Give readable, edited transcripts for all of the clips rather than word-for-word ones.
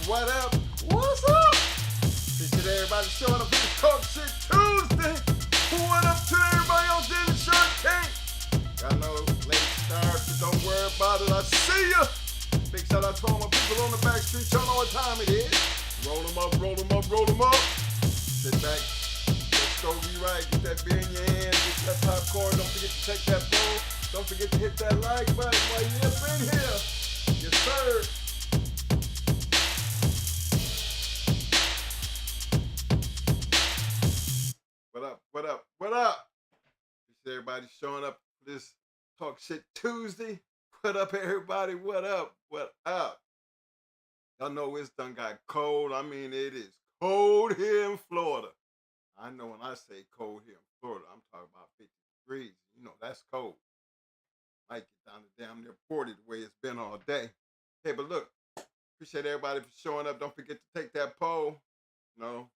what up? What's up? Appreciate everybody showing up for this Talk Shit Tuesday. What up to everybody else in the Shark Tank? Y'all know, late stars, so don't worry about it. I see ya. Big shout out to all my people on the back street. Y'all know what time it is. Roll them up, roll them up, roll them up. Sit back. Let's go rewrite. Get that beer in your hand. Get that popcorn. Don't forget to take that bowl. Don't forget to hit that like button while you're up in here. Yes, sir. What up? What up? What up? Appreciate everybody showing up for this Talk Shit Tuesday. What up, everybody? What up? What up? Y'all know it's done got cold. I mean, it is cold here in Florida. I know when I say cold here in Florida, I'm talking about 50 degrees. You know, that's cold. Might get down to damn near 40 the way it's been all day. Hey, but look, appreciate everybody for showing up. Don't forget to take that poll. You know,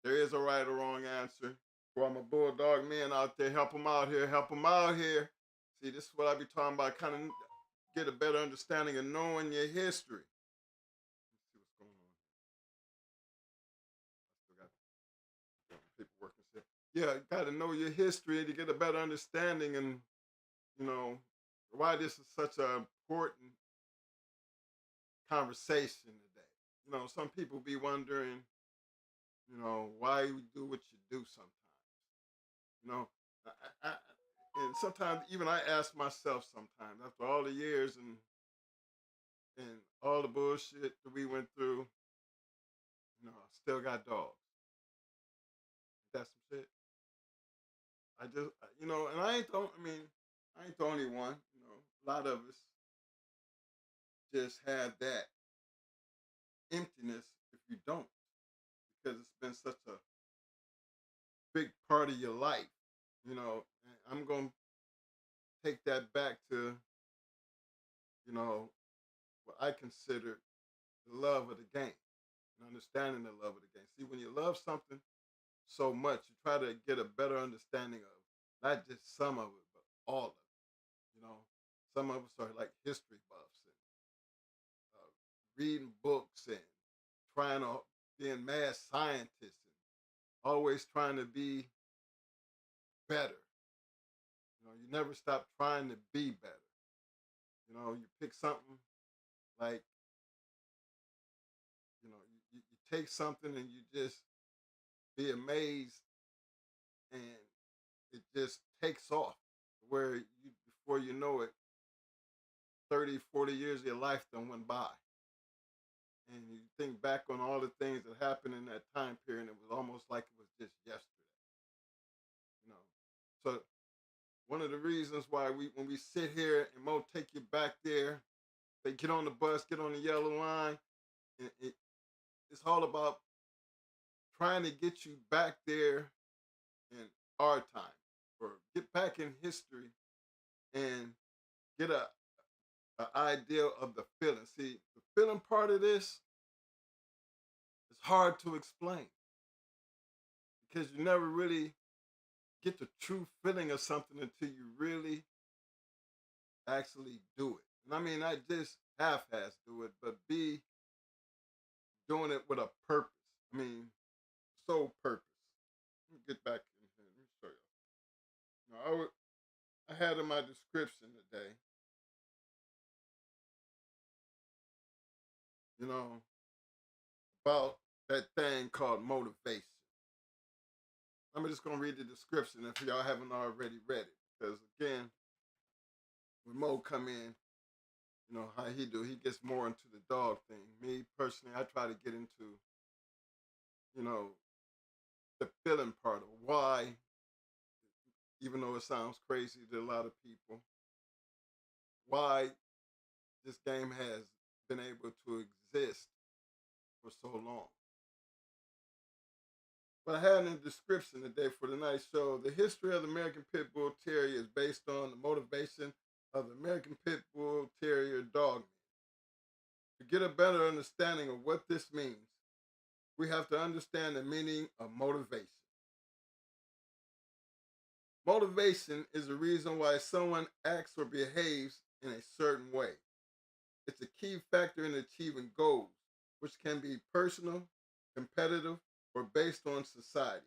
there is a right or wrong answer. For all my bulldog men out there, help them out here, help them out here. See, this is what I be talking about, kind of get a better understanding of knowing your history. Let's see what's going on. I still got people working here. Yeah, you got to know your history to get a better understanding and, you know, why this is such an important conversation today. You know, some people be wondering, you know, why you do what you do sometimes. You know, and sometimes even I ask myself sometimes after all the years and all the bullshit that we went through, you know, I still got dogs. That's some shit. I just, you know, and I ain't the only one. You know, a lot of us just have that emptiness if you don't, because it's been such a big part of your life. You know, and I'm gonna take that back to, you know, what I consider the love of the game and understanding the love of the game. See, when you love something so much, you try to get a better understanding of not just some of it, but all of it. You know, some of us are like history buffs and reading books and trying to being mad scientists and always trying to be better. You know, you never stop trying to be better. You know, you pick something like, you know, you take something and you just be amazed and it just takes off where you, before you know it, 30, 40 years of your life done went by. And you think back on all the things that happened in that time period, and it was almost like it was just yesterday. You know, so one of the reasons why when we sit here and Mo take you back there, they get on the bus, get on the yellow line, and it's all about trying to get you back there in our time, or get back in history and get a idea of the feeling. See, the feeling part of this is hard to explain because you never really get the true feeling of something until you really actually do it. And I mean, not just half-ass do it, but be doing it with a purpose. I mean, sole purpose. Let me get back in here. Let me show you. Now, I had in my description today, you know, about that thing called motivation. I'm just going to read the description if y'all haven't already read it. Because, again, when Mo come in, you know, how he do, he gets more into the dog thing. Me, personally, I try to get into, you know, the feeling part of why, even though it sounds crazy to a lot of people, why this game has been able to exist for so long. What I had in the description today for tonight's show, the history of the American Pit Bull Terrier is based on the motivation of the American Pit Bull Terrier DOGMEN. To get a better understanding of what this means, we have to understand the meaning of motivation. Motivation is the reason why someone acts or behaves in a certain way. It's a key factor in achieving goals, which can be personal, competitive, or based on society.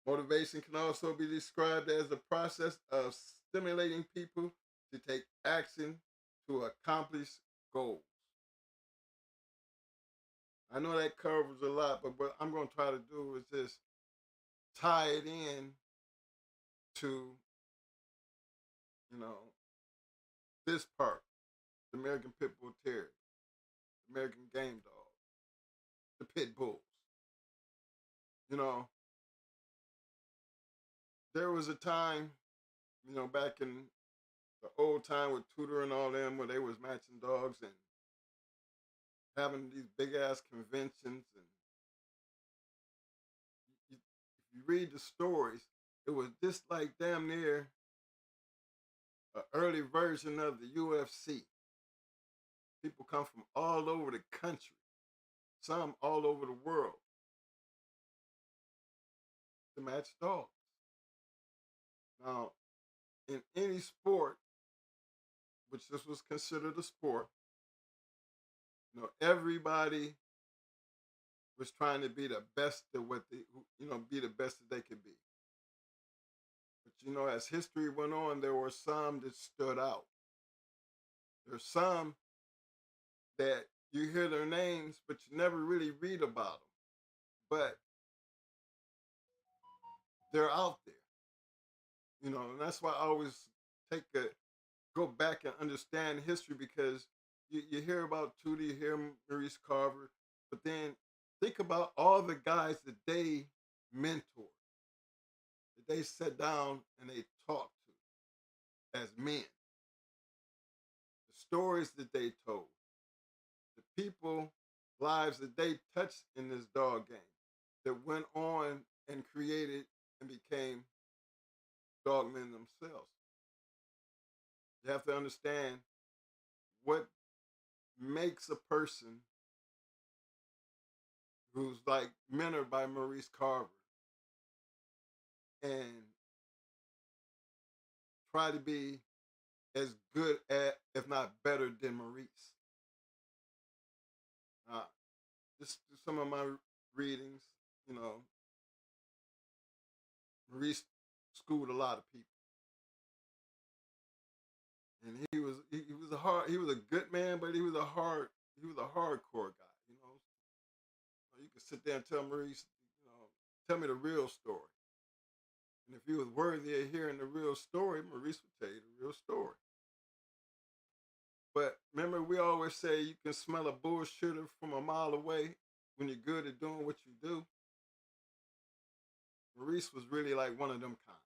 Motivation can also be described as the process of stimulating people to take action to accomplish goals. I know that covers a lot, but what I'm going to try to do is just tie it in to, you know, this part, the American Pit Bull Terrier, the American Game Dog, the Pit Bulls. You know, there was a time, back in the old time with Tudor and all them, where they was matching dogs and having these big ass conventions. And if you read the stories, it was just like damn near an early version of the UFC. People come from all over the country, some all over the world, to match dogs. Now, in any sport, which this was considered a sport, everybody was trying to be the best of what they, be the best that they could be. But as history went on, there were some that stood out. There's some that you hear their names, but you never really read about them. But they're out there, and that's why I always go back and understand history, because you hear about Tudor, you hear Maurice Carver, but then think about all the guys that they mentored, that they sat down and they talked to as men, the stories that they told, the people, lives that they touched in this dog game that went on and created and became dogmen themselves. You have to understand what makes a person who's like mentored by Maurice Carver and try to be as good at, if not better than Maurice. Just some of my readings, Maurice schooled a lot of people. And he was a good man, but he was a hardcore guy. You could sit there and tell Maurice, tell me the real story. And if he was worthy of hearing the real story, Maurice would tell you the real story. But remember, we always say you can smell a bullshitter from a mile away when you're good at doing what you do. Maurice was really like one of them kind.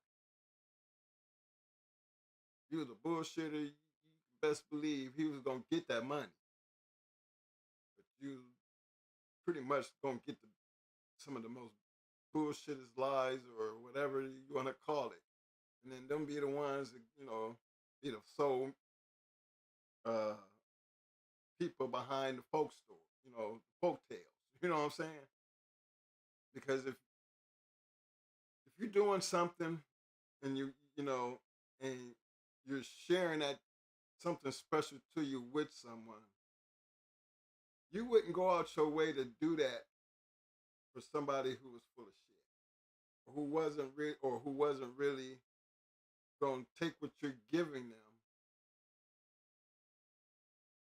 He was a bullshitter. You best believe he was gonna get that money, but you pretty much gonna get some of the most bullshitters lies or whatever you want to call it, and then them be the ones that be the sole people behind the folk story, folk tales. You know what I'm saying? Because if you're doing something and and you're sharing that something special to you with someone, you wouldn't go out your way to do that for somebody who was full of shit, or who wasn't really going to take what you're giving them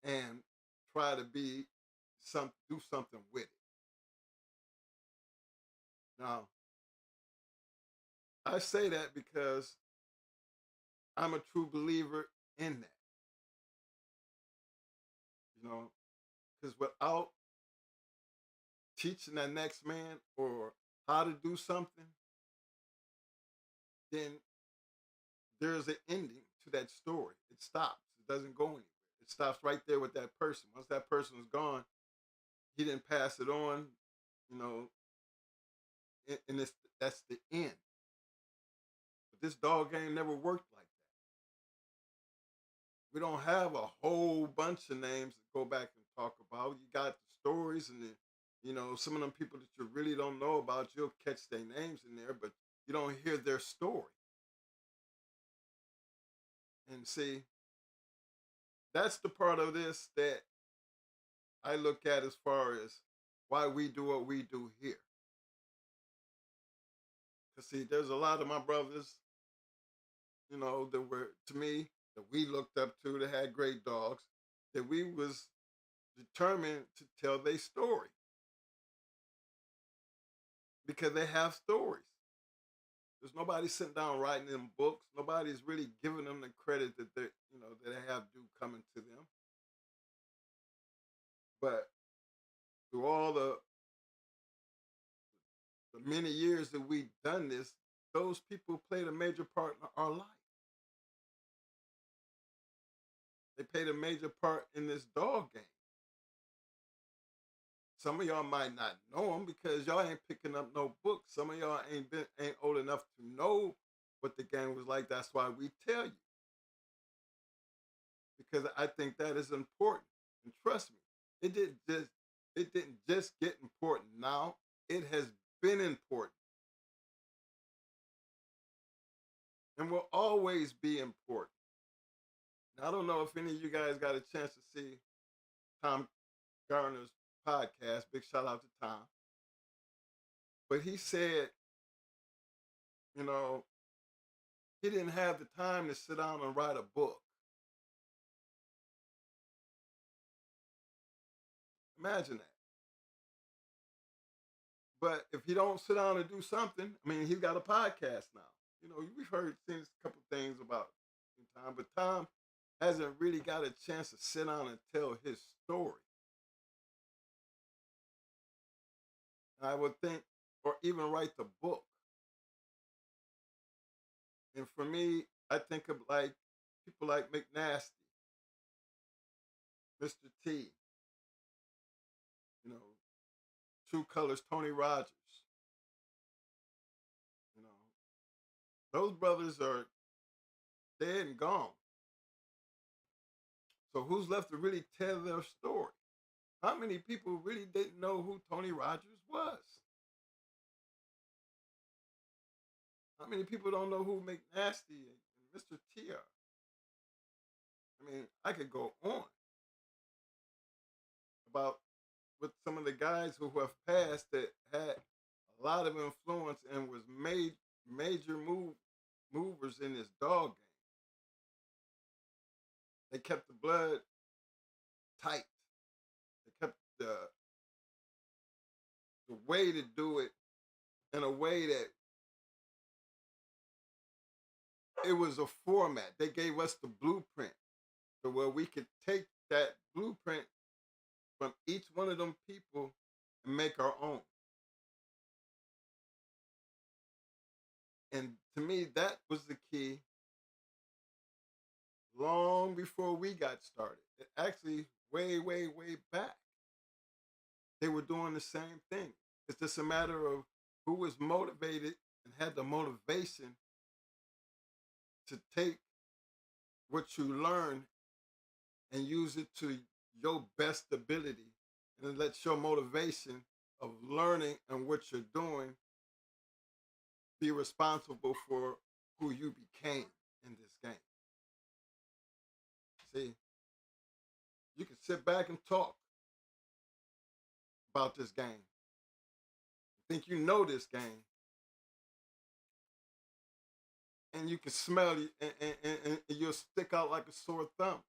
and try to do something with it. Now, I say that because I'm a true believer in that. Because without teaching that next man or how to do something, then there's an ending to that story. It stops. It doesn't go anywhere. It stops right there with that person. Once that person is gone, he didn't pass it on, and that's the end. But this dog game never worked like that. We don't have a whole bunch of names to go back and talk about. You got the stories, and some of them people that you really don't know about, you'll catch their names in there, but you don't hear their story. And see, that's the part of this that I look at as far as why we do what we do here. Cause see, there's a lot of my brothers, that were to me that we looked up to that had great dogs, that we was determined to tell their story because they have stories. There's nobody sitting down writing them books. Nobody's really giving them the credit that that they have due coming to them. But through all the many years that we've done this, those people played a major part in our life. They played a major part in this dog game. Some of y'all might not know them because y'all ain't picking up no books. Some of y'all ain't old enough to know what the game was like. That's why we tell you, because I think that is important. And trust me, it didn't just get important now. It has been important and will always be important. Now, I don't know if any of you guys got a chance to see Tom Garner's podcast. Big shout out to Tom. But he said, you know, he didn't have the time to sit down and write a book. Imagine that. But if he don't sit down and do something, I mean, he's got a podcast now. We've seen a couple things about Tom, but Tom hasn't really got a chance to sit down and tell his story. And I would think, or even write the book. And for me, I think of like people like McNasty, Mr. T, you know, True Colors, Tony Rogers. You know, those brothers are dead and gone. So who's left to really tell their story? How many people really didn't know who Tony Rogers was? How many people don't know who McNasty and Mr. T are? I mean, I could go on about with some of the guys who have passed that had a lot of influence and was major movers in this dog game. They kept the blood tight. They kept the way to do it in a way that it was a format. They gave us the blueprint so where we could take that blueprint from each one of them people and make our own. And to me, that was the key long before we got started. Actually, way, way, way back, they were doing the same thing. It's just a matter of who was motivated and had the motivation to take what you learn and use it to your best ability, and let your motivation of learning and what you're doing be responsible for who you became in this game. See, you can sit back and talk about this game. Think you know this game. And you can smell it, and you'll stick out like a sore thumb.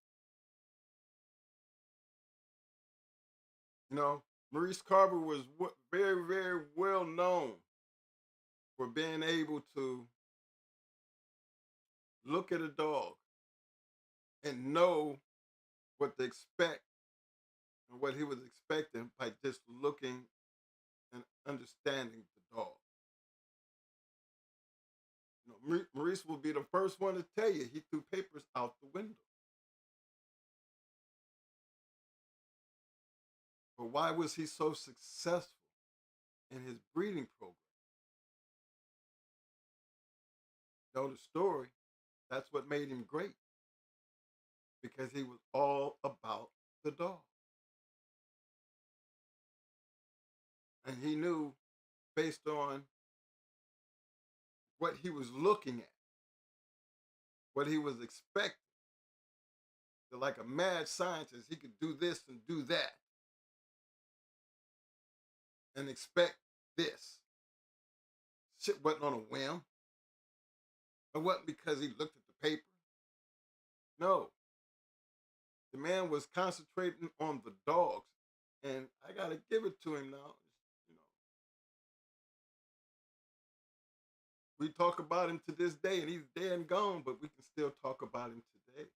Maurice Carver was very, very well known for being able to look at a dog and know what to expect and what he was expecting by just looking and understanding the dog. Maurice will be the first one to tell you he threw papers out the window. But why was he so successful in his breeding program? Know the story. That's what made him great. Because he was all about the dog. And he knew, based on what he was looking at, what he was expecting, that like a mad scientist, he could do this and do that. and expect this. Shit wasn't on a whim. It wasn't because he looked at the paper. No, the man was concentrating on the dogs, and I gotta give it to him now. You know, we talk about him to this day, and he's dead and gone, but we can still talk about him today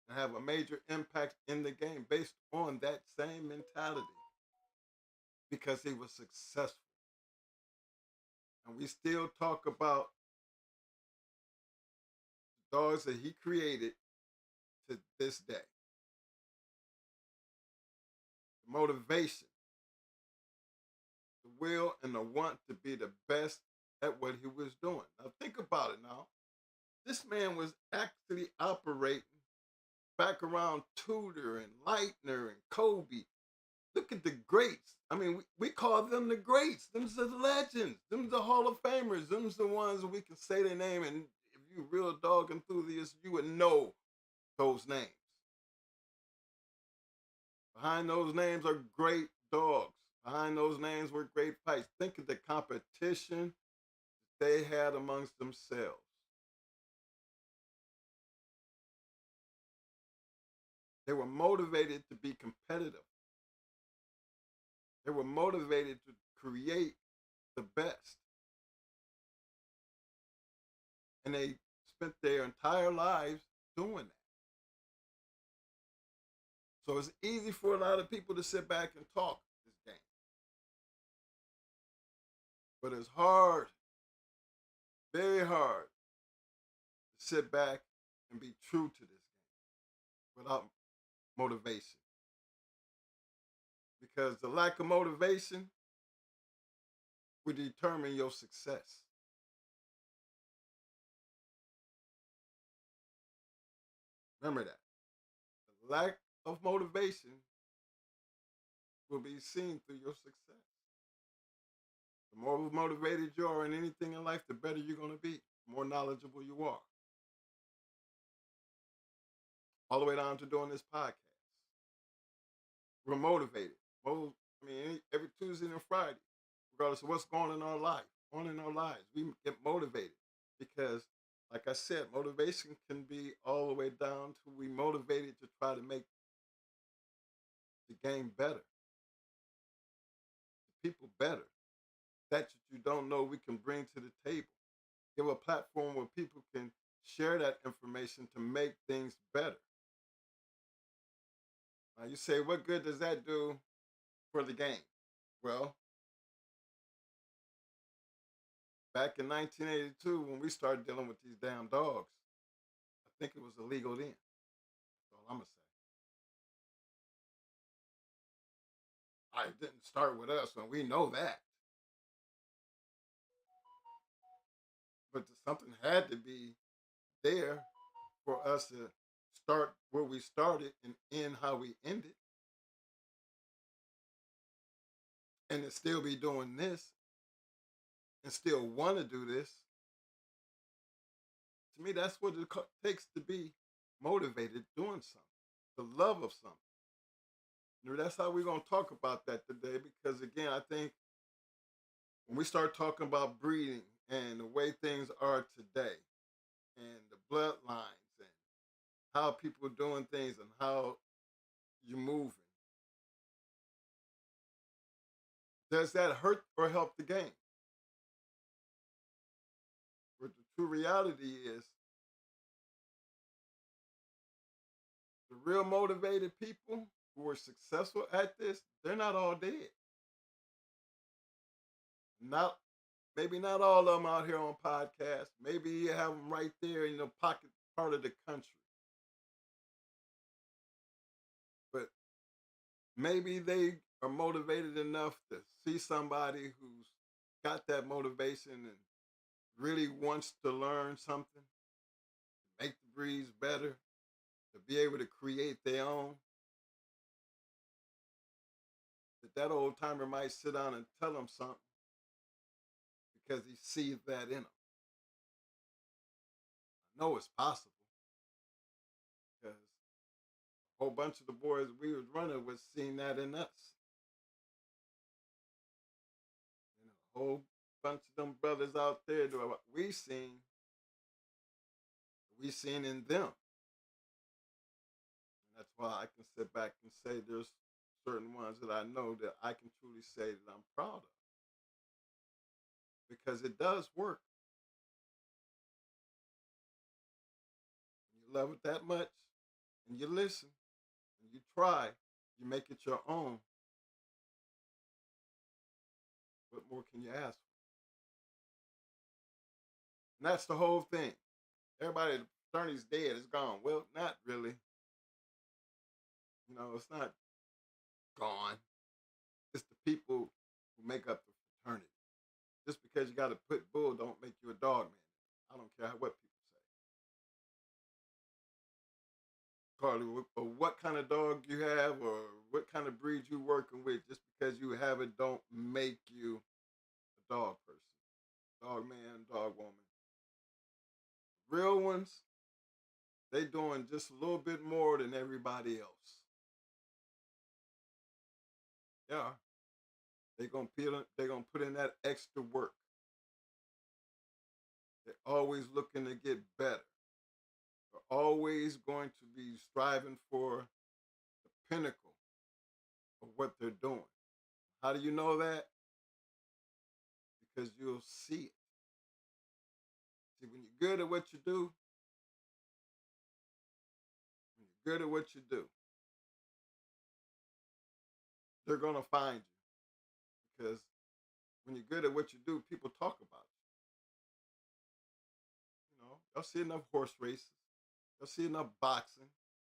and have a major impact in the game based on that same mentality because he was successful. And we still talk about the dogs that he created to this day. The motivation, the will, and the want to be the best at what he was doing. Now, think about it now. This man was actually operating back around Tudor and Leitner and Kobe. Look at the greats. I mean, we call them the greats. Them's the legends. Them's the Hall of Famers. Them's the ones that we can say their name, and if you're a real dog enthusiast, you would know those names. Behind those names are great dogs. Behind those names were great fights. Think of the competition they had amongst themselves. They were motivated to be competitive. They were motivated to create the best. And they spent their entire lives doing that. So it's easy for a lot of people to sit back and talk this game. But it's hard, very hard, to sit back and be true to this game without motivation. Because the lack of motivation will determine your success. Remember that. The lack of motivation will be seen through your success. The more motivated you are in anything in life, the better you're going to be, the more knowledgeable you are. All the way down to doing this podcast. We're motivated. Every Tuesday and Friday, regardless of what's going on in our lives, we get motivated because, like I said, motivation can be all the way down to we motivated to try to make the game better, the people better. That you don't know we can bring to the table. Give a platform where people can share that information to make things better. Now you say, what good does that do for the game? Well, back in 1982, when we started dealing with these damn dogs, I think it was illegal then. That's all I'm going to say. It didn't start with us, and we know that. But something had to be there for us to start where we started and end how we ended. And to still be doing this and still want to do this, to me, that's what it takes to be motivated doing something, the love of something. That's how we're going to talk about that today because, again, I think when we start talking about breeding and the way things are today and the bloodlines and how people are doing things and how you're moving, does that hurt or help the game? But the true reality is the real motivated people who are successful at this, they're not all dead. Not Maybe not all of them out here on podcasts. Maybe you have them right there in the pocket part of the country. But maybe they are motivated enough to see somebody who's got that motivation and really wants to learn something, make the breeds better, to be able to create their own. That old timer might sit down and tell them something because he sees that in them. I know it's possible because a whole bunch of the boys we was running was seeing that in us. whole bunch of them brothers out there do what we seen in them. And that's why I can sit back and say there's certain ones that I know that I can truly say that I'm proud of because it does work. You love it that much and you listen and you try, you make it your own. What more can you ask for? And that's the whole thing. Everybody, the fraternity's dead, it's gone. Well, not really. It's not gone. It's the people who make up the fraternity. Just because you got a pit bull don't make you a dog man. I don't care what people say. Carly, what kind of dog you have or what kind of breed you working with, just because you have it don't make you a dog person. Dog man, dog woman. Real ones, they doing just a little bit more than everybody else. Yeah. They're gonna put in that extra work. They're always looking to get better. They're always going to be striving for the pinnacle of what they're doing. How do you know that? Because you'll see it. See, when you're good at what you do, when you're good at what you do, they're gonna find you. Because when you're good at what you do, people talk about it. Y'all see enough horse races, y'all see enough boxing,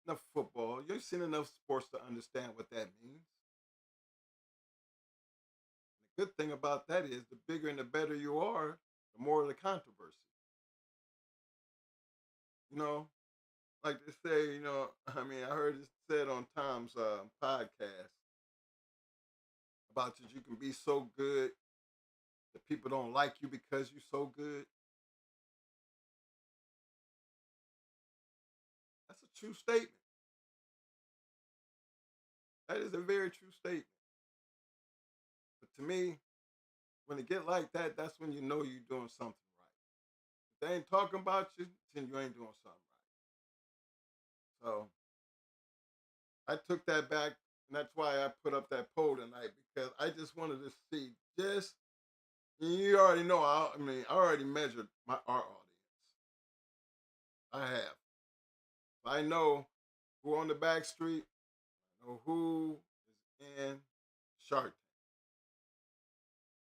enough football. You've seen enough sports to understand what that means. The good thing about that is the bigger and the better you are, the more the controversy. You know, like they say, I heard it said on Tom's podcast about you can be so good that people don't like you because you're so good. That's a true statement. That is a very true statement. But to me, when it get like that, that's when you know you're doing something right. If they ain't talking about you, then you ain't doing something right. So I took that back, and that's why I put up that poll tonight because I just wanted to see just you already know. I already measured our audience. I have. I know who on the back street. I know who is in Shark Tank.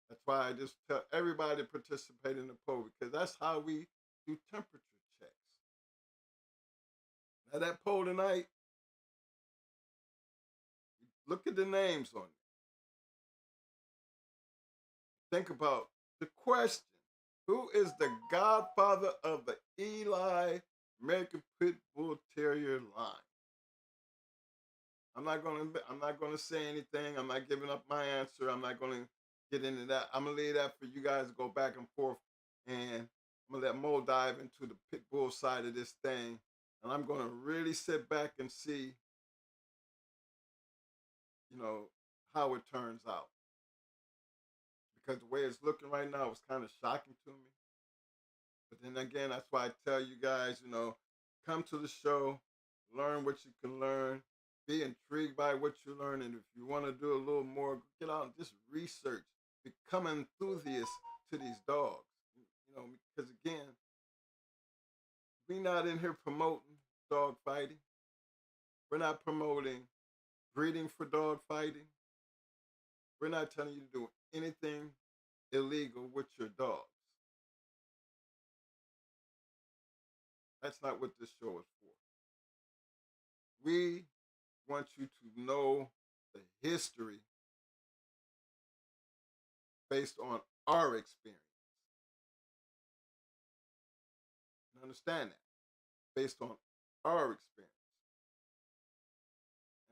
That's why I just tell everybody to participate in the poll because that's how we do temperature checks. Now that poll tonight, look at the names on it. Think about the question. Who is the godfather of the Eli American Pit Bull Terrier line? I'm not gonna say anything. I'm not giving up my answer. I'm not gonna get into that. I'm gonna leave that for you guys to go back and forth, and I'm gonna let Mo dive into the pit bull side of this thing, and I'm gonna really sit back and see, you know, how it turns out. Because the way it's looking right now is kind of shocking to me. But then again, that's why I tell you guys, come to the show, learn what you can learn, be intrigued by what you learn, and if you want to do a little more, get out and just research, become an enthusiast to these dogs. Because again, we're not in here promoting dog fighting. We're not promoting breeding for dog fighting. We're not telling you to do anything illegal with your dogs. That's not what this show is for. We want you to know the history based on our experience. You understand that? Based on our experience.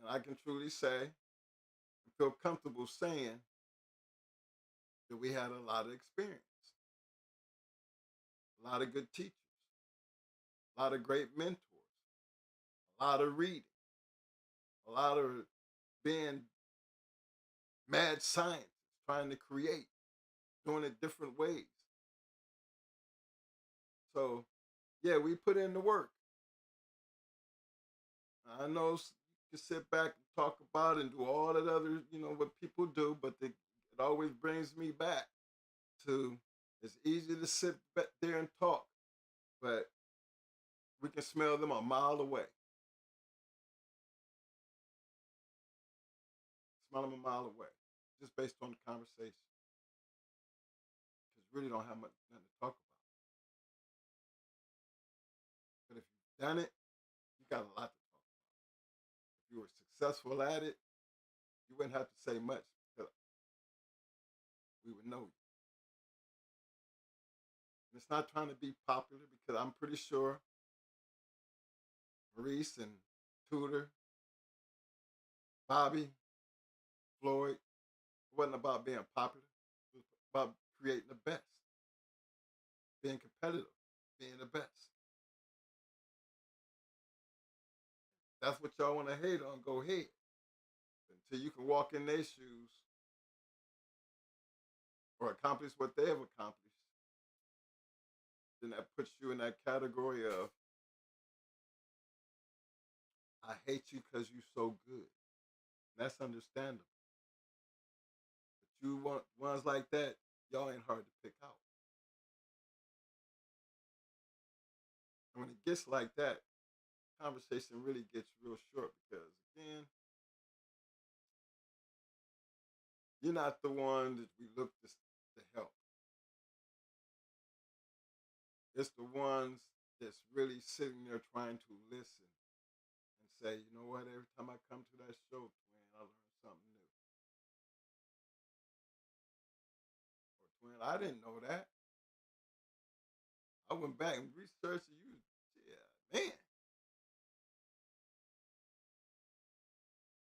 And I can truly say, and feel comfortable saying that we had a lot of experience, a lot of good teachers, a lot of great mentors, a lot of reading, a lot of being mad scientists trying to create. doing it different ways. So, yeah, we put in the work. I know you can sit back and talk about it and do all that other, what people do, but it always brings me back to it's easy to sit back there and talk, but we can smell them a mile away. Smell them a mile away, just based on the conversation. Because really don't have much nothing to talk about. But if you've done it, you got a lot to talk about. If you were successful at it, you wouldn't have to say much because we would know you. And it's not trying to be popular because I'm pretty sure Maurice and Tudor, Bobby, Floyd, it wasn't about being popular. It was about creating the best, being competitive, being the best. That's what y'all want to hate on. Go ahead. Until you can walk in their shoes or accomplish what they have accomplished, then that puts you in that category of I hate you because you're so good. That's understandable. But you want ones like that, y'all ain't hard to pick out. And when it gets like that, conversation really gets real short because again, you're not the one that we look to help. It's the ones that's really sitting there trying to listen and say, you know what, every time I come to that show, twin, I learn something new. Or twin, I didn't know that. I went back and researched you. Yeah, man.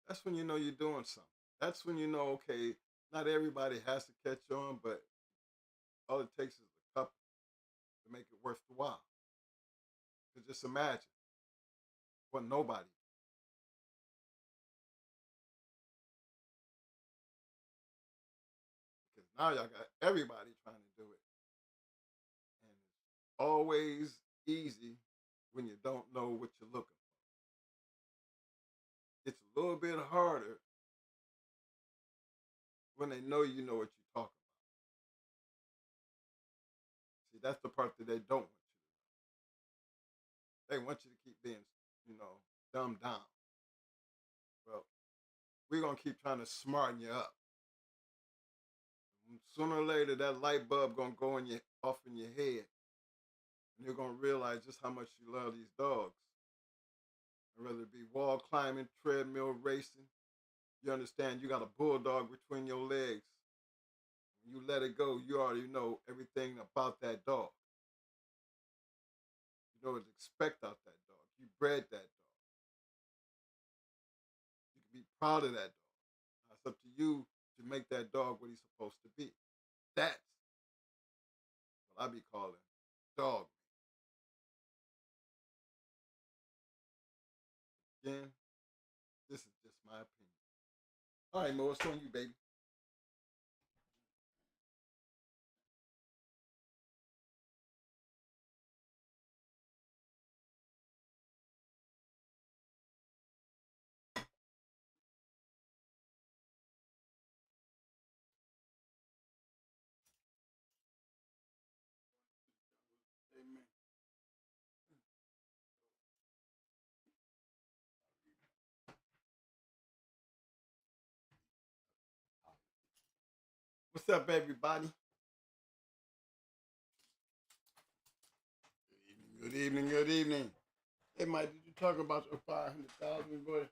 That's when you know you're doing something. That's when you know, okay, not everybody has to catch on, but all it takes is a couple to make it worth the while. So just imagine what nobody. Because now y'all got everybody trying to do it. And it's always easy when you don't know what you're looking for. It's a little bit harder when they know you know what you're talking about. See, that's the part that they don't want you to know. They want you to keep being, dumbed down. Well, we're gonna keep trying to smarten you up. And sooner or later, that light bulb gonna go in your off in your head, and you're gonna realize just how much you love these dogs. And whether it be wall climbing, treadmill racing, you understand you got a bulldog between your legs. When you let it go, you already know everything about that dog. You know what to expect out that dog. You bred that dog. You can be proud of that dog. Now, it's up to you to make that dog what he's supposed to be. That's what I be calling dog. Again, this is just my opinion. All right, Mo, what's on you, baby? Amen. What's up, everybody? Good evening, good evening. Hey, Mike, did you talk about your 500,000, boy?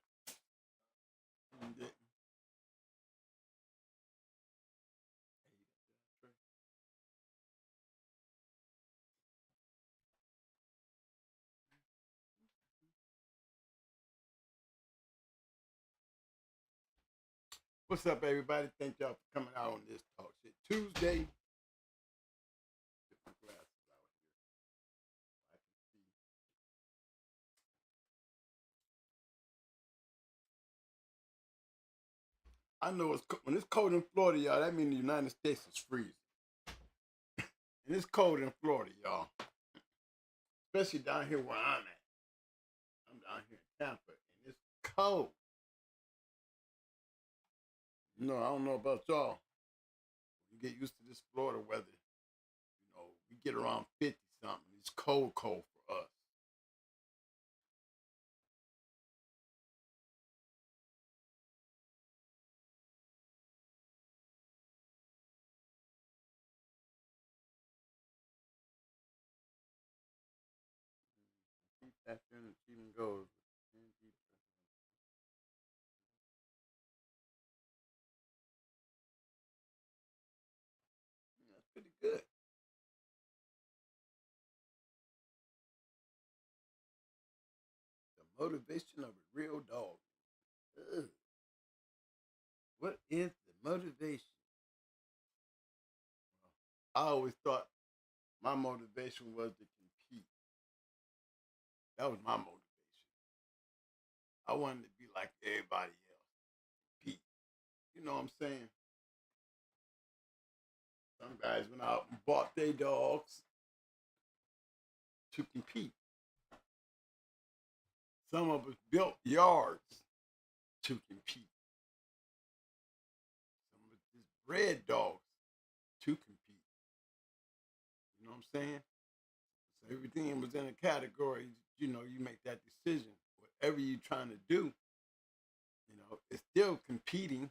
What's up, everybody? Thank y'all for coming out on this talk shit Tuesday. Get my glasses out here. I can see. I know when it's cold in Florida, y'all. That means the United States is freezing. And it's cold in Florida, y'all. Especially down here where I'm at. I'm down here in Tampa, and it's cold. You know, I don't know about y'all. You get used to this Florida weather. You know, we get around 50 something. It's cold for us. Keep that in, achieving goals. That's pretty good. The motivation of a real dog. Ugh. What is the motivation? I always thought my motivation was to compete. That was my motivation. I wanted to be like everybody else. Compete. You know what I'm saying? Some guys went out and bought their dogs to compete. Some of us built yards to compete. Some of us just bred dogs to compete. You know what I'm saying? So everything was in a category. You know, you make that decision. Whatever you're trying to do, you know, it's still competing.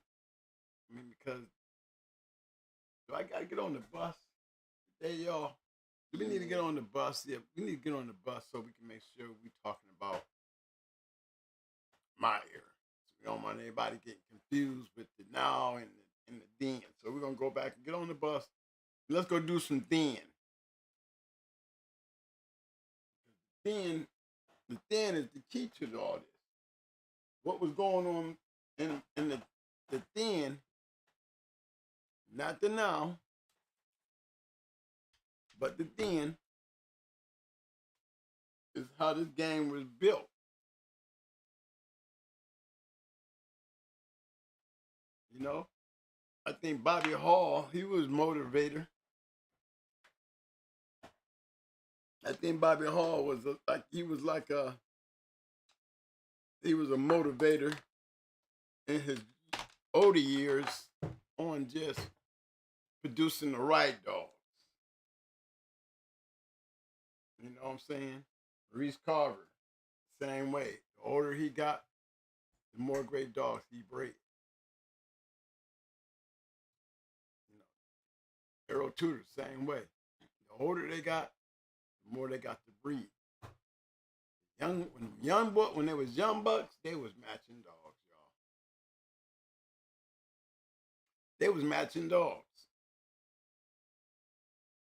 I mean, because do I got to get on the bus? Hey, y'all. Do we need to get on the bus? Yeah, we need to get on the bus so we can make sure we're talking about my era. So we don't want anybody getting confused with the now and the then. So we're going to go back and get on the bus. Let's go do some then. The then is the key to all this. What was going on in the then, not the now, but the then is how this game was built. You know, I think Bobby Hall, he was motivator. I think Bobby Hall was he was a motivator in his older years on just producing the right dogs. You know what I'm saying? Reese Carver, same way. The older he got, the more great dogs he bred. You know, Errol Tudor, same way. The older they got, the more they got to breed. When they was young bucks, they was matching dogs, y'all. They was matching dogs.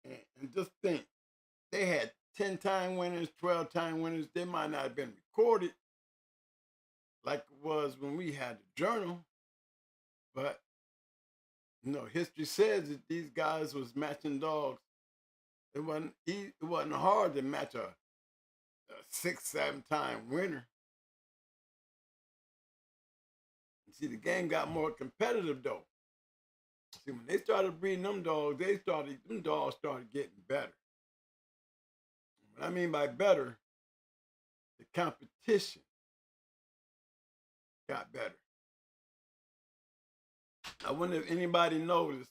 And just think, they had 10-time winners, 12-time winners. They might not have been recorded like it was when we had the journal, but you know, history says that these guys was matching dogs. It wasn't hard to match a 6, 7-time winner. See, the game got more competitive though. See, when they started breeding them dogs, them dogs started getting better. What I mean by better, the competition got better. I wonder if anybody noticed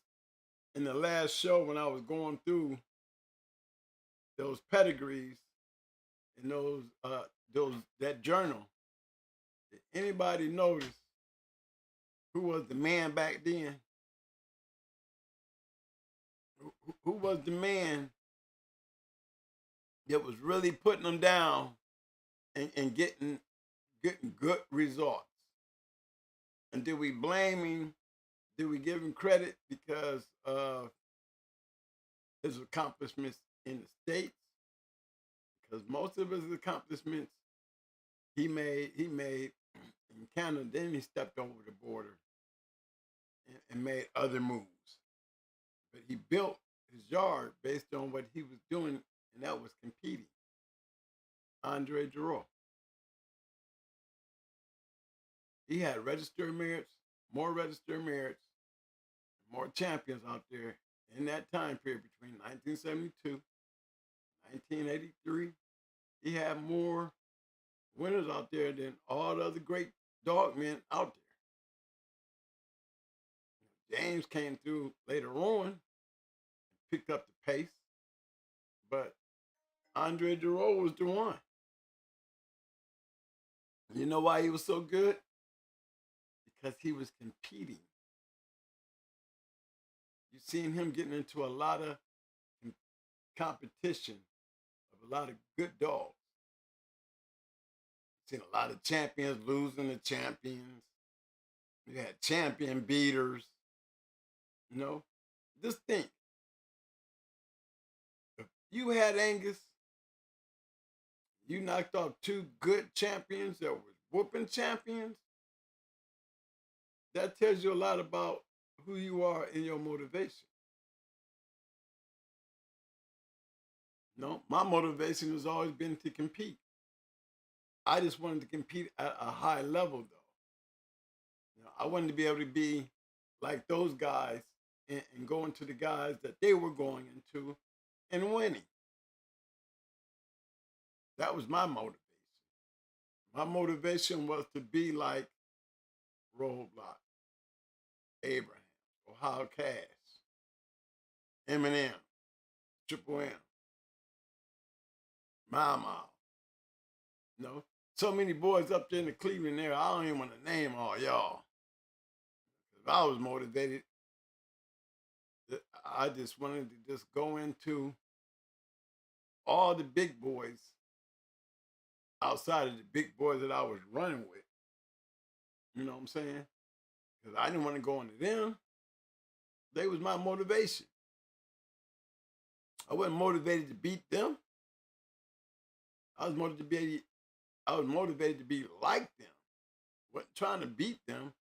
in the last show when I was going through those pedigrees and that journal, did anybody notice who was the man back then? Who was the man that was really putting them down and getting good results? And did we blame him? Did we give him credit because of his accomplishments in the States? Because most of his accomplishments he made in Canada. Then he stepped over the border and made other moves. But he built his yard based on what he was doing, and that was competing. Andre Giroux. He had registered merits, more registered merits, more champions out there in that time period between 1972 1983, he had more winners out there than all the other great dog men out there. James came through later on, picked up the pace, but Andre Duro was the one. You know why he was so good? Because he was competing. You've seen him getting into a lot of competition of a lot of good dogs. You've seen a lot of champions losing to champions. You had champion beaters. You know, just think, if you had Angus, you knocked off two good champions that was whooping champions. That tells you a lot about who you are in your motivation. No, my motivation has always been to compete. I just wanted to compete at a high level, though. I wanted to be able to be like those guys and go into the guys that they were going into and winning. That was my motivation. My motivation was to be like Roadblock, Abraham, Ohio Cash, Eminem, Triple M, Mama. So many boys up there in the Cleveland area, I don't even want to name all y'all. If I was motivated, I just wanted to just go into all the big boys outside of the big boys that I was running with. You know what I'm saying? Because I didn't want to go into them. They was my motivation. I wasn't motivated to beat them. I was motivated to be like them. Wasn't trying to beat them.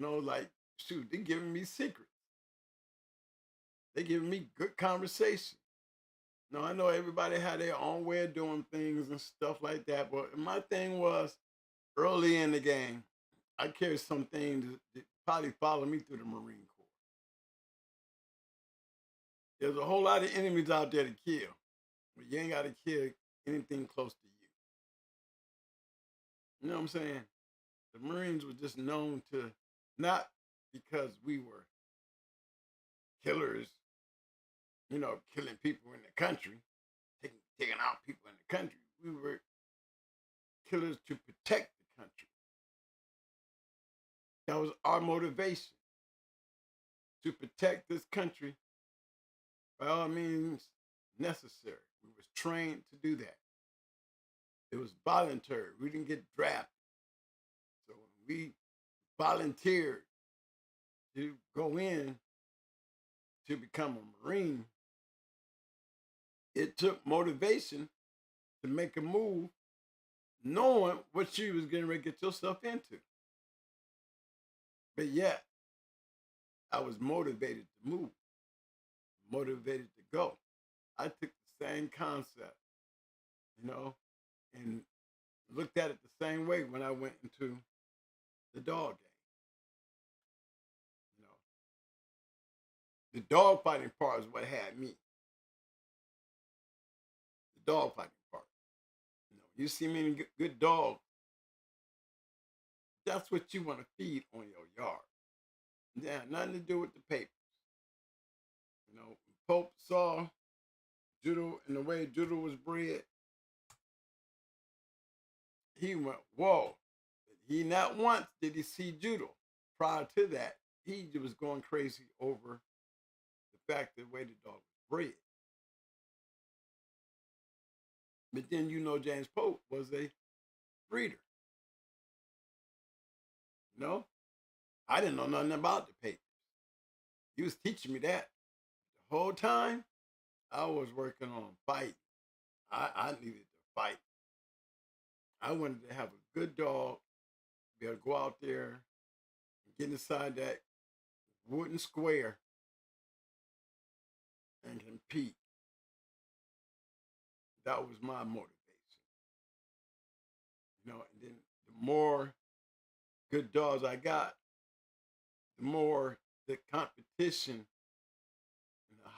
Like, shoot, they giving me secrets. They giving me good conversation. I know everybody had their own way of doing things and stuff like that, but my thing was, early in the game, I carried some things that probably followed me through the Marine Corps. There's a whole lot of enemies out there to kill, but you ain't got to kill anything close to you. You know what I'm saying? The Marines were just known to, not because we were killers, killing people in the country, taking out people in the country. We were killers to protect the country. That was our motivation, to protect this country by all means necessary. We was trained to do that. It was voluntary. We didn't get drafted. So when we volunteered to go in to become a Marine, it took motivation to make a move, knowing what you was getting ready to get yourself into. But yet, I was motivated to move, motivated to go. I took the same concept, and looked at it the same way when I went into the dog game. The dog fighting part is what had me. The dog fighting part. You see many good dogs, that's what you want to feed on your yard. Yeah, nothing to do with the papers. Pope saw judo and the way judo was bred, he went, whoa. He not once did he see judo. Prior to that, he was going crazy over the fact that the way the dog was bred. But then James Pope was a breeder. I didn't know nothing about the papers. He was teaching me that. The whole time, I was working on fight. I needed to fight. I wanted to have a good dog, be able to go out there and get inside that wooden square and compete. That was my motivation. And then the more good dogs I got, the more the competition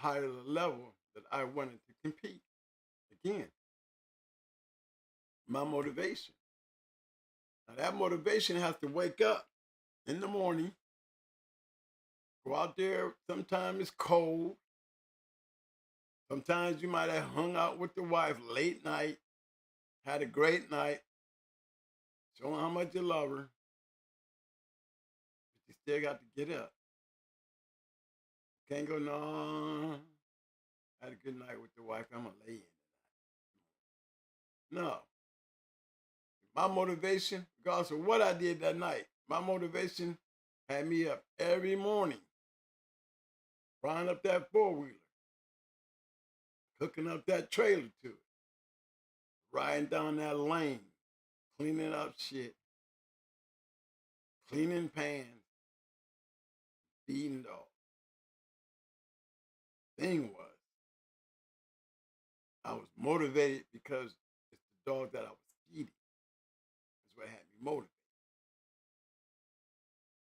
higher level that I wanted to compete. Again, my motivation. Now that motivation has to wake up in the morning, go out there. Sometimes it's cold. Sometimes you might have hung out with the wife late night, had a great night, showing how much you love her, but you still got to get up. Can't go, no, had a good night with the wife, I'm going to lay in. No. My motivation, regardless of what I did that night, my motivation had me up every morning, frying up that four-wheeler, hooking up that trailer to it, riding down that lane, cleaning up shit, cleaning pans, feeding dogs. Thing was, I was motivated because it's the dog that I was feeding. That's what had me motivated.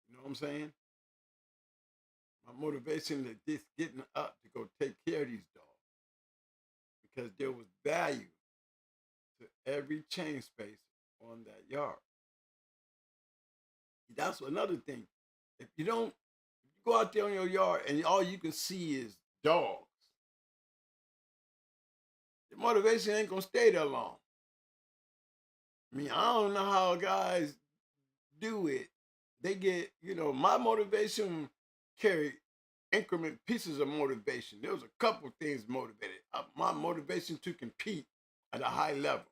You know what I'm saying? My motivation is just getting up to go take care of these dogs because there was value to every chain space on that yard. That's another thing. If you go out there on your yard and all you can see is dogs, the motivation ain't gonna stay there long. I mean, I don't know how guys do it. They get, my motivation carry increment pieces of motivation. There was a couple things motivated. My motivation to compete at a high level.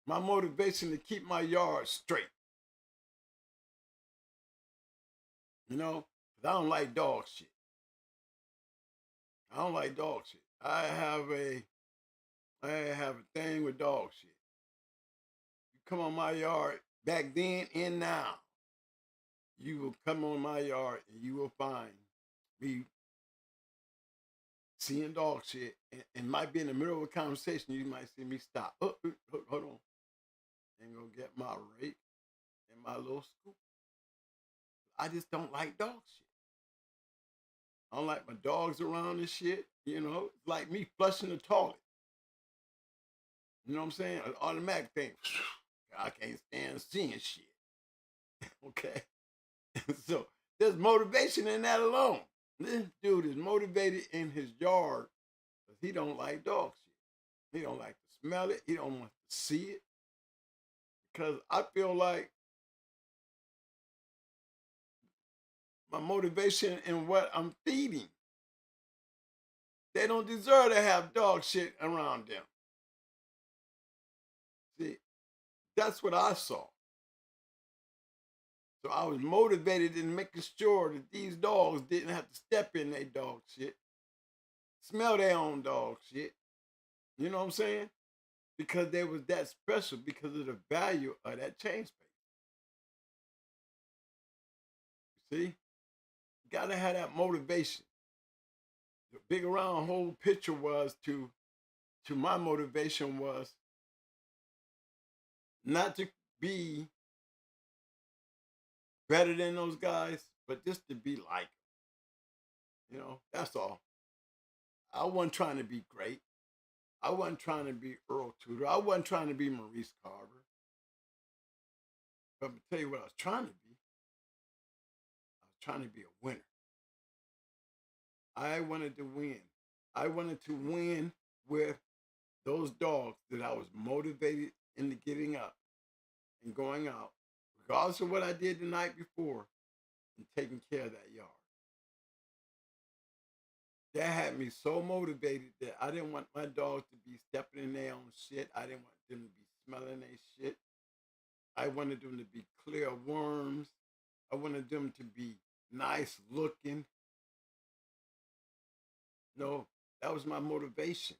My motivation to keep my yard straight. Because I don't like dog shit. I don't like dog shit. I have a thing with dog shit. You come on my yard back then and now, you will come on my yard and you will find me seeing dog shit and might be in the middle of a conversation. You might see me stop. Hold on. And go get my rake and my little scoop. I just don't like dog shit. I don't like my dogs around and shit. It's like me flushing the toilet. You know what I'm saying? An automatic thing. I can't stand seeing shit. Okay? So there's motivation in that alone. This dude is motivated in his yard because he don't like dog shit. He don't like to smell it. He don't want to see it. Because I feel like my motivation in what I'm feeding, they don't deserve to have dog shit around them. See, that's what I saw. So I was motivated in making sure that these dogs didn't have to step in their dog shit, smell their own dog shit. You know what I'm saying? Because they was that special because of the value of that chain space. You see? You gotta have that motivation. The big around whole picture was to my motivation was not to be better than those guys, but just to be like them. That's all. I wasn't trying to be great. I wasn't trying to be Earl Tudor. I wasn't trying to be Maurice Carver. But I'm going to tell you what I was trying to be. I was trying to be a winner. I wanted to win. I wanted to win with those dogs that I was motivated into getting up and going out, regardless of what I did the night before, and taking care of that yard. That had me so motivated that I didn't want my dogs to be stepping in their own shit. I didn't want them to be smelling their shit. I wanted them to be clear of worms. I wanted them to be nice looking. No, that was my motivation.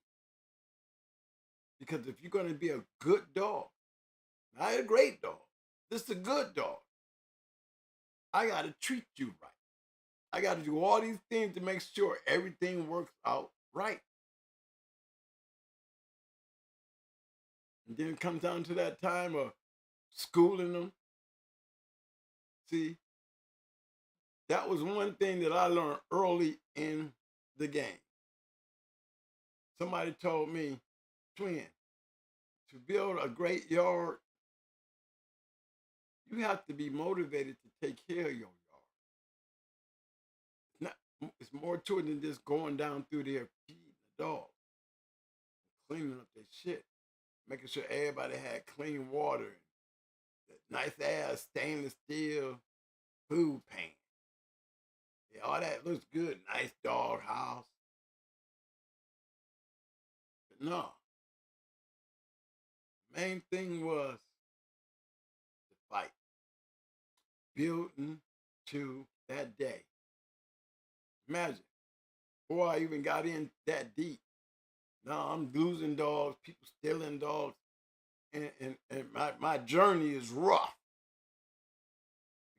Because if you're going to be a good dog, not a great dog, this is a good dog, I got to treat you right. I got to do all these things to make sure everything works out right. And then it comes down to that time of schooling them. See, that was one thing that I learned early in the game. Somebody told me, twin, to build a great yard, you have to be motivated to take care of your yard. It's more to it than just going down through there feeding the dog, cleaning up their shit, making sure everybody had clean water, nice ass stainless steel food pan. Yeah, all that looks good, nice dog house. But no, the main thing was the fight, building to that day. Imagine, before I even got in that deep, now I'm losing dogs, people stealing dogs, and my journey is rough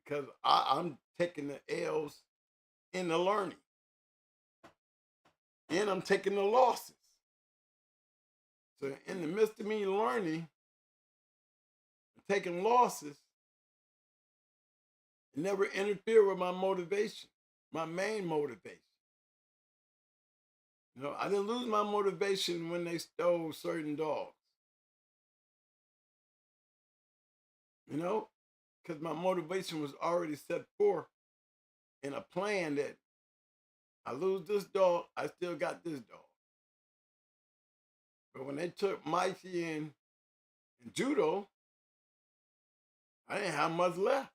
because I'm taking the L's in the learning, and I'm taking the losses. So in the midst of me learning, taking losses, it never interfered with my motivation, my main motivation. You know, I didn't lose my motivation when they stole certain dogs. You know, because my motivation was already set forth in a plan that I lose this dog, I still got this dog. But when they took Mikey in judo, I didn't have much left.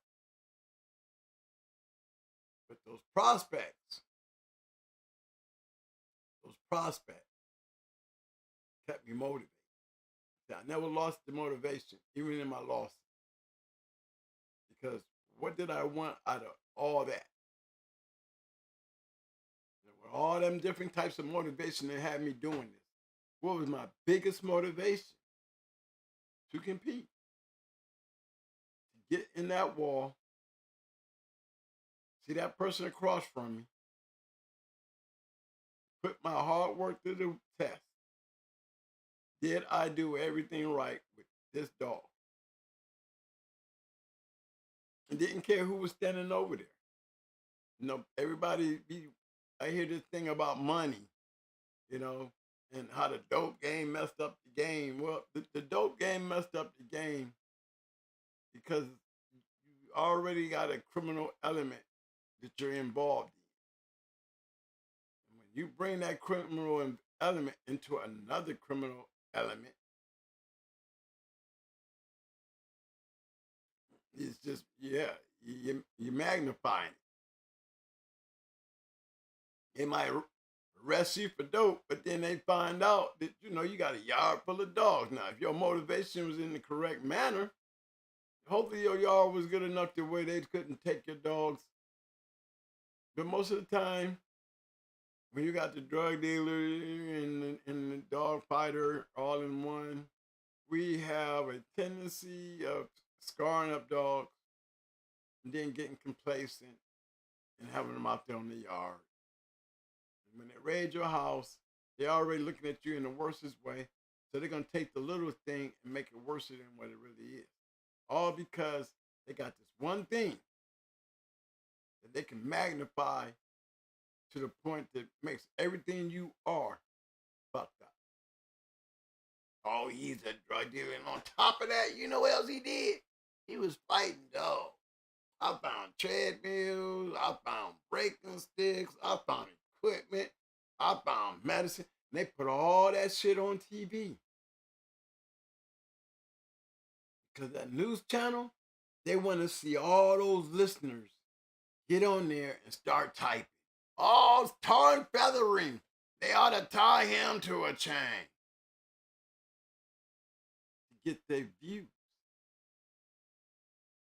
But those prospects kept me motivated. I never lost the motivation, even in my losses. Because what did I want out of all that? With all them different types of motivation that had me doing this, what was my biggest motivation? To compete. To get in that wall, see that person across from me, put my hard work to the test. Did I do everything right with this dog? And didn't care who was standing over there. You know, I hear this thing about money, you know, and how the dope game messed up the game. Well, the dope game messed up the game because you already got a criminal element that you're involved in. And when you bring that criminal element into another criminal element, it's just, yeah, you're magnifying it. They might arrest you for dope, but then they find out that, you know, you got a yard full of dogs. Now, if your motivation was in the correct manner, hopefully your yard was good enough to where they couldn't take your dogs. But most of the time, when you got the drug dealer and the dog fighter all in one, we have a tendency of scarring up dogs and then getting complacent and having them out there on the yard. And when they raid your house, they're already looking at you in the worstest way. So they're going to take the little thing and make it worse than what it really is. All because they got this one thing that they can magnify to the point that makes everything you are fucked up. Oh, he's a drug dealer. And on top of that, you know what else he did? He was fighting dogs. I found treadmills. I found breaking sticks. I found equipment. I found medicine. And they put all that shit on TV. Because that news channel, they want to see all those listeners get on there and start typing. Oh, tar and feathering. They ought to tie him to a chain. To get their views.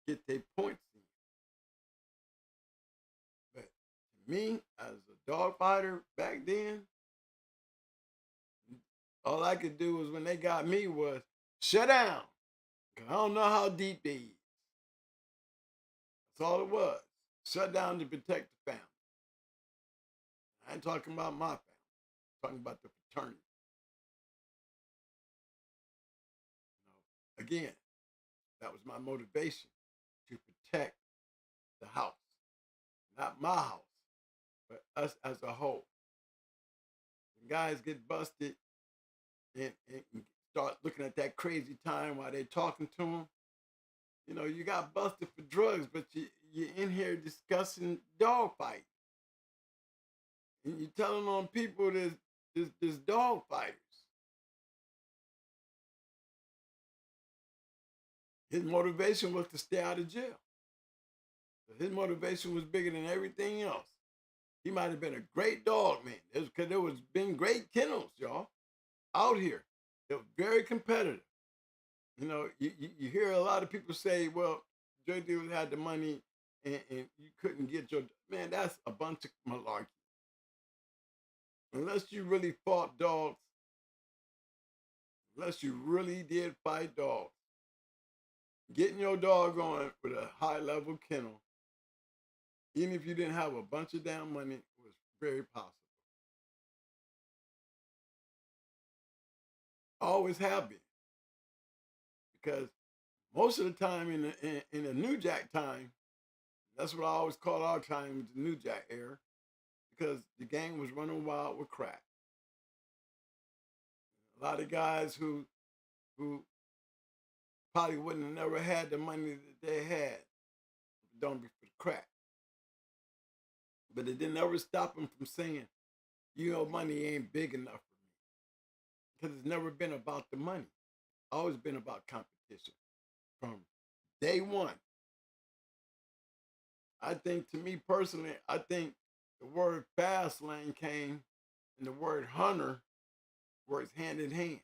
Get their points in. But to me, as a dog fighter back then, all I could do was when they got me was shut down. I don't know how deep they is. That's all it was. Shut down to protect the family. I ain't talking about my family. I'm talking about the fraternity. You know, again, that was my motivation to protect the house. Not my house, but us as a whole. guys get busted and start looking at that crazy time while they're talking to them. You know, you got busted for drugs, but you're in here discussing dog fight. And you're telling on people there's dog fighters. His motivation was to stay out of jail. His motivation was bigger than everything else. He might have been a great dog man. Because there was been great kennels, y'all, out here. They were very competitive. You know, you hear a lot of people say, well, drug dealers had the money and you couldn't get your... Man, that's a bunch of malarkey. Unless you really fought dogs, unless you really did fight dogs, getting your dog on with a high-level kennel, even if you didn't have a bunch of damn money, was very possible. Always have been. Because most of the time in the New Jack time, that's what I always call our time, the New Jack era, because the gang was running wild with crack. A lot of guys who probably wouldn't have never had the money that they had, don't be for the crack. But it didn't ever stop them from saying, you know, money ain't big enough for me. Because it's never been about the money. It's always been about competition from day one. I think, to me personally, I think the word fast lane came and the word hunter works hand in hand.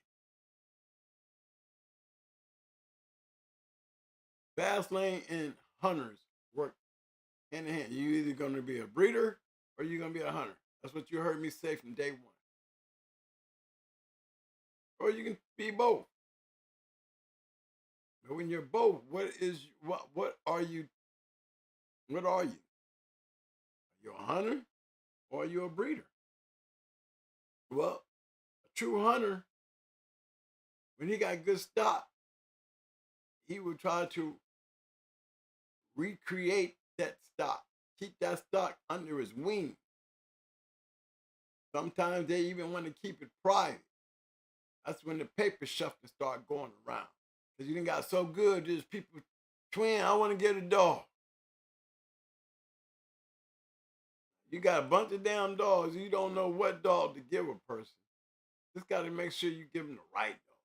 Fast lane and hunters work hand in hand. You're either going to be a breeder or you're going to be a hunter. That's what you heard me say from day one. Or you can be both. But when you're both, what are you? What are you? Are you a hunter or are you a breeder? Well, a true hunter, when he got good stock, he would try to recreate that stock, keep that stock under his wing. Sometimes they even want to keep it private. That's when the paper shuffling start going around. Because you done got so good, there's people, twin, I want to get a dog. You got a bunch of damn dogs, you don't know what dog to give a person. Just got to make sure you give them the right dog.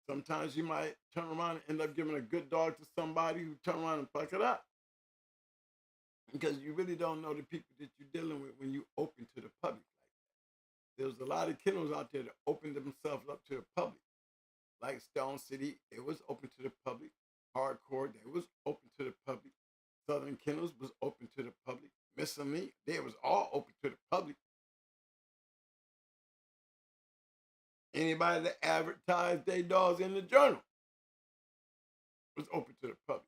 Sometimes you might turn around and end up giving a good dog to somebody who turn around and fuck it up. Because you really don't know the people that you're dealing with when you open to the public like that. There's a lot of kennels out there that open themselves up to the public. Like Stone City, it was open to the public. Hardcore, they was open to the public. Southern Kennels was open to the public. Miss Me, they was all open to the public. Anybody that advertised their dogs in the journal was open to the public.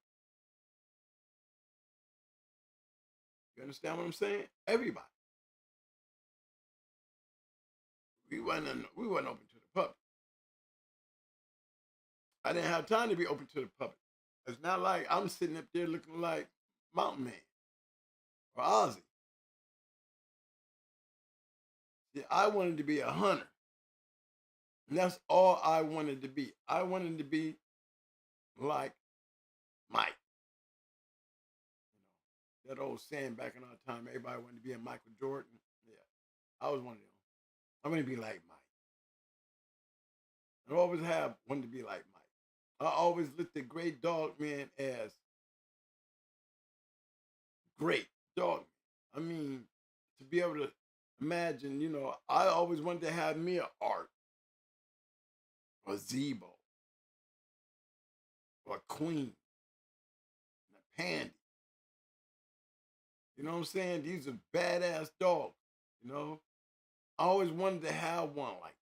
You understand what I'm saying? Everybody. We wasn't open to the public. I didn't have time to be open to the public. It's not like I'm sitting up there looking like Mountain Man or Ozzy. See, I wanted to be a hunter. And that's all I wanted to be. I wanted to be like Mike. You know, that old saying back in our time, everybody wanted to be a Michael Jordan. Yeah, I was one of them. I want to be like Mike. I always have wanted to be like Mike. I always looked at great dog men as great dog men. I mean, to be able to imagine, you know, I always wanted to have me an art, or a Zebo, or a Queen, and a Pandy. You know what I'm saying? These are badass dogs, you know? I always wanted to have one like that.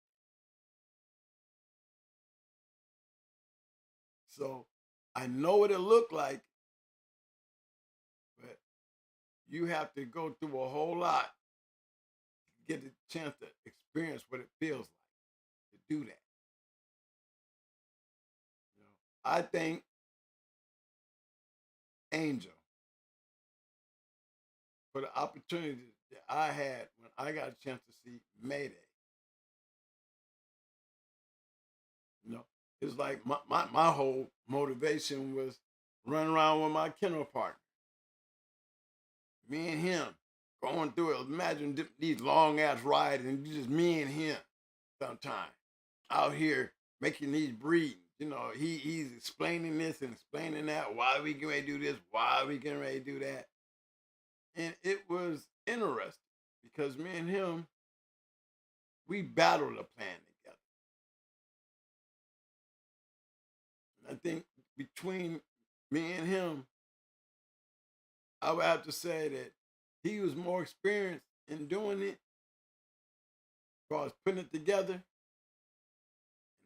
So I know what it looked like, but you have to go through a whole lot to get the chance to experience what it feels like to do that. You know, I think Angel, for the opportunity that I had when I got a chance to see Mayday. You know, it's like my whole motivation was running around with my kennel partner. Me and him going through it. Imagine these long ass rides and just me and him sometime out here making these breeds. You know, he's explaining this and explaining that. Why we getting ready to do this? Why we getting ready to do that? And it was interesting because me and him, we battled a plan together. And I think between me and him, I would have to say that he was more experienced in doing it, as far as putting it together, and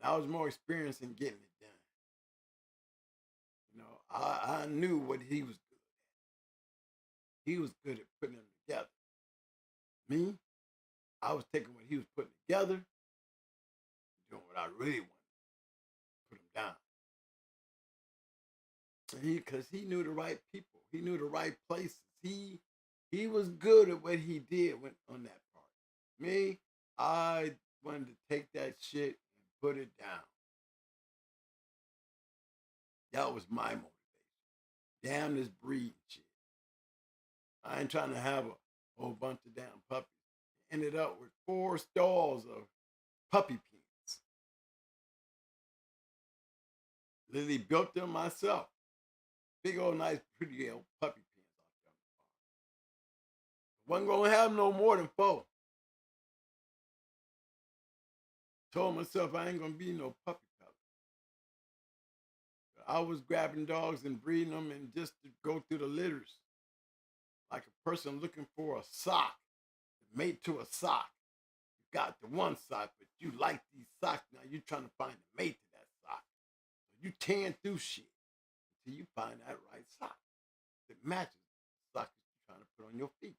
I was more experienced in getting it done. You know, I knew what he was good at. He was good at putting them together. Me, I was taking what he was putting together, and doing what I really wanted, put him down. Because he knew the right people, he knew the right places. He was good at what he did on that part. Me, I wanted to take that shit and put it down. That was my motivation. Damn this breed shit. I ain't trying to have a whole bunch of damn puppies. Ended up with 4 stalls of puppy pens. Literally built them myself. Big old nice pretty old puppy pens out there on the farm. Wasn't gonna have no more than 4. Told myself I ain't gonna be no puppy fella. I was grabbing dogs and breeding them and just to go through the litters. Like a person looking for a sock, mate to a sock. You got the one sock, but you like these socks. Now you're trying to find a mate to that sock. So you tearing through shit until you find that right sock that matches the sock that you're trying to put on your feet.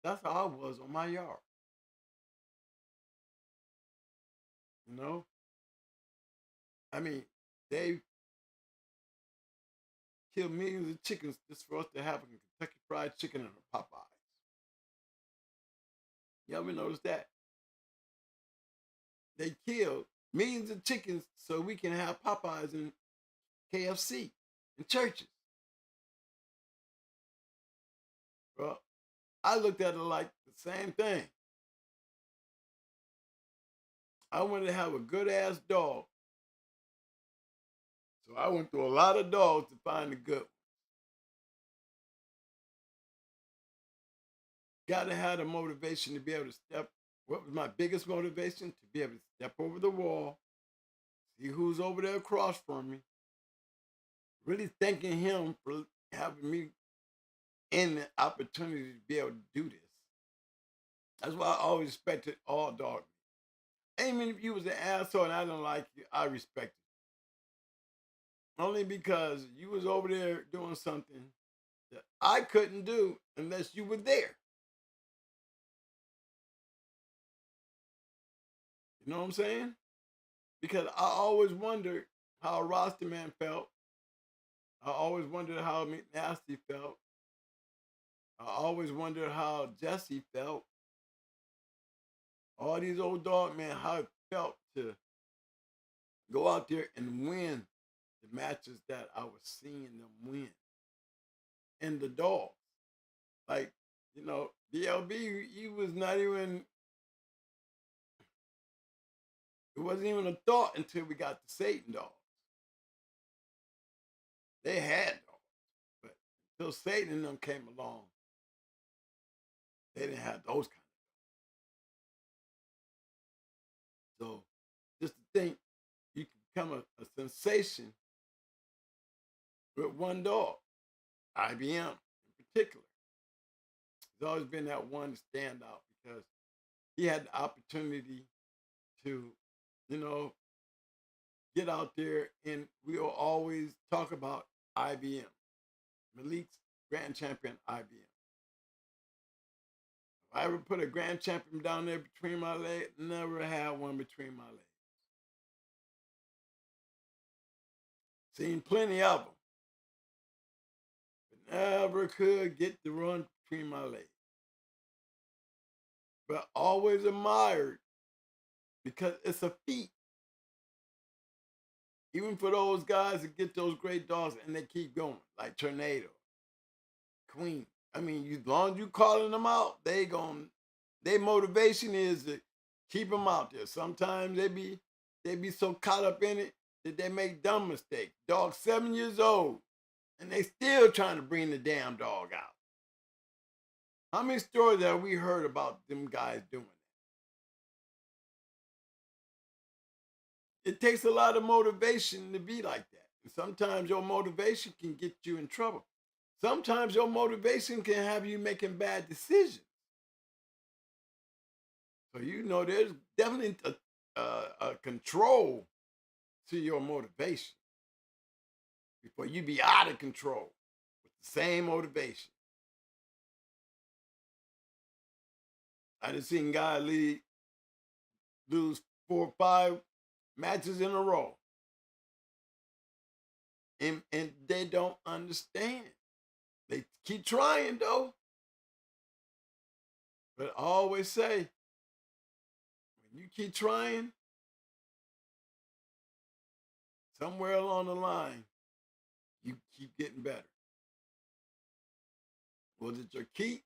That's how I was on my yard. You know? I mean, they killed millions of chickens just for us to have a Kentucky Fried Chicken and a Popeyes. You ever notice that? They killed millions of chickens so we can have Popeyes and KFC and churches. Well, I looked at it like the same thing. I wanted to have a good ass dog. So I went through a lot of dogs to find the good ones. Got to have the motivation to be able to step. What was my biggest motivation? To be able to step over the wall, see who's over there across from me. Really thanking him for having me in the opportunity to be able to do this. That's why I always respected all dogmen. Even if you was an asshole and I don't like you, I respect you. Only because you was over there doing something that I couldn't do unless you were there. You know what I'm saying? Because I always wondered how Roster Man felt. I always wondered how McNasty felt. I always wondered how Jesse felt. All these old dog men, how it felt to go out there and win the matches that I was seeing them win. And the dogs. Like, you know, DLB, he was not even, it wasn't even a thought until we got the Satan dogs. They had dogs, but until Satan and them came along, they didn't have those kind of dogs. So just to think you can become a sensation with one dog, IBM in particular. There's always been that one to stand out because he had the opportunity to, you know, get out there, and we'll always talk about IBM, Malik's grand champion IBM. If I ever put a grand champion down there between my legs, never had one between my legs. Seen plenty of them, but never could get the run between my legs. but always admired because it's a feat. Even for those guys that get those great dogs and they keep going, like Tornado, Queen. I mean, as long as you calling them out, their motivation is to keep them out there. Sometimes they be so caught up in it that they make dumb mistakes. Dog 7 years old, and they still trying to bring the damn dog out. How many stories have we heard about them guys doing that? It takes a lot of motivation to be like that. And sometimes your motivation can get you in trouble. Sometimes your motivation can have you making bad decisions. So there's definitely a control to your motivation before you be out of control with the same motivation. I just seen guys lose 4 or 5 matches in a row. And they don't understand. They keep trying though. But I always say, when you keep trying, somewhere along the line, you keep getting better. Was it your keep?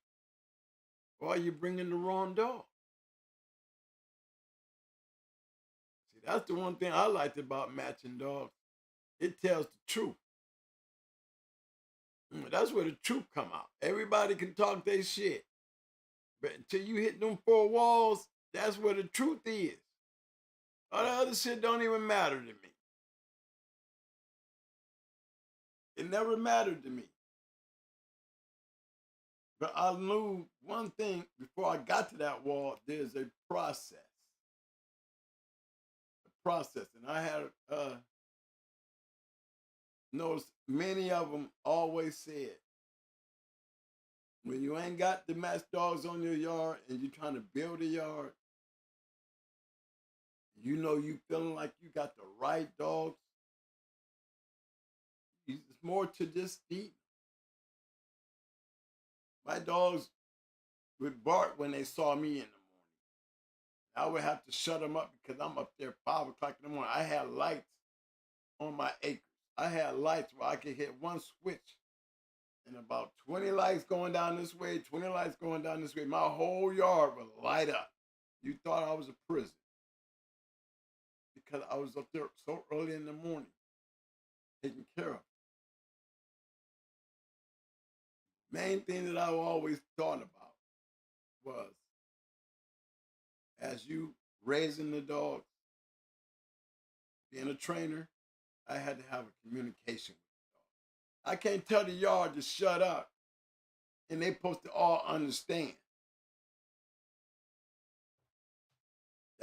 Or are you bringing the wrong dog? See, that's the one thing I liked about matching dogs. It tells the truth. That's where the truth come out. Everybody can talk their shit. But until you hit them 4 walls, that's where the truth is. All the other shit don't even matter to me. It never mattered to me. But I knew one thing before I got to that wall, there's a process. A process. And I had noticed many of them always said, when you ain't got the match dogs on your yard and you're trying to build a yard, you feeling like you got the right dogs. It's more to just eat. My dogs would bark when they saw me in the morning. I would have to shut them up because I'm up there 5 o'clock in the morning. I had lights on my acres. I had lights where I could hit one switch and about 20 lights going down this way, 20 lights going down this way. My whole yard would light up. You thought I was a prison because I was up there so early in the morning taking care of. Main thing that I always thought about was, as you raising the dogs, being a trainer, I had to have a communication with the dog. I can't tell the yard to shut up, and they supposed to all understand.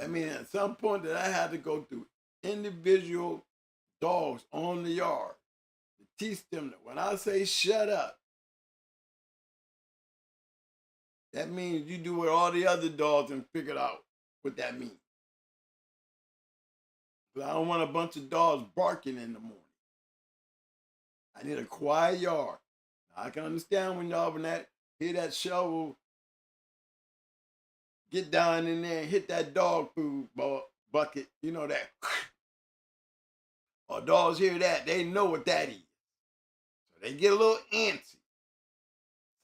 I mean, at some point that I had to go through individual dogs on the yard to teach them that when I say shut up, that means you do what all the other dogs and figure out what that means. But I don't want a bunch of dogs barking in the morning. I need a quiet yard. I can understand when y'all hear that shovel get down in there and hit that dog food bucket, that. Or dogs hear that, they know what that is. So they get a little antsy.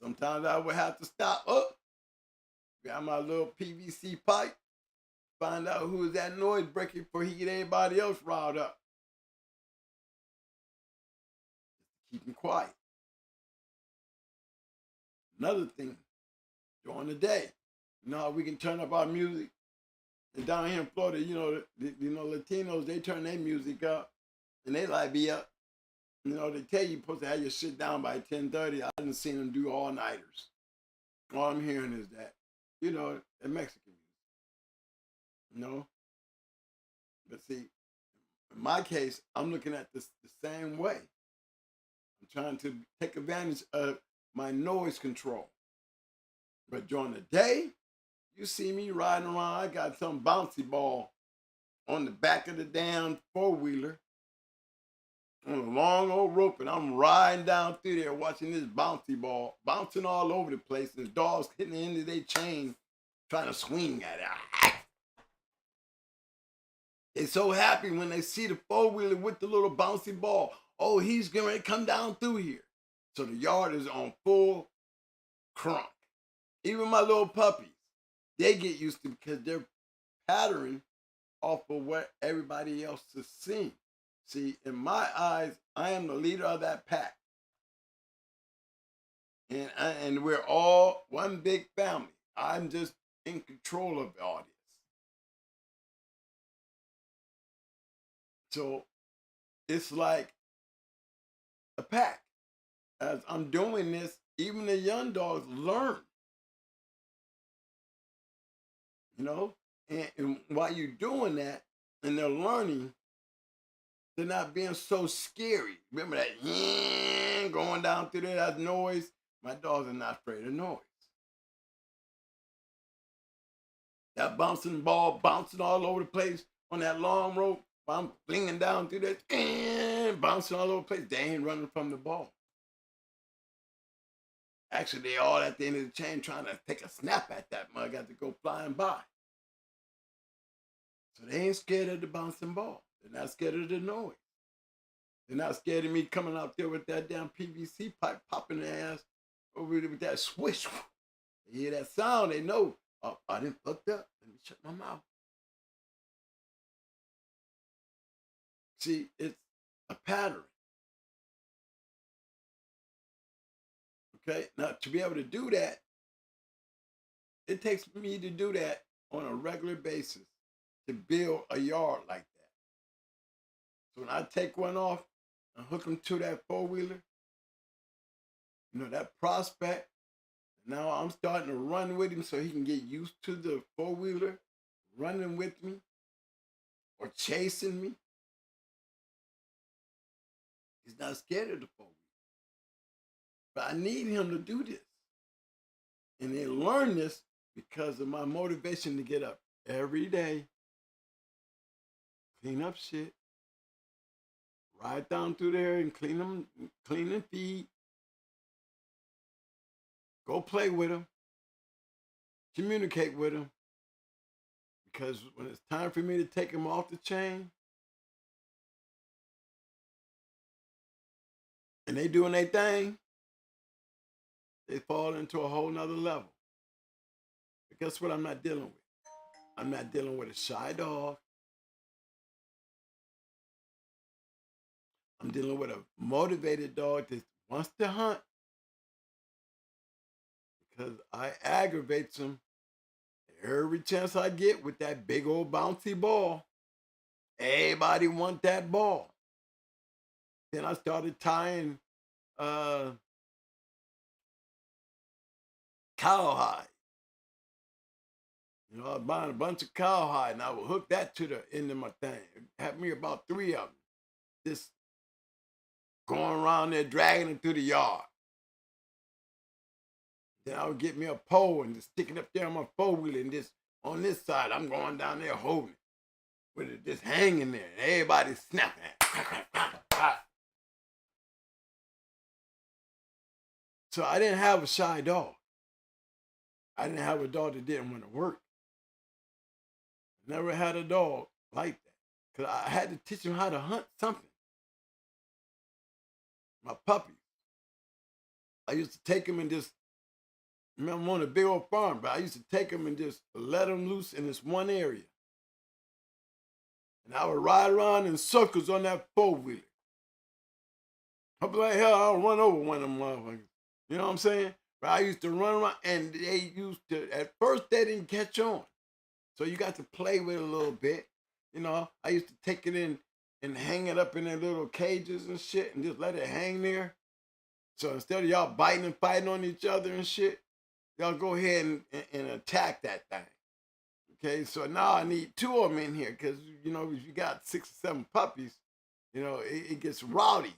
Sometimes I would have to stop up, grab my little PVC pipe, find out who is that noise breaking before he get everybody else riled up. Keep them quiet. Another thing, during the day, how we can turn up our music. And down here in Florida, Latinos, they turn their music up and they like be up. They tell you you're supposed to have your shit down by 10:30. I haven't seen them do all-nighters. All I'm hearing is that, the Mexican music. But see, in my case, I'm looking at this the same way. I'm trying to take advantage of my noise control. But during the day, you see me riding around, I got some bouncy ball on the back of the damn 4-wheeler on a long old rope, and I'm riding down through there watching this bouncy ball bouncing all over the place. There's dogs hitting the end of their chain, trying to swing at it. They're so happy when they see the four-wheeler with the little bouncy ball. Oh, he's going to come down through here. So the yard is on full crunk. Even my little puppies, they get used to it because they're patterning off of what everybody else is seeing. See, in my eyes, I am the leader of that pack. And we're all one big family. I'm just in control of all this. So it's like a pack. As I'm doing this, even the young dogs learn. You know? And while you're doing that and they're learning, they're not being so scary. Remember that going down through there, that noise? My dogs are not afraid of noise. That bouncing ball bouncing all over the place on that long rope. I'm flinging down through that, bouncing all over the place. They ain't running from the ball. Actually, they all at the end of the chain trying to take a snap at that mug as to go flying by. So they ain't scared of the bouncing ball. They're not scared of the noise. They're not scared of me coming out there with that damn PVC pipe popping their ass over there with that swish. They hear that sound, they know, oh, I done fucked up. Let me shut my mouth. See, it's a pattern. Okay, now to be able to do that, it takes me to do that on a regular basis to build a yard like that. So when I take one off and hook him to that four-wheeler, you know, that prospect, now I'm starting to run with him so he can get used to the four-wheeler, running with me or chasing me. He's not scared of the four-wheeler. But I need him to do this. And they learn this because of my motivation to get up every day, clean up shit, ride down through there and clean and feed, go play with them, communicate with them. Because when it's time for me to take them off the chain, and they doing their thing, they fall into a whole nother level. But guess what I'm not dealing with? I'm not dealing with a shy dog. I'm dealing with a motivated dog that wants to hunt because I aggravate them every chance I get with that big old bouncy ball. Everybody want that ball. Then I started tying cowhide. You know, I was buying a bunch of cowhide and I would hook that to the end of my thing. It had me about 3 of them. Just going around there, dragging it through the yard. Then I would get me a pole and just stick it up there on my four-wheeler and just on this side, I'm going down there holding it. With it just hanging there. And everybody's snapping at it. So I didn't have a shy dog. I didn't have a dog that didn't want to work. Never had a dog like that. Because I had to teach him how to hunt something. My puppy. I used to take him and just, remember I'm on a big old farm, but I used to take him and just let him loose in this one area. And I would ride around in circles on that four-wheeler. I'd be like, hell, I'll run over one of them motherfuckers. You know what I'm saying? But I used to run around, and they used to, at first they didn't catch on. So you got to play with it a little bit. You know, I used to take it in and hang it up in their little cages and shit and just let it hang there. So instead of y'all biting and fighting on each other and shit, y'all go ahead and attack that thing. Okay, so now I need 2 of them in here because, you know, if you got 6 or 7 puppies, you know, it gets rowdy.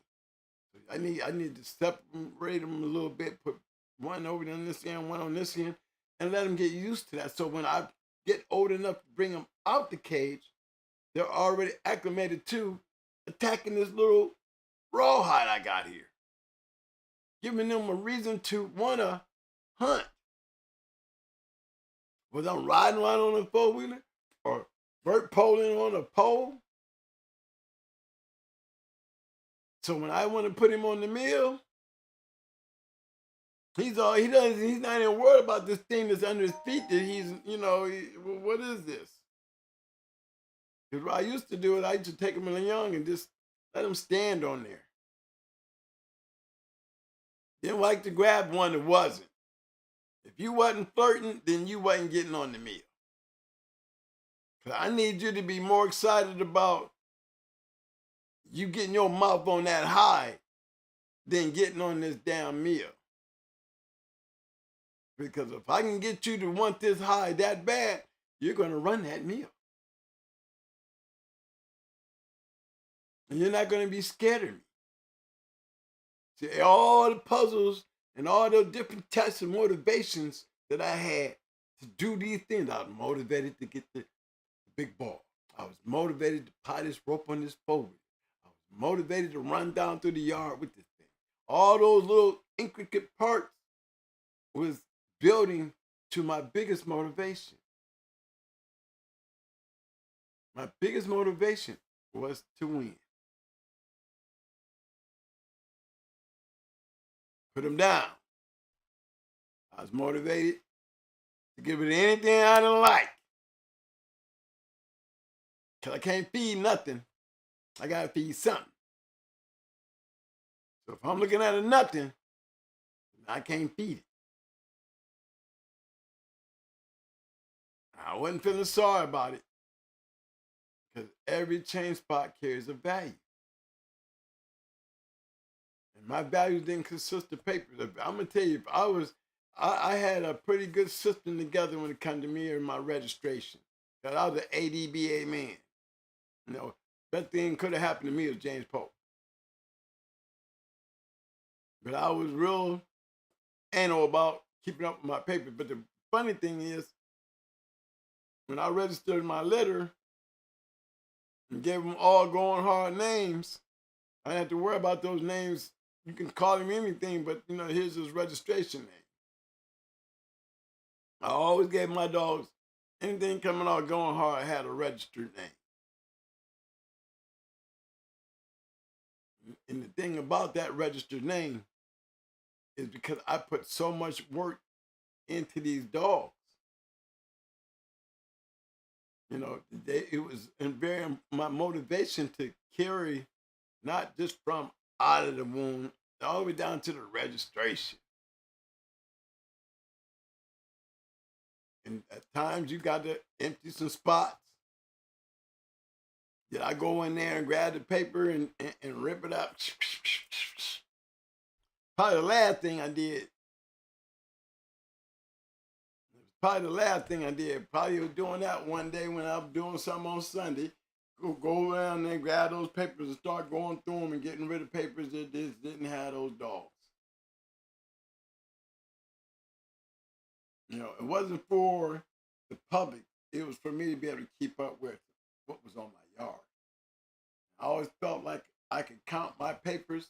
I need to separate them a little bit, put one over on this end, one on this end, and let them get used to that. So when I get old enough to bring them out the cage, they're already acclimated to attacking this little rawhide I got here. Giving them a reason to want to hunt. Was I'm riding around on a four-wheeler or vert poling on a pole. So when I want to put him on the mill, he's not even worried about this thing that's under his feet that he's, what is this? Because what I used to do is I used to take him in the young and just let him stand on there. Didn't like to grab one that wasn't. If you wasn't flirting, then you wasn't getting on the meal. Because I need you to be more excited about you getting your mouth on that high than getting on this damn meal. Because if I can get you to want this high that bad, you're going to run that meal. And you're not going to be scared of me. See, all the puzzles and all the different tests and motivations that I had to do these things, I was motivated to get the big ball. I was motivated to tie this rope on this four-wheeler. I was motivated to run down through the yard with this thing. All those little intricate parts was building to my biggest motivation. My biggest motivation was to win. Put him down. I was motivated to give it anything I didn't like. Because I can't feed nothing. I got to feed something. So if I'm looking at a nothing, I can't feed it. I wasn't feeling sorry about it. Because every chain spot carries a value. And my values didn't consist of papers. I'm going to tell you, I had a pretty good system together when it came to me and my registration. Because I was an APBTA man. Best thing could have happened to me was James Pope. But I was real anal about keeping up with my papers. But the funny thing is, when I registered my letter and gave them all going hard names, I didn't have to worry about those names. You can call him anything, but here's his registration name. I always gave my dogs anything coming out going hard had a registered name. And the thing about that registered name is because I put so much work into these dogs. It was my motivation to carry not just from out of the womb all the way down to the registration. And at times you got to empty some spots. Did I go in there and grab the paper and rip it up? Probably the last thing I did. Probably was doing that one day when I was doing something on Sunday. Go around there, grab those papers and start going through them and getting rid of papers that just didn't have those dogs. It wasn't for the public. It was for me to be able to keep up with what was on my yard. I always felt like I could count my papers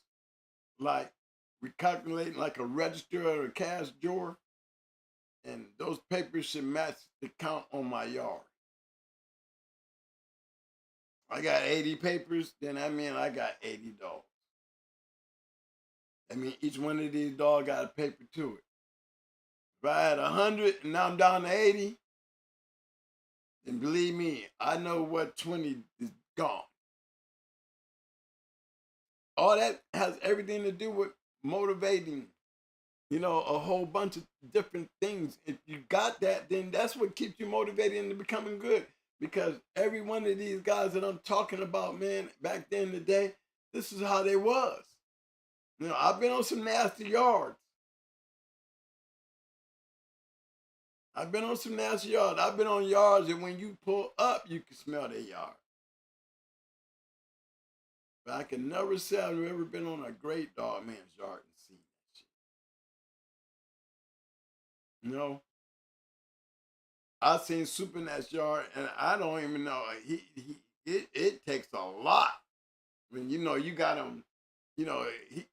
like recalculating like a register or a cash drawer. And those papers should match the count on my yard. I got 80 papers, then that means I got 80 dogs. I mean, each one of these dogs got a paper to it. If I had 100 and now I'm down to 80, then believe me, I know what 20 is gone. All that has everything to do with motivating, a whole bunch of different things. If you got that, then that's what keeps you motivated into becoming good. Because every one of these guys that I'm talking about, man, back then in the day, this is how they was. I've been on some nasty yards. I've been on yards that when you pull up, you can smell their yard. But I can never say I've ever been on a great dog man's yard and seen that shit. I've seen Super in that yard, and I don't even know. It takes a lot. I mean, you got him.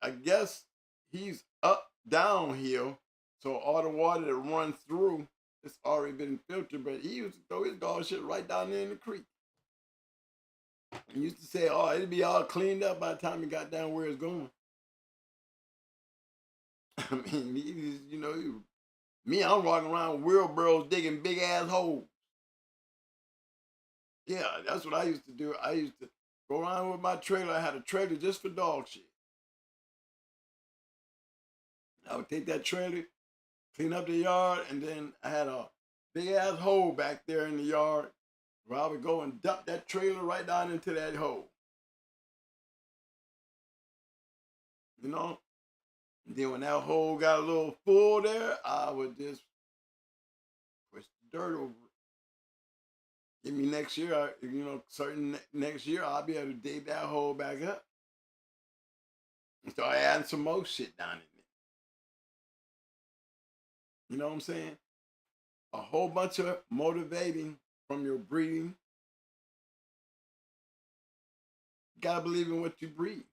I guess he's up downhill, so all the water that runs through it's already been filtered, but he used to throw his dog shit right down there in the creek. He used to say, oh, it'd be all cleaned up by the time he got down where it's going. I mean, you know, me, I'm walking around wheelbarrows digging big ass holes. Yeah, that's what I used to do. I used to go around with my trailer. I had a trailer just for dog shit. I would take that trailer, clean up the yard, and then I had a big ass hole back there in the yard where I would go and dump that trailer right down into that hole. You know? And then when that hole got a little full there, I would just push the dirt over it. Give me next year, you know, certain next year, I'll be able to dig that hole back up and start adding some more shit down in it. You know what I'm saying? A whole bunch of motivating from your breeding. You gotta believe in what you breed.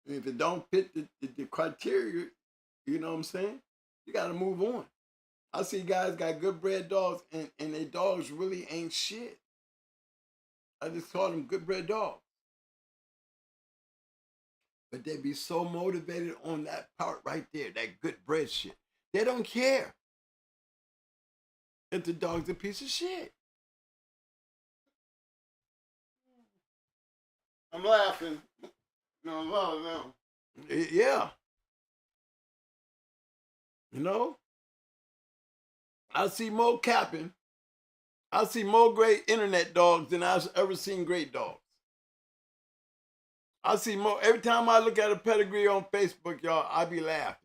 And if it don't fit the criteria, you know what I'm saying? You gotta move on. I see guys got good bred dogs and their dogs really ain't shit. I just call them good bred dogs. But they be so motivated on that part right there, that good bred shit. They don't care if the dog's a piece of shit. I'm laughing. No, a lot of them. Yeah. You know? I see more capping. I see more great internet dogs than I've ever seen great dogs. I see more. Every time I look at a pedigree on Facebook, y'all, I be laughing.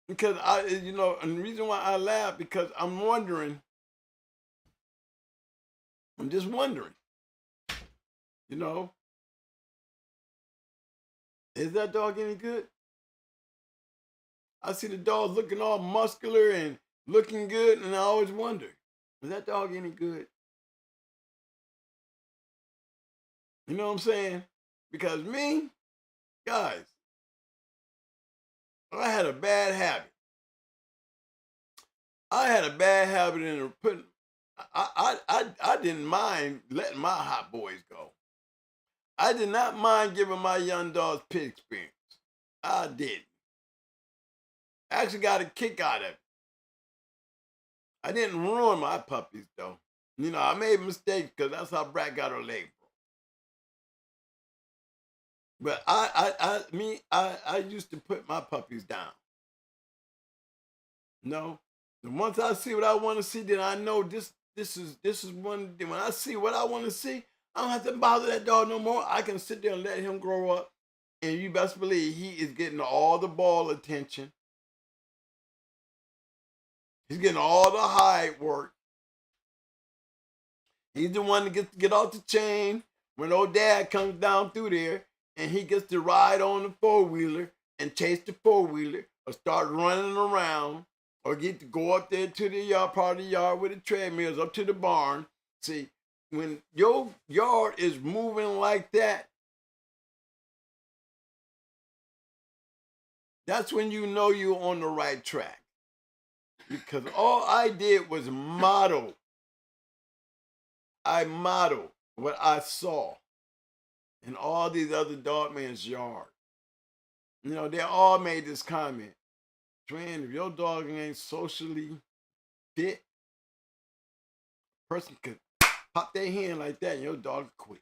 Because you know, and the reason why I laugh, because I'm wondering, I'm just wondering, you know, is that dog any good? I see the dog looking all muscular and looking good, and I always wonder, is that dog any good? You know what I'm saying? Because me, guys, I had a bad habit. I had a bad habit in putting. I didn't mind letting my hot boys go. I did not mind giving my young dogs pit experience. I did. I actually got a kick out of it. I didn't ruin my puppies though. You know, I made mistakes because that's how Brat got her leg broke. But I used to put my puppies down. No. And once I see what I want to see, then I know this is one. When I see what I want to see, I don't have to bother that dog no more. I can sit there and let him grow up. And you best believe he is getting all the ball attention. He's getting all the hide work. He's the one that gets to get off the chain when old dad comes down through there and he gets to ride on the four-wheeler and chase the four-wheeler or start running around or get to go up there to the yard, part of the yard with the treadmills up to the barn. See, when your yard is moving like that, that's when you know you're on the right track. Because all I did was model. I modeled what I saw in all these other dogmen's yards. You know, they all made this comment. Twin, if your dog ain't socially fit, a person could pop their hand like that and your dog quit.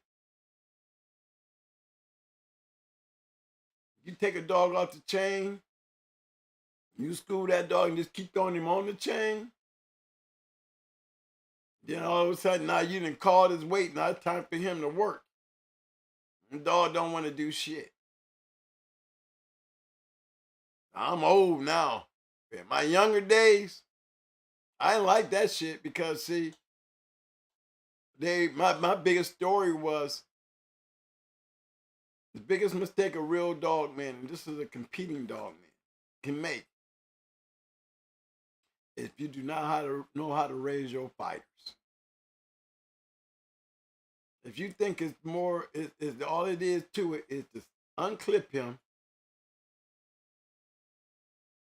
You take a dog off the chain, you school that dog and just keep throwing him on the chain, then all of a sudden now you done called his weight, now it's time for him to work. The dog don't want to do shit. I'm old now. In my younger days, I didn't like that shit because see, my biggest story was the biggest mistake a real dog man, and this is a competing dog man, can make if you do not know how to raise your fighters. If you think it's more, all it is to it is to unclip him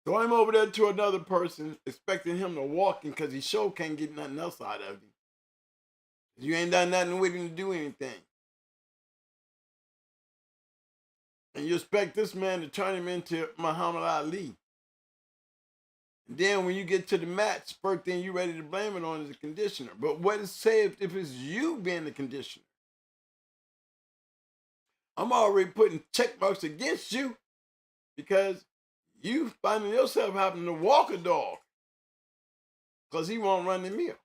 So I'm over there to another person, expecting him to walk in because he sure can't get nothing else out of him. You ain't done nothing with him to do anything. And you expect this man to turn him into Muhammad Ali. And then when you get to the match, first thing you ready to blame it on is the conditioner. But what is saved if it's you being the conditioner? I'm already putting check marks against you because you finding yourself having to walk a dog because he won't run the meal.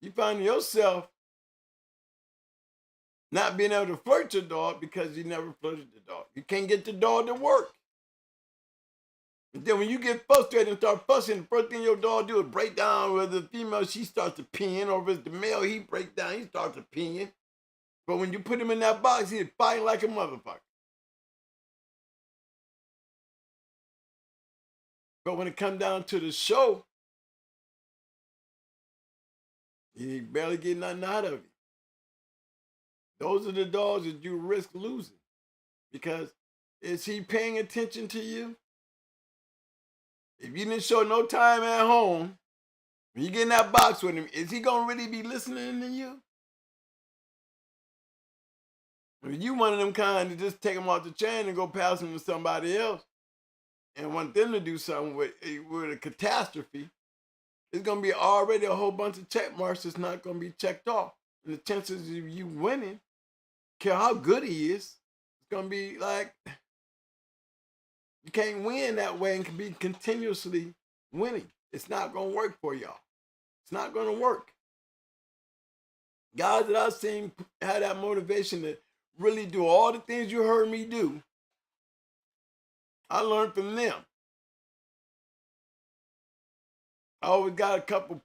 You find yourself not being able to flirt your dog because you never flirted the dog. You can't get the dog to work. And then when you get frustrated and start fussing, the first thing your dog do is break down. Whether the female, she starts to peeing, or if it's the male, he breaks down, he starts to peeing. But when you put him in that box, he's fighting like a motherfucker. But when it comes down to the show, you barely get nothing out of it. Those are the dogs that you risk losing. Because is he paying attention to you? If you didn't show no time at home, when you get in that box with him, is he going to really be listening to you? If you one of them kind to just take him off the chain and go pass him to somebody else and want them to do something with a catastrophe, it's going to be already a whole bunch of check marks that's not going to be checked off. And the chances of you winning, care how good he is, it's going to be like, you can't win that way and can be continuously winning. It's not going to work for y'all. It's not going to work. Guys that I've seen had that motivation to really do all the things you heard me do, I learned from them. I always got a couple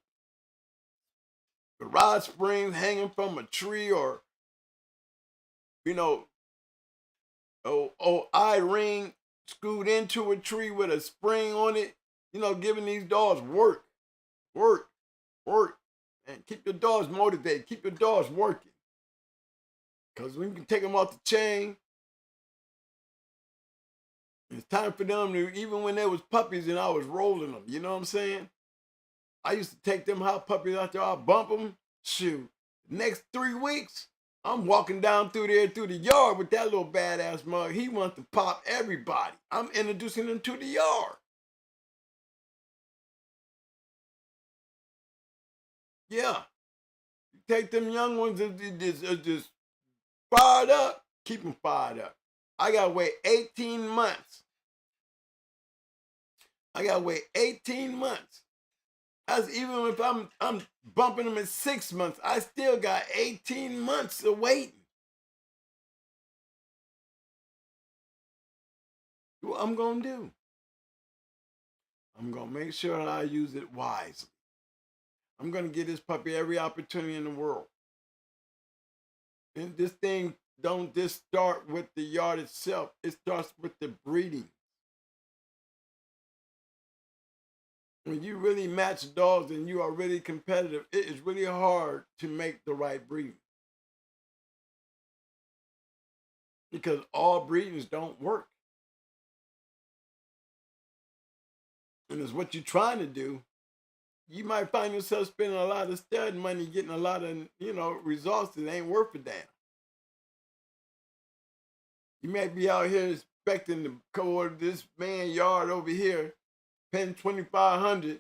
garage springs hanging from a tree, or, eye ring screwed into a tree with a spring on it, giving these dogs work, and keep your dogs motivated, keep your dogs working. Because when you can take them off the chain, it's time for them to, even when they was puppies and I was rolling them, you know what I'm saying? I used to take them hot puppies out there, I'll bump them, shoot. Next 3 weeks, I'm walking down through the yard with that little badass mug. He wants to pop everybody. I'm introducing him to the yard. Yeah. You take them young ones that just fired up, keep them fired up. I got to wait 18 months. That's even if I'm bumping them in 6 months, I still got 18 months of waiting. What I'm going to do? I'm going to make sure that I use it wisely. I'm going to give this puppy every opportunity in the world. And this thing don't just start with the yard itself. It starts with the breeding. When you really match dogs and you are really competitive, it is really hard to make the right breeding. Because all breedings don't work. And it's what you're trying to do. You might find yourself spending a lot of stud money, getting a lot of, results that ain't worth a damn. You may be out here expecting to go to this man yard over here, paying $2,500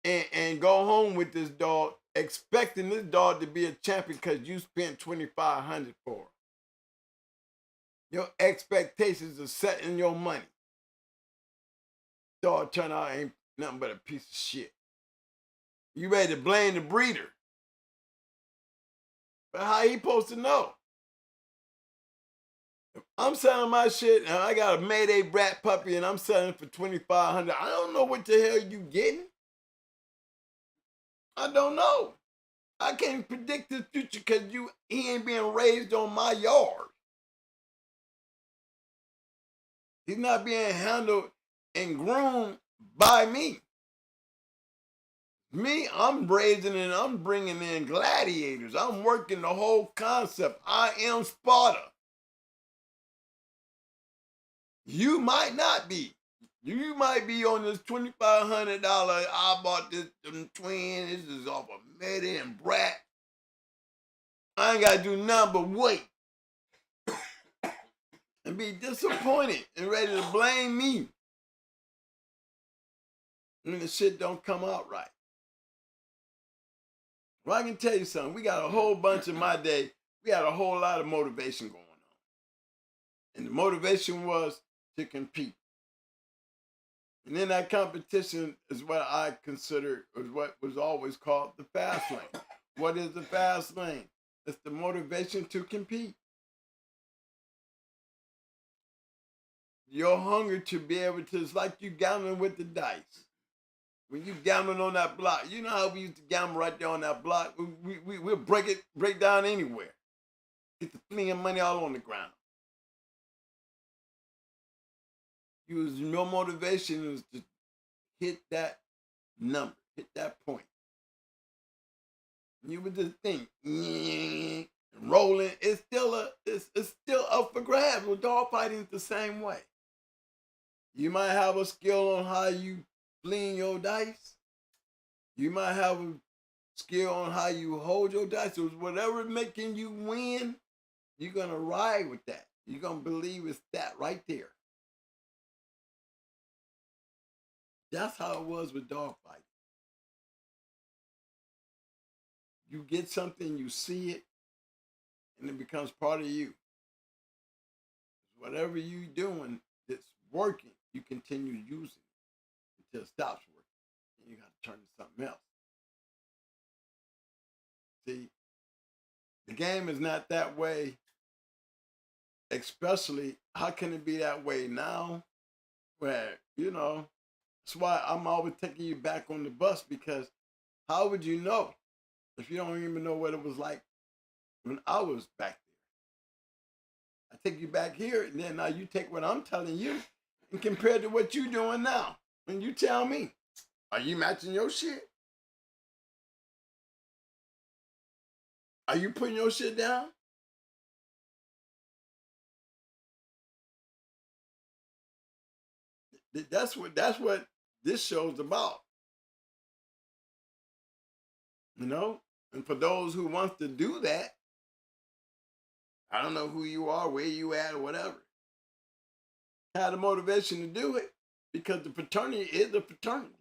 and go home with this dog, expecting this dog to be a champion because you spent $2,500 for him. Your expectations are set in your money. Dog turn out ain't nothing but a piece of shit. You ready to blame the breeder. But how he supposed to know? If I'm selling my shit and I got a Mayday brat puppy and I'm selling it for $2,500, I don't know what the hell you getting. I don't know. I can't predict the future because he ain't being raised on my yard. He's not being handled and groomed by me. Me, I'm raising and I'm bringing in gladiators. I'm working the whole concept. I am Sparta. You might not be. You might be on this $2,500. I bought this twin. This is off of Medi and Brat. I ain't got to do nothing but wait and be disappointed and ready to blame me when the shit don't come out right. Well, I can tell you something. We got a whole bunch in my day. We had a whole lot of motivation going on. And the motivation was to compete. And then that competition is what I consider is what was always called the fast lane. What is the fast lane? It's the motivation to compete. Your hunger to be able to, it's like you gambling with the dice. When you gambling on that block, you know how we used to gamble right there on that block? We'll break down anywhere. Get the flinging money all on the ground. Your motivation is to hit that number, hit that point. You would just think, rolling. It's still up for grabs. With dog fighting, it's the same way. You might have a skill on how you fling your dice. You might have a skill on how you hold your dice. So whatever making you win, you're gonna ride with that. You're gonna believe it's that right there. That's how it was with dog fighting. You get something, you see it, and it becomes part of you. Whatever you're doing that's working, you continue using it until it stops working. And you got to turn to something else. See, the game is not that way, especially, how can it be that way now? Where, that's why I'm always taking you back on the bus, because how would you know if you don't even know what it was like when I was back there? I take you back here, and then now you take what I'm telling you and compare it to what you're doing now. And you tell me, are you matching your shit? Are you putting your shit down? That's what this show's about. And for those who wants to do that, I don't know who you are, where you at, or whatever. Have the motivation to do it, because the fraternity is a fraternity.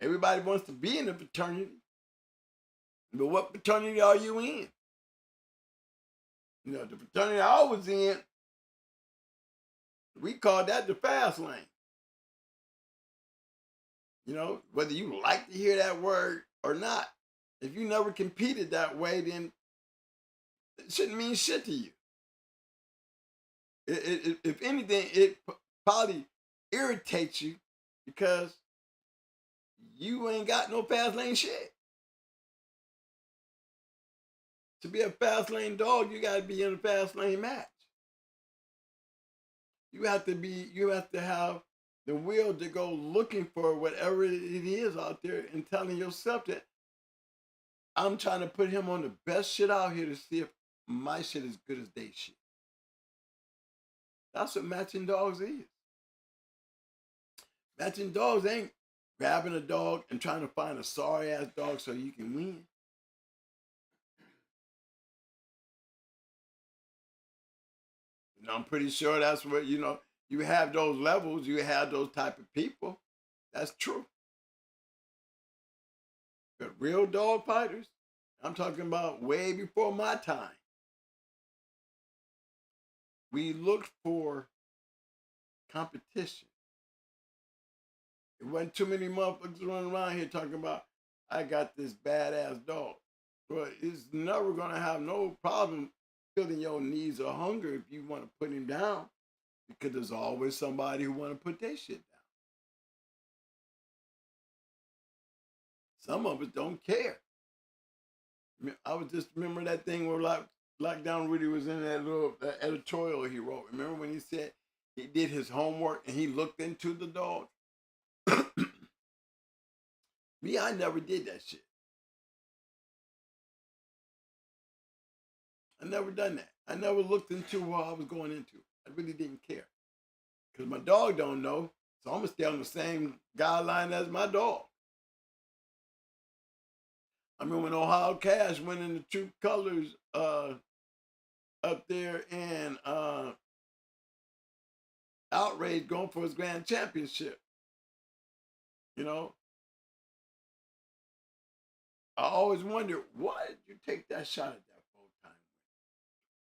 Everybody wants to be in a fraternity, but what fraternity are you in? The fraternity I was in, we called that the fast lane. Whether you like to hear that word or not, if you never competed that way, then it shouldn't mean shit to you. If anything, it probably irritates you because you ain't got no fast lane shit. To be a fast lane dog, you got to be in a fast lane match. You have to have the will to go looking for whatever it is out there and telling yourself that I'm trying to put him on the best shit out here to see if my shit is good as they shit. That's what matching dogs is. Matching dogs ain't grabbing a dog and trying to find a sorry ass dog so you can win. I'm pretty sure that's what, you have those levels, you have those type of people. That's true. But real dog fighters, I'm talking about way before my time. We looked for competition. It wasn't too many motherfuckers running around here talking about, I got this badass dog. Well, it's never going to have no problem filling your needs or hunger if you want to put him down, because there's always somebody who want to put their shit down. Some of us don't care. I was just remember that thing where Lockdown Rudy was in that editorial he wrote. Remember when he said he did his homework and he looked into the dog? Me, I never did that shit. I never done that. I never looked into what I was going into. I really didn't care. Because my dog don't know. So I'm gonna stay on the same guideline as my dog. I mean, when Ohio Cash went in the True Colors up there in Outrage going for his grand championship, you know, I always wondered, why did you take that shot at that full-time?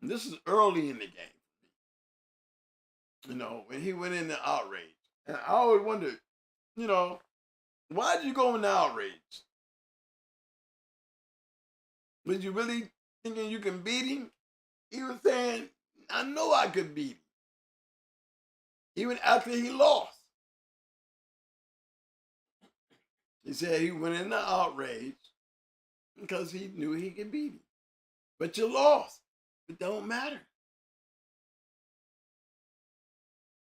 And this is early in the game, you know, when he went into Outrage. And I always wondered, you know, why did you go into Outrage? Was you really thinking you can beat him? He was saying, I know I could beat him. Even after he lost. He said he went into Outrage because he knew he could beat him. But you lost. It don't matter.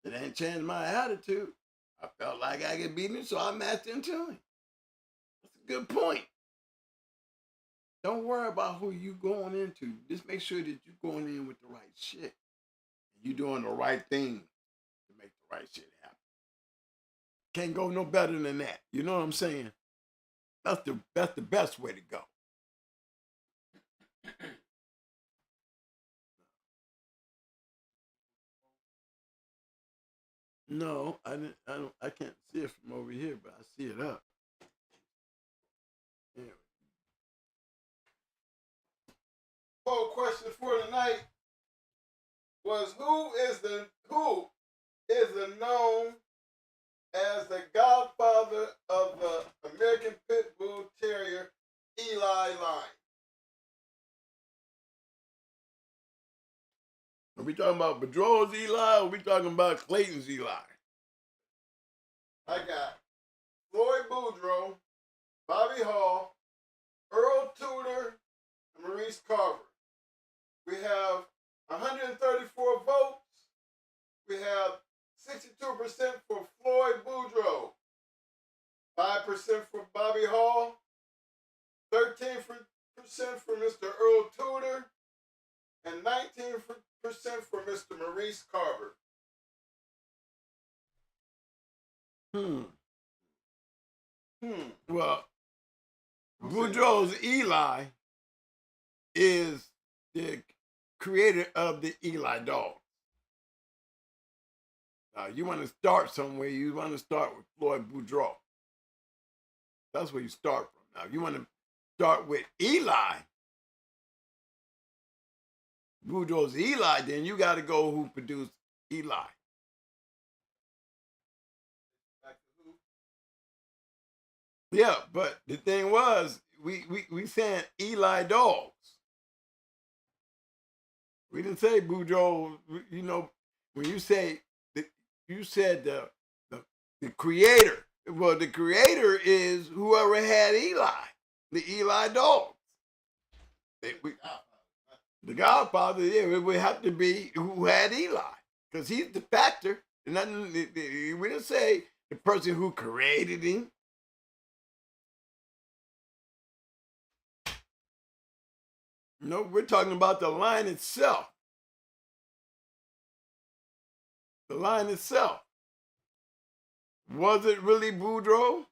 It ain't changed my attitude. I felt like I could beat him, so I matched into him. That's a good point. Don't worry about who you going into. Just make sure that you're going in with the right shit. You're doing the right thing to make the right shit happen. Can't go no better than that. You know what I'm saying? That's the best way to go. No, I can't see it from over here, but I see it up. Yeah. Poll question for tonight was who is the known as the godfather of the American Pit Bull Terrier Eli line? Are we talking about Bedro's Eli or are we talking about Clayton's Eli? I got Floyd Boudreaux, Bobby Hall, Earl Tudor, and Maurice Carver. We have 134 votes. We have 62% for Floyd Boudreaux, 5% for Bobby Hall, 13% for Mr. Earl Tudor, and 19% for Mr. Maurice Carver. Well, Boudreaux's Eli is the creator of the Eli dog. You want to start somewhere, you want to start with Floyd Boudreaux. That's where you start from. Now, if you want to start with Eli, Boudreaux's Eli, then you got to go who produced Eli. Yeah, but the thing was, we saying Eli dogs. We didn't say Boudreaux. You know, when you say you said the creator. Well, the creator is whoever had Eli, the Eli dogs. The Godfather, yeah, it would have to be who had Eli, because he's the factor. Nothing. We didn't say the person who created him. No, we're talking about the line itself. The line itself. Was it really Boudreaux?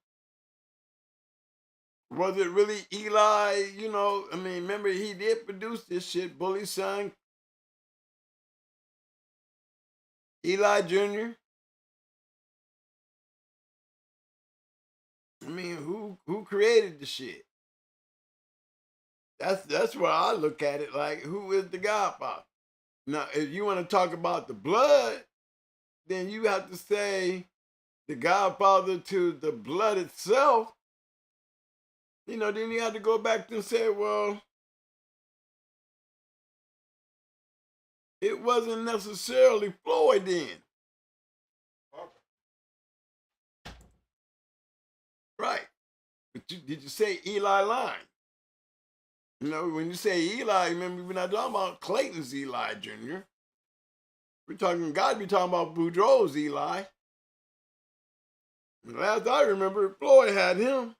Was it really Eli? You know, I mean, remember he did produce this shit, Bully's son, Eli Jr. I mean, who created the shit? That's where I look at it like, who is the Godfather? Now, if you want to talk about the blood, then you have to say the Godfather to the blood itself. You know, then you have to go back and say, well, it wasn't necessarily Floyd then. Right. But did you say Eli line? You know, when you say Eli, remember, we're not talking about Clayton's Eli Jr. We're talking, God be talking about Boudreaux's Eli. And last I remember, Floyd had him.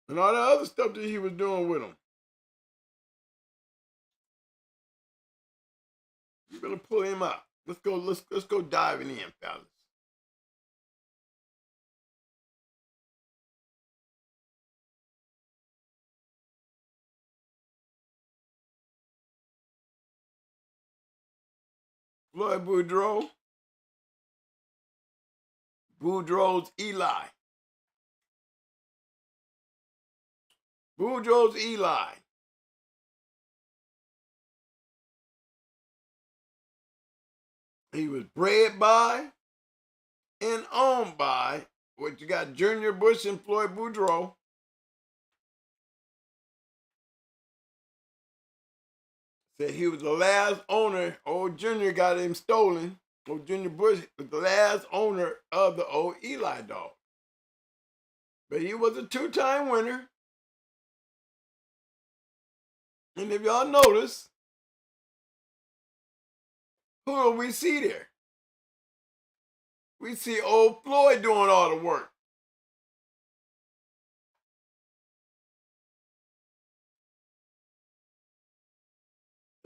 And all that other stuff that he was doing with him. You're gonna pull him up. Let's go diving in, fellas. Floyd Boudreaux. Boudreaux's Eli. Boudreaux's Eli. He was bred by and owned by, what you got, Junior Bush and Floyd Boudreaux. Said he was the last owner. Old Junior got him stolen. Old Junior Bush was the last owner of the old Eli dog. But he was a 2-time winner. And if y'all notice, who do we see there? We see old Floyd doing all the work.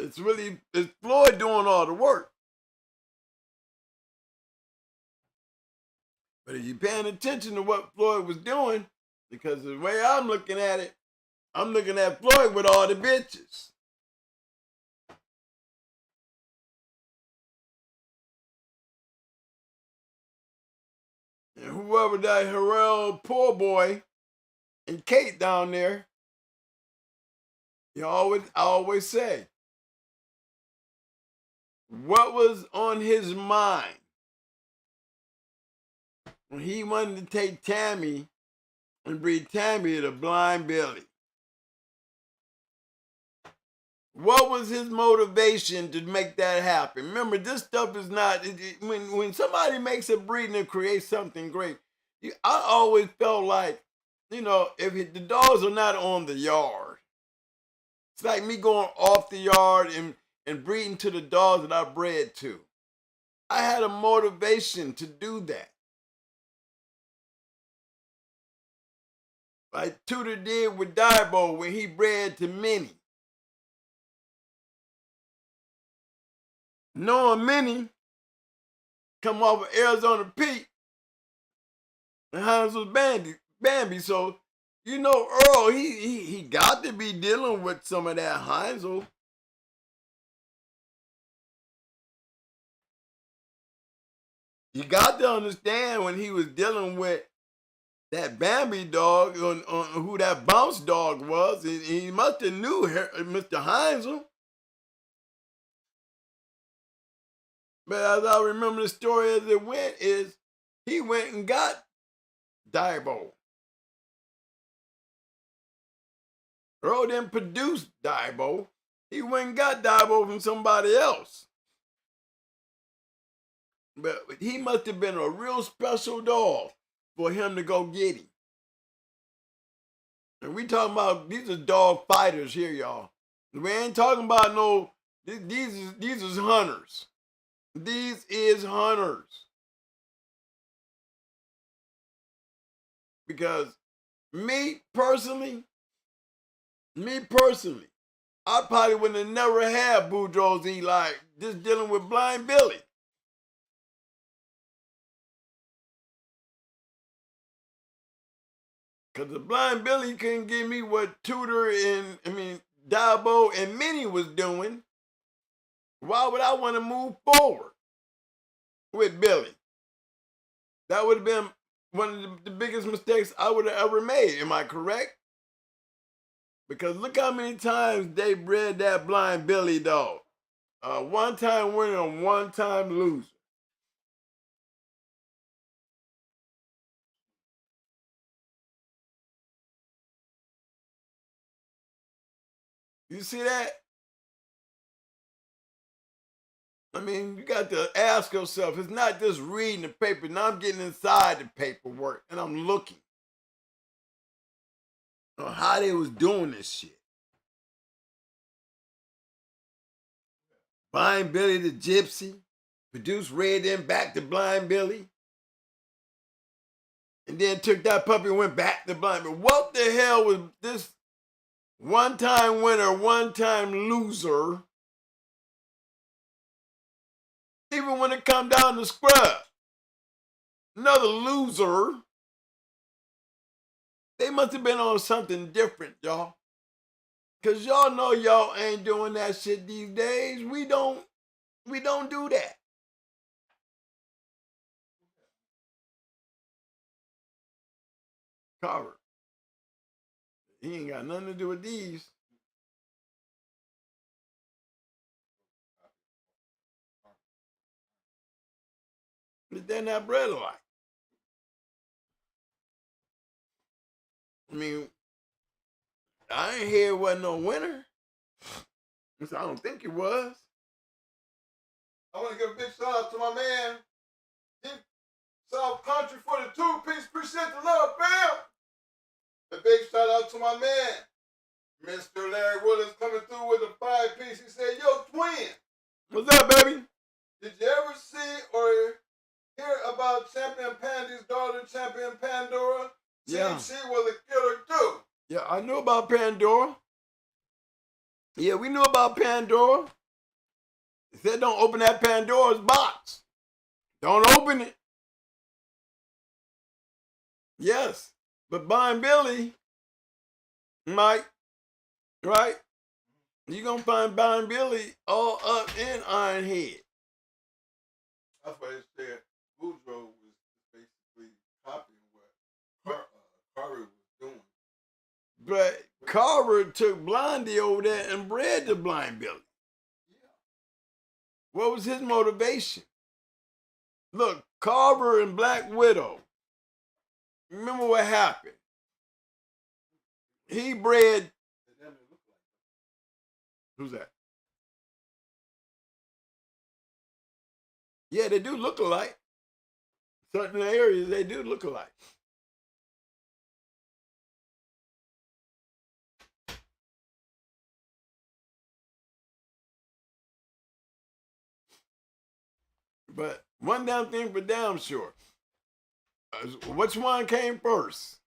It's Floyd doing all the work. But if you're paying attention to what Floyd was doing, because the way I'm looking at it, I'm looking at Floyd with all the bitches. And whoever that Harrell poor boy and Kate down there, I always say, what was on his mind when he wanted to take Tammy and breed Tammy to Blind Billy? What was his motivation to make that happen? Remember, this stuff is not, when somebody makes a breed and creates something great, I always felt like, if the dogs are not on the yard, it's like me going off the yard and breeding to the dogs that I bred to. I had a motivation to do that. Like Tudor did with Diabo when he bred to Minnie. Knowing Minnie come off of Arizona Pete and Hines was Bambi. So, Earl, he got to be dealing with some of that Heinzel. You got to understand when he was dealing with that Bambi dog on who that bounce dog was. He must have knew Mr. Heinzel. But as I remember the story as it went, is he went and got Diabo. Earl didn't produce Diabo. He went and got Diabo from somebody else. But he must have been a real special dog for him to go get him. And we talking about, these are dog fighters here, y'all. We ain't talking about no, these is hunters. These is hunters. Because me personally, I probably would have never had Boudreaux's Eli just dealing with Blind Billy. Because the Blind Billy couldn't give me what Tudor Diabo and Minnie was doing. Why would I want to move forward with Billy? That would have been one of the biggest mistakes I would have ever made. Am I correct? Because look how many times they bred that Blind Billy dog. One-time winner and one-time loser. You see that? You got to ask yourself, it's not just reading the paper. Now I'm getting inside the paperwork and I'm looking on how they was doing this shit. Blind Billy the Gypsy, produced Red, then back to Blind Billy. And then took that puppy and went back to Blind Billy. What the hell was this one-time winner, one-time loser? Even when it come down to scrub, another loser. They must have been on something different, y'all. Because y'all know y'all ain't doing that shit these days. We don't do that. Carver. He ain't got nothing to do with these. They're not bred alike. I mean, I ain't hear it wasn't no winner. I don't think it was. I want to give a big shout out to my man, Deep South Country, for the 2-piece. Appreciate the love, fam. A big shout out to my man, Mr. Larry Willis, coming through with a 5-piece. He said, yo, twin. What's up, baby? Did you ever see or hear about Champion Pandy's daughter, Champion Pandora? Yeah. She was a killer too. Yeah, I knew about Pandora. Yeah, we knew about Pandora. They said don't open that Pandora's box. Don't open it. Yes, but Blind Billy, Mike, right? You're going to find Blind Billy all up in Iron Head. That's why they said Boudreaux was basically copying what Carver was doing. But Carver took Blondie over there and bred the Blind Billy. Yeah. What was his motivation? Look, Carver and Black Widow. Remember what happened? He bred. Who's that? Yeah, they do look alike. Certain areas, they do look alike. But one damn thing for damn sure. Which one came first?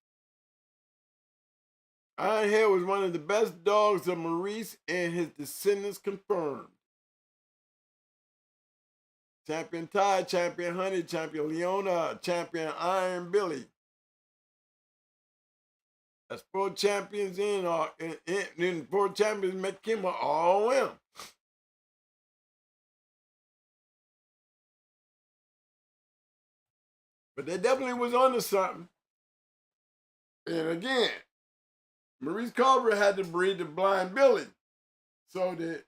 Ironhead was one of the best dogs of Maurice and his descendants confirmed. Champion Ty, Champion Honey, Champion Leona, Champion Iron Billy. That's 4 champions in 4 champions met Kim are all in. But they definitely was onto something. And again, Maurice Carver had to breed the Blind Billy. So that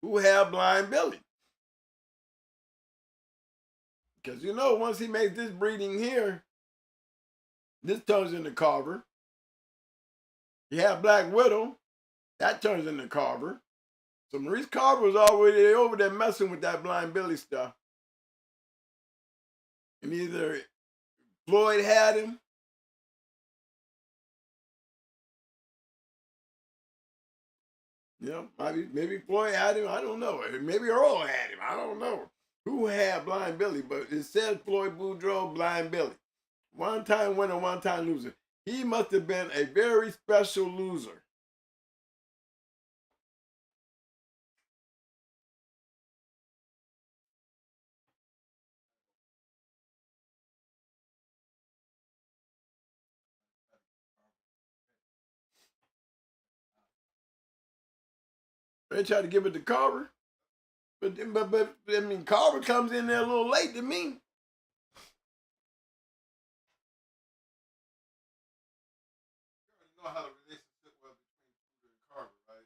who had Blind Billy? Because you know, once he makes this breeding here, this turns into Carver. You have Black Widow, that turns into Carver. So Maurice Carver was already over there messing with that Blind Billy stuff. And either Floyd had him, you know, maybe Floyd had him, I don't know. Maybe Earl had him, I don't know. Who had Blind Billy, but it said Floyd Boudreaux, Blind Billy. One-time winner, one-time loser. He must have been a very special loser. They tried to give it to Carver. But I mean, Carver comes in there a little late to me. You know how the relationship was between Tudor and Carver, right?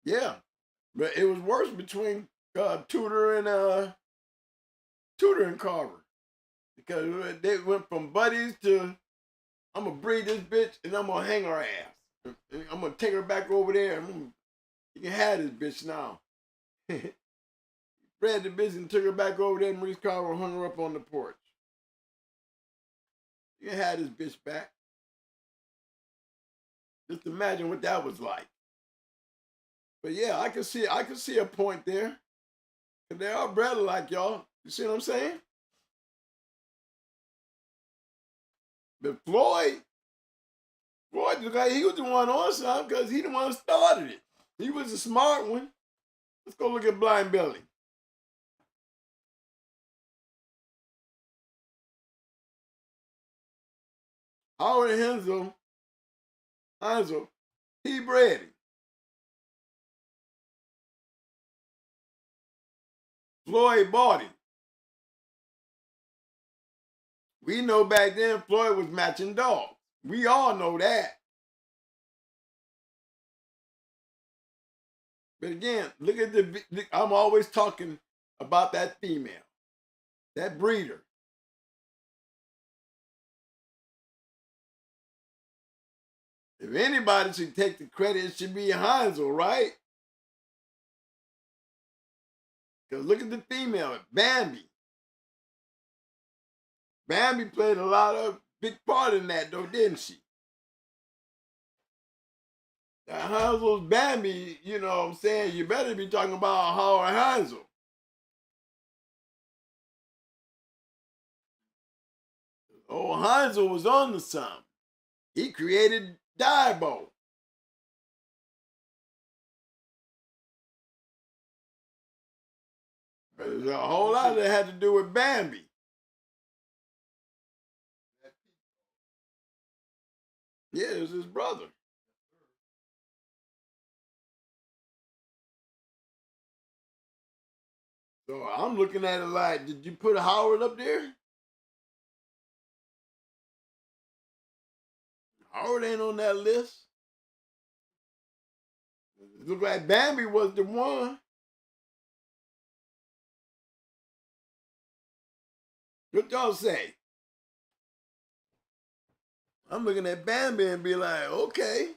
Yeah, but it was worse between Tudor and Carver, because they went from buddies to I'm gonna breed this bitch and I'm gonna hang her ass. I'm gonna take her back over there and you can have this bitch now. Bred the bitch and took her back over there and Maurice Carver hung her up on the porch. You can have this bitch back. Just imagine what that was like. But yeah, I can see a point there. They are bred like y'all. You see what I'm saying? But Floyd he was the one on something because he the one who started it. He was a smart one. Let's go look at Blind Billy. Howard Hensel, he bred him. Floyd bought him. We know back then Floyd was matching dogs. We all know that. But again, look at I'm always talking about that female, that breeder. If anybody should take the credit, it should be Hansel, right? Because look at the female, Bambi. Bambi played a lot of big part in that, though, didn't she? That Hansel's Bambi, you know what I'm saying? You better be talking about Howard Hansel. Oh, Hansel was on to something. He created Diabo. There's a whole lot that had to do with Bambi. Yeah, it was his brother. So I'm looking at it like, did you put Howard up there? Howard ain't on that list. It looked like Bambi was the one. What y'all say? I'm looking at Bambi and be like, okay.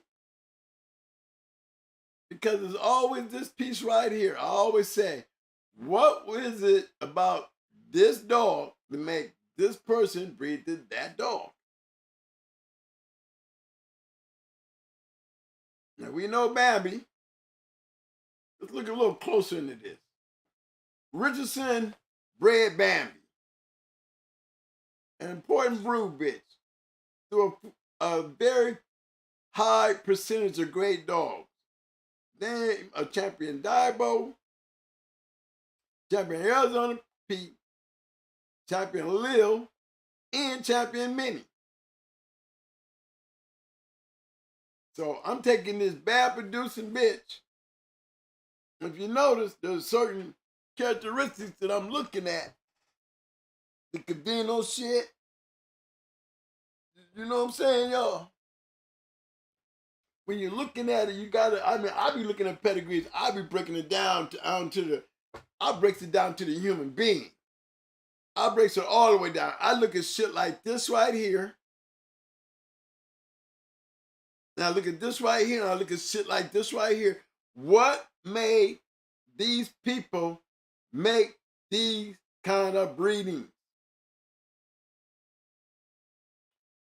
Because there's always this piece right here. I always say, what is it about this dog to make this person breed that dog? Now we know Bambi. Let's look a little closer into this. Richardson bred Bambi, an important brood bitch, through a very high percentage of great dogs. Then a champion Diabo, champion Arizona Pete, champion Lil, and champion Minnie. So I'm taking this bad producing bitch. If you notice, there's certain characteristics that I'm looking at. The Cadino shit. You know what I'm saying, y'all? When you're looking at it, you gotta, I be looking at pedigrees, I be breaking it down I breaks it down to the human being. I breaks it all the way down. I look at shit like this right here. And I look at this right here, and I look at shit like this right here. What made these people make these kind of breedings?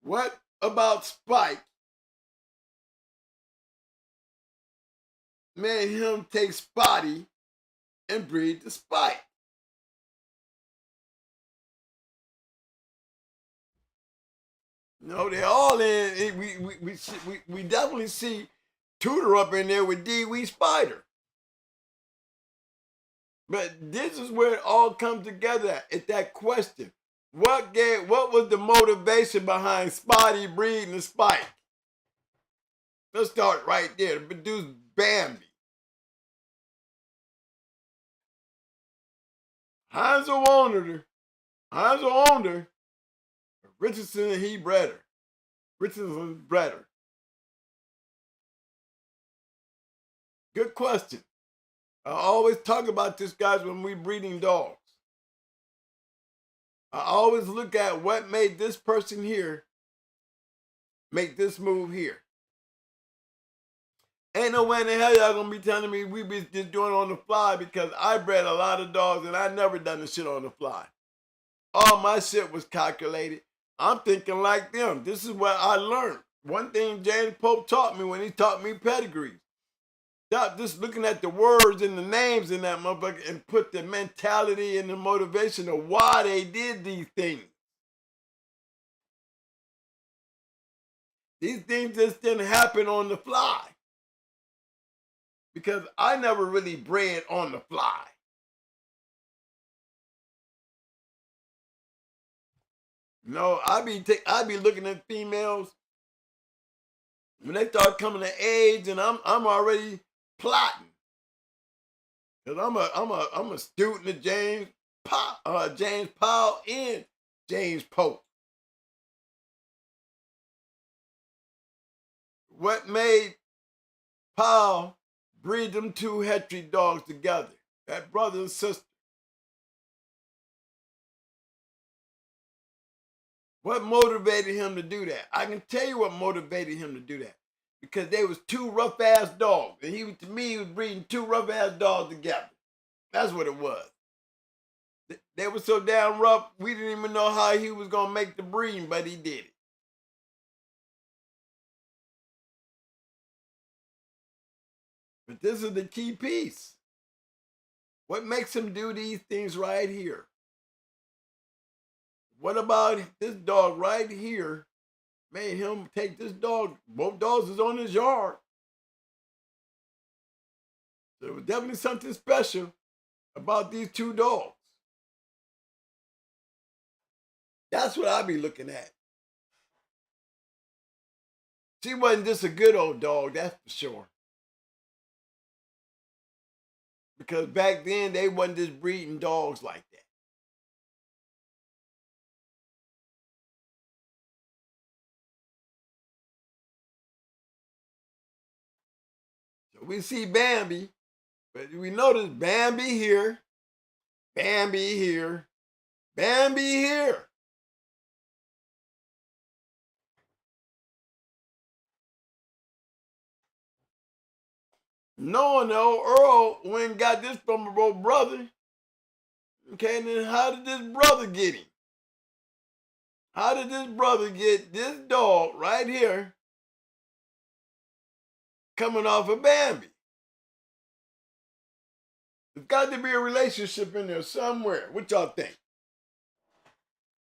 What about Spike made him take Spotty and breed the Spike? No, they're all in. We definitely see Tudor up in there with Dee-Wee Spider. But this is where it all comes together at that question. What was the motivation behind Spotty breeding the Spike? Let's start right there to produce Bambi. Hansel owned her. Richardson, he bred her. Richardson bred her. Good question. I always talk about this, guys, when we breeding dogs. I always look at what made this person here make this move here. Ain't no way in the hell y'all gonna be telling me we be just doing it on the fly, because I bred a lot of dogs and I never done the shit on the fly. All my shit was calculated. I'm thinking like them. This is what I learned. One thing James Pope taught me when he taught me pedigrees. Stop just looking at the words and the names in that motherfucker and put the mentality and the motivation of why they did these things. These things just didn't happen on the fly. Because I never really bred on the fly. No, I be looking at females when they start coming to age, and I'm already plotting. Cause I'm a student of James Powell and James Pope. what made Paul breed them two hetry dogs together, that brother and sister? What motivated him to do that? I can tell you what motivated him to do that. Because they was two rough-ass dogs. And to me, he was breeding two rough-ass dogs together. That's what it was. They were so damn rough, we didn't even know how he was going to make the breeding, but he did it. But this is the key piece. What makes him do these things right here? What about this dog right here made him take this dog? Both dogs is on his yard. So there was definitely something special about these two dogs. That's what I be looking at. She wasn't just a good old dog, that's for sure. Because back then, they wasn't just breeding dogs like that. So we see Bambi, but we notice Bambi here, Bambi here, Bambi here. No, Earl went and got this from a old brother. Okay, and then how did this brother get him? How did this brother get this dog right here coming off of Bambi? There's got to be a relationship in there somewhere. What y'all think?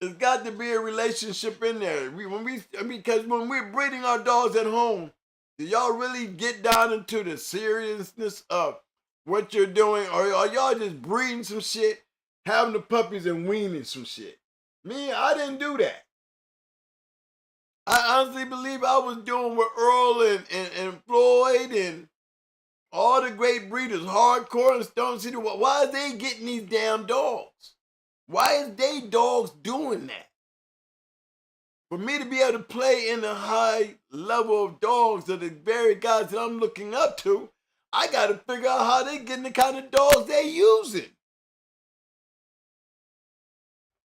There's got to be a relationship in there. Because when we're breeding our dogs at home, do y'all really get down into the seriousness of what you're doing? Or are y'all just breeding some shit, having the puppies and weaning some shit? Me, I didn't do that. I honestly believe I was doing what Earl and Floyd and all the great breeders, Hardcore and Stone City. Why are they getting these damn dogs? Why is they dogs doing that? For me to be able to play in the high level of dogs of the very guys that I'm looking up to, I got to figure out how they getting the kind of dogs they using.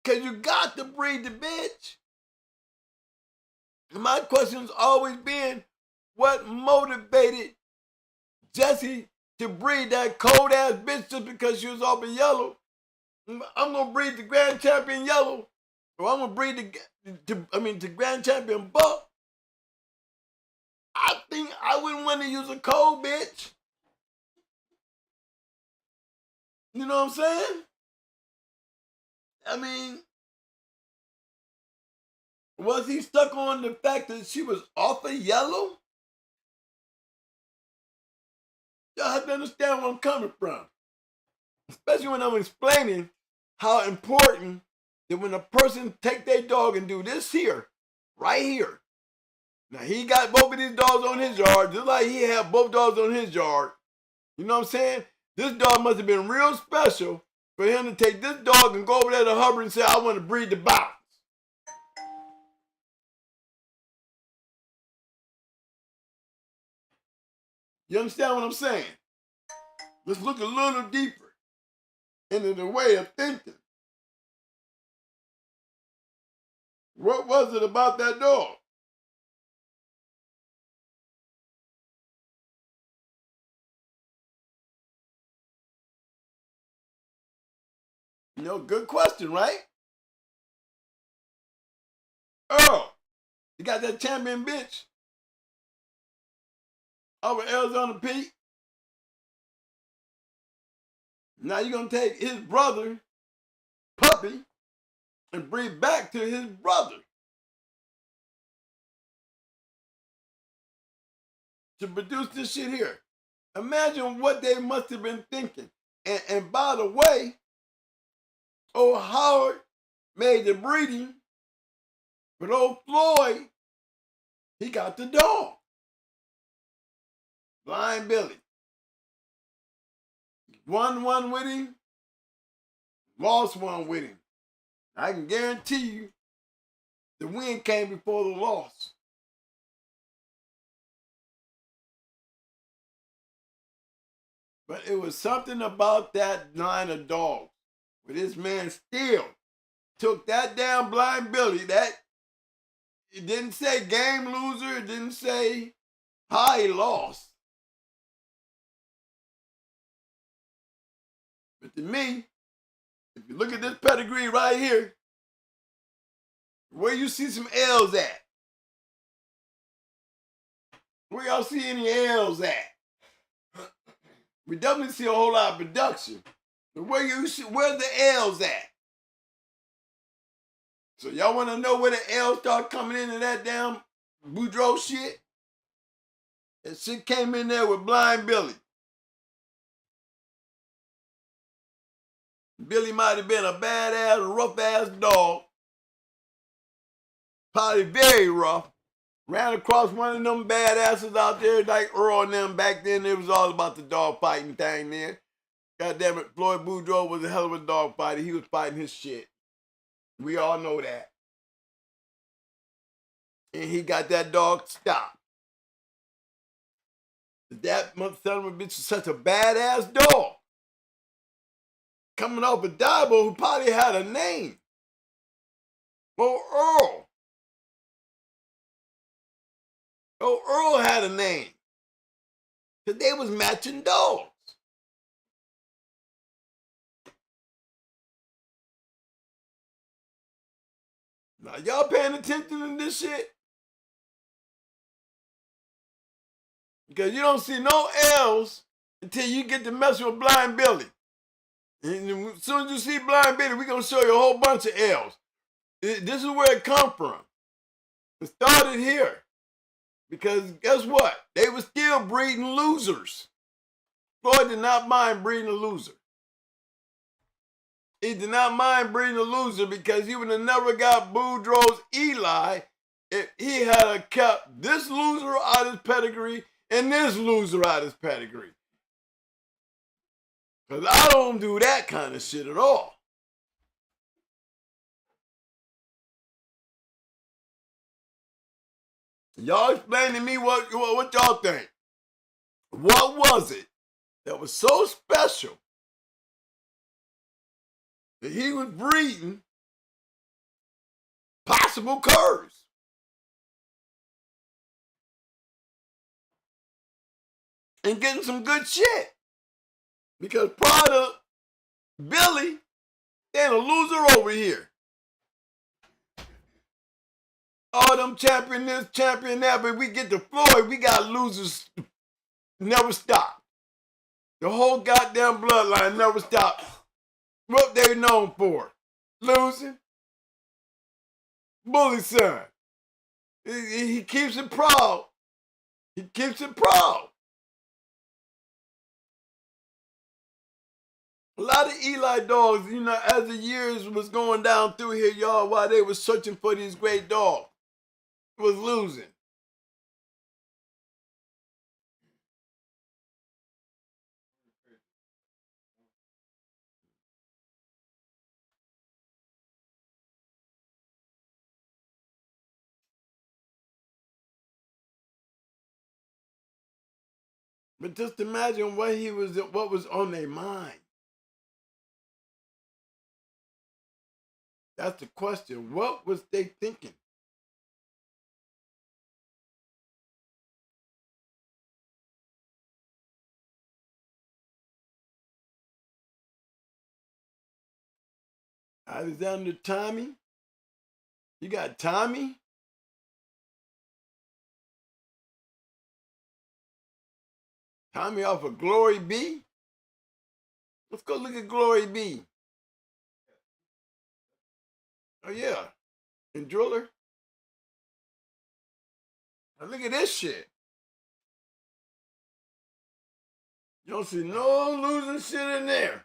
Because you got to breed the bitch. And my question's always been, what motivated Jessie to breed that cold ass bitch just because she was off in yellow? I'm gonna breed the Grand Champion Yellow, or I'm gonna breed the Grand Champion Buck. I think I wouldn't want to use a cold bitch. You know what I'm saying? I mean, was he stuck on the fact that she was off of yellow? Y'all have to understand where I'm coming from. Especially when I'm explaining how important that when a person take their dog and do this here, right here. Now, he got both of these dogs on his yard, just like he had both dogs on his yard. You know what I'm saying? This dog must have been real special for him to take this dog and go over there to Hubbard and say, I want to breed the bounce. You understand what I'm saying? Let's look a little deeper into the way of thinking. What was it about that dog? You know, good question, right? Earl, you got that champion bitch over Arizona Pete. Now you're going to take his brother, Puppy, and breed back to his brother to produce this shit here. Imagine what they must have been thinking. And by the way, old Howard made the breeding, but old Floyd, he got the dog. Blind Billy. Won one with him, lost one with him. I can guarantee you the win came before the loss. But it was something about that line of dogs where this man still took that damn Blind Billy. That it didn't say game loser. It didn't say how he lost. But to me, if you look at this pedigree right here, where you see some L's at? Where y'all see any L's at? We definitely see a whole lot of production. But where the L's at? So y'all want to know where the L's start coming into that damn Boudreaux shit? That shit came in there with Blind Billy. Billy might have been a badass, rough-ass dog. Probably very rough. Ran across one of them badasses out there like Earl and them. Back then, it was all about the dog fighting thing then. God damn it, Floyd Boudreaux was a hell of a dog fighter. He was fighting his shit. We all know that. And he got that dog stopped. That son of a bitch is such a badass dog. Coming off a Dabo who probably had a name. Oh, Earl. Oh, Earl had a name. Because they was matching dogs. Now, y'all paying attention to this shit? Because you don't see no L's until you get to mess with Blind Billy. And as soon as you see Blind Billy, we're going to show you a whole bunch of L's. This is where it come from. It started here. Because guess what? They were still breeding losers. Floyd did not mind breeding a loser. He did not mind breeding a loser because he would have never got Boudreaux's Eli if he had kept this loser out of his pedigree and this loser out of his pedigree. Because I don't do that kind of shit at all. Y'all explain to me what y'all think. What was it that was so special that he was breeding possible curs? And getting some good shit. Because prior to Billy, they ain't a loser over here. All them champion this, champion that, but we get to Floyd, we got losers never stop. The whole goddamn bloodline never stopped. What they known for? Losing. Bully son. He keeps it proud. He keeps it proud. A lot of Eli dogs, you know, as the years was going down through here, y'all, while they was searching for these great dogs, was losing. But just imagine what was on their mind. That's the question. What was they thinking? Alexander Tommy? You got Tommy? Tommy off of Glory B? Let's go look at Glory B. Oh, yeah. And Driller. Now look at this shit. You don't see no losing shit in there.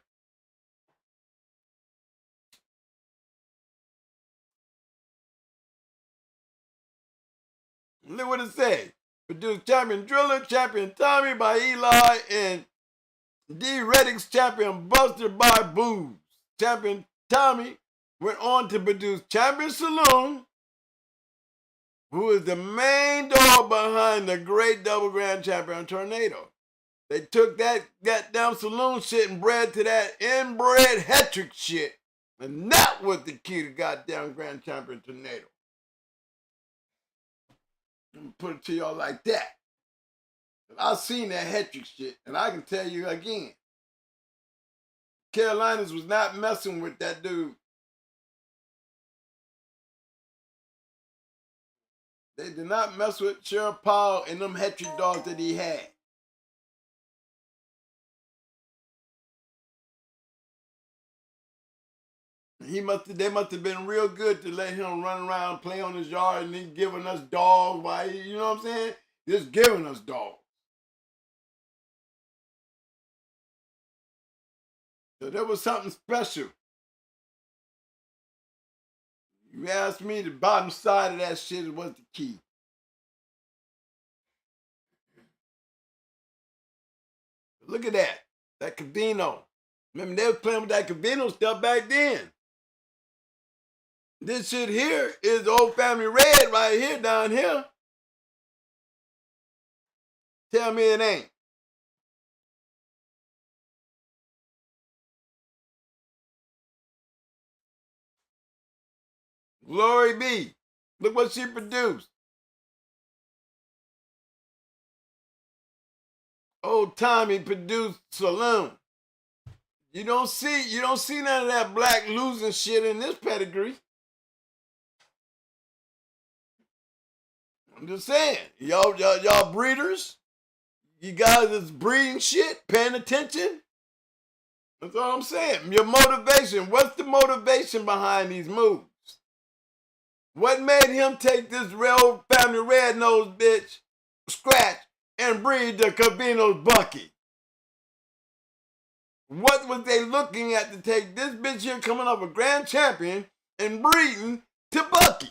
Look what it say. Produced champion Driller, champion Tommy by Eli, and D. Reddick's champion Buster by Boobs. Champion Tommy went on to produce Champion Saloon, who is the main dog behind the great double grand champion Tornado. They took that goddamn saloon shit and bred to that inbred Hetrick shit. And that was the key to goddamn Grand Champion Tornado. I'm gonna put it to y'all like that. I've seen that Hetrick shit, and I can tell you again, Carolinas was not messing with that dude. They did not mess with Sheriff Powell and them Hetrick dogs that he had. They must have been real good to let him run around, play on his yard, and then giving us dogs. Why, you know what I'm saying? Just giving us dogs. So there was something special. You asked me, the bottom side of that shit was the key. Look at that Cavino. Remember, they was playing with that Cavino stuff back then. This shit here is the old family red right here, down here. Tell me it ain't. Glory be. Look what she produced. Old Tommy produced Saloon. You don't see none of that black losing shit in this pedigree. I'm just saying, y'all breeders, you guys is breeding shit, paying attention. That's all I'm saying. Your motivation. What's the motivation behind these moves? What made him take this real family red-nosed bitch, Scratch, and breed the Cavino's Bucky? What was they looking at to take this bitch here coming off a grand champion and breeding to Bucky?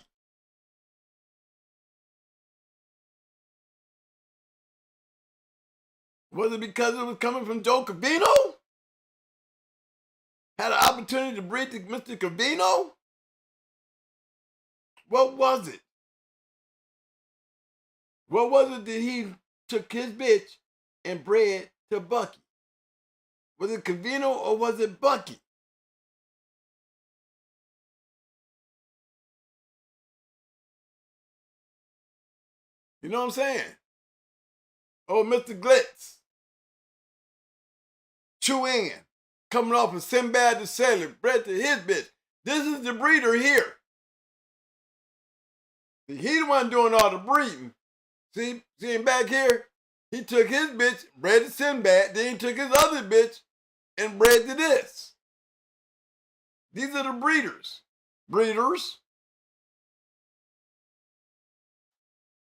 Was it because it was coming from Joe Cavino? Had an opportunity to breed to Mr. Cavino? What was it? What was it that he took his bitch and bred to Bucky? Was it Cavino or was it Bucky? You know what I'm saying? Oh, Mr. Glitz. Chew in. Coming off of Sinbad the Sailor, bred to his bitch. This is the breeder here. He the one doing all the breeding. See him back here? He took his bitch, bred to Sinbad, then he took his other bitch and bred to this. These are the breeders. Breeders.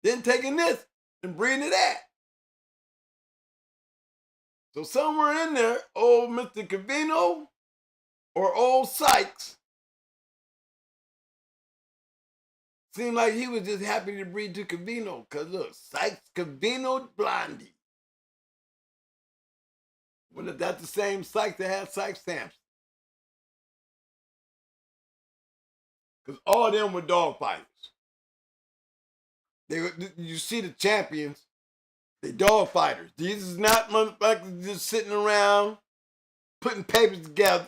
Then taking this and breeding to that. So somewhere in there, old Mr. Cavino or old Sykes seemed like he was just happy to breed to Cavino. Because look, Sykes, Cavino, Blondie. Well, that's the same Sykes that had Sykes Sampson. Because all of them were dog fighters. You see the champions, they dog fighters. These is not motherfuckers just sitting around putting papers together.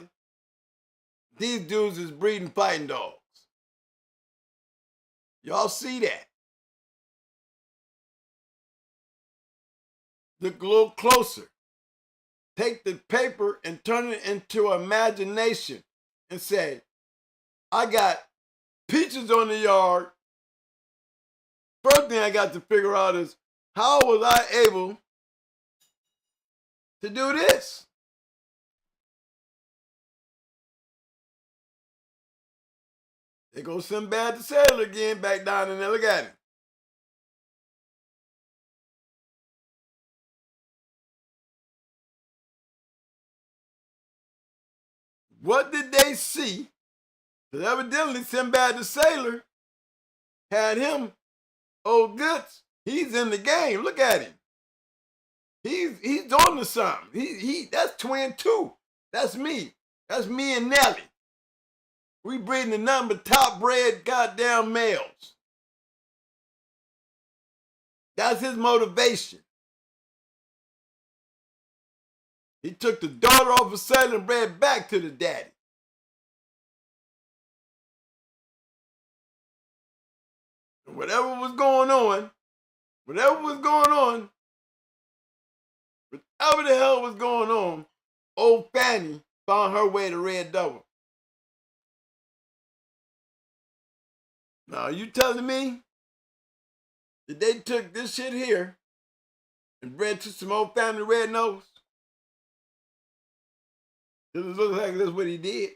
These dudes is breeding fighting dogs. Y'all see that? Look a little closer. Take the paper and turn it into imagination and say, I got peaches on the yard. First thing I got to figure out is, how was I able to do this? They go Sinbad the Sailor again, back down in there. Look at him. What did they see? Because evidently Sinbad the Sailor had him, old Goods. He's in the game. Look at him. He's on to something. That's twin too. That's me. That's me and Nelly. We breeding the nothing but top bred goddamn males. That's his motivation. He took the daughter off a saddle and bred back to the daddy. And whatever was going on, whatever the hell was going on, old Fanny found her way to Red Double. Now, you telling me that they took this shit here and bred to some old family red nose? Does it look like that's what he did?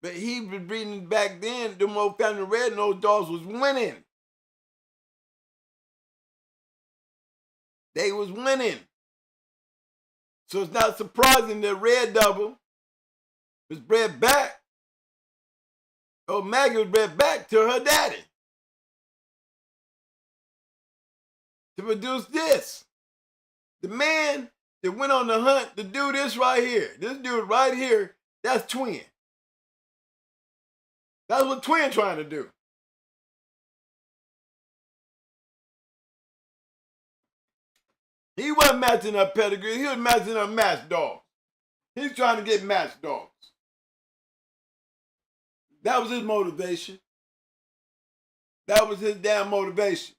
But he was breeding back then, them old family red nose dogs was winning. They was winning. So it's not surprising that Red Double was bred back. Old Maggie was bred back to her daddy to produce this. The man that went on the hunt to do this right here, this dude right here, that's Twin. That's what Twin trying to do. He wasn't matching up pedigree. He was matching up match dogs. He's trying to get match dogs. That was his motivation. That was his damn motivation.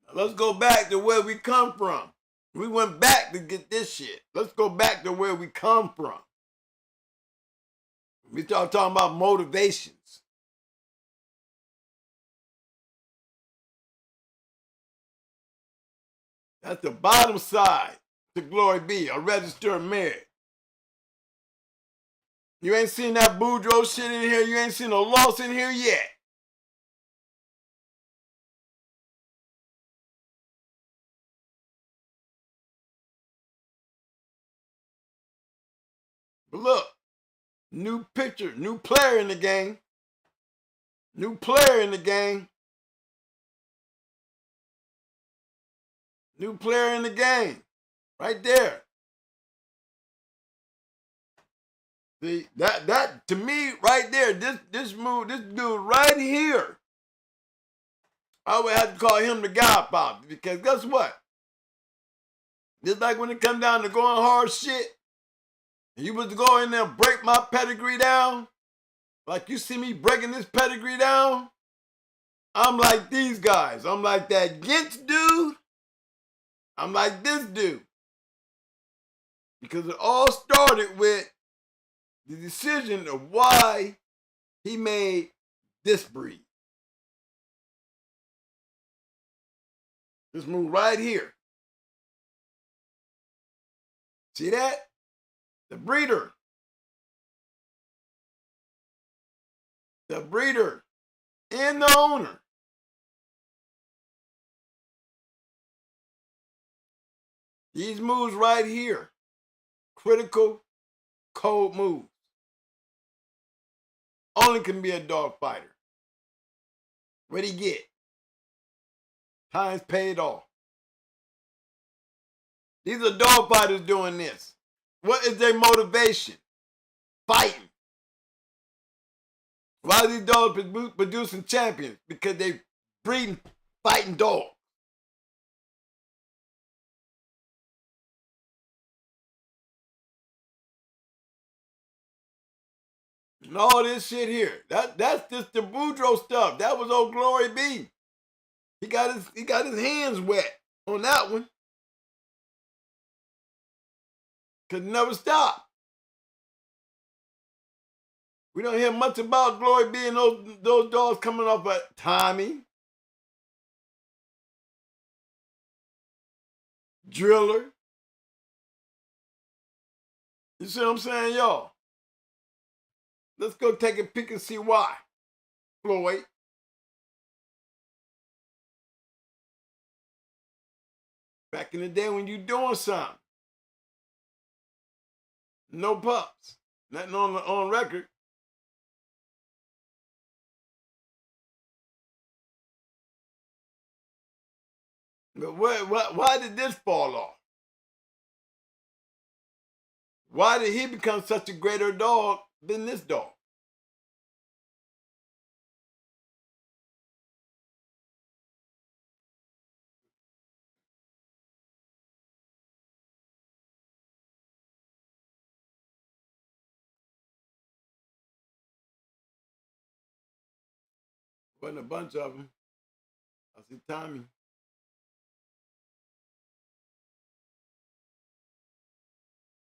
Now let's go back to where we come from. We went back to get this shit. Let's go back to where we come from. We start talking about motivations. That's the bottom side to Glory Be, a registered marriage. You ain't seen that Boudreaux shit in here. You ain't seen no loss in here yet. But look, new picture, new player in the game. New player in the game. New player in the game. Right there. See, that to me right there, this dude right here, I would have to call him the Godfather, because guess what? Just like when it comes down to going hard shit, and you was to go in there and break my pedigree down, like you see me breaking this pedigree down, I'm like these guys. I'm like that Gintz dude. I'm like this dude. Because it all started with the decision of why he made this breed. This move right here. See that? The breeder. The breeder and the owner. These moves right here. Critical, cold moves. Only can be a dog fighter. What'd he get? Time's paid off. These are dog fighters doing this. What is their motivation? Fighting. Why are these dogs producing champions? Because they breeding fighting dogs. And all this shit here. That's just the Boudreaux stuff. That was old Glory B. He got his hands wet on that one. Could never stop. We don't hear much about Glory B and those dogs coming off of Tommy, Driller. You see what I'm saying, y'all? Let's go take a peek and see why. Floyd. Back in the day when you doing something. No pups. Nothing on record. But why did this fall off? Why did he become such a greater dog than this dog? Wasn't a bunch of them. I see Tommy.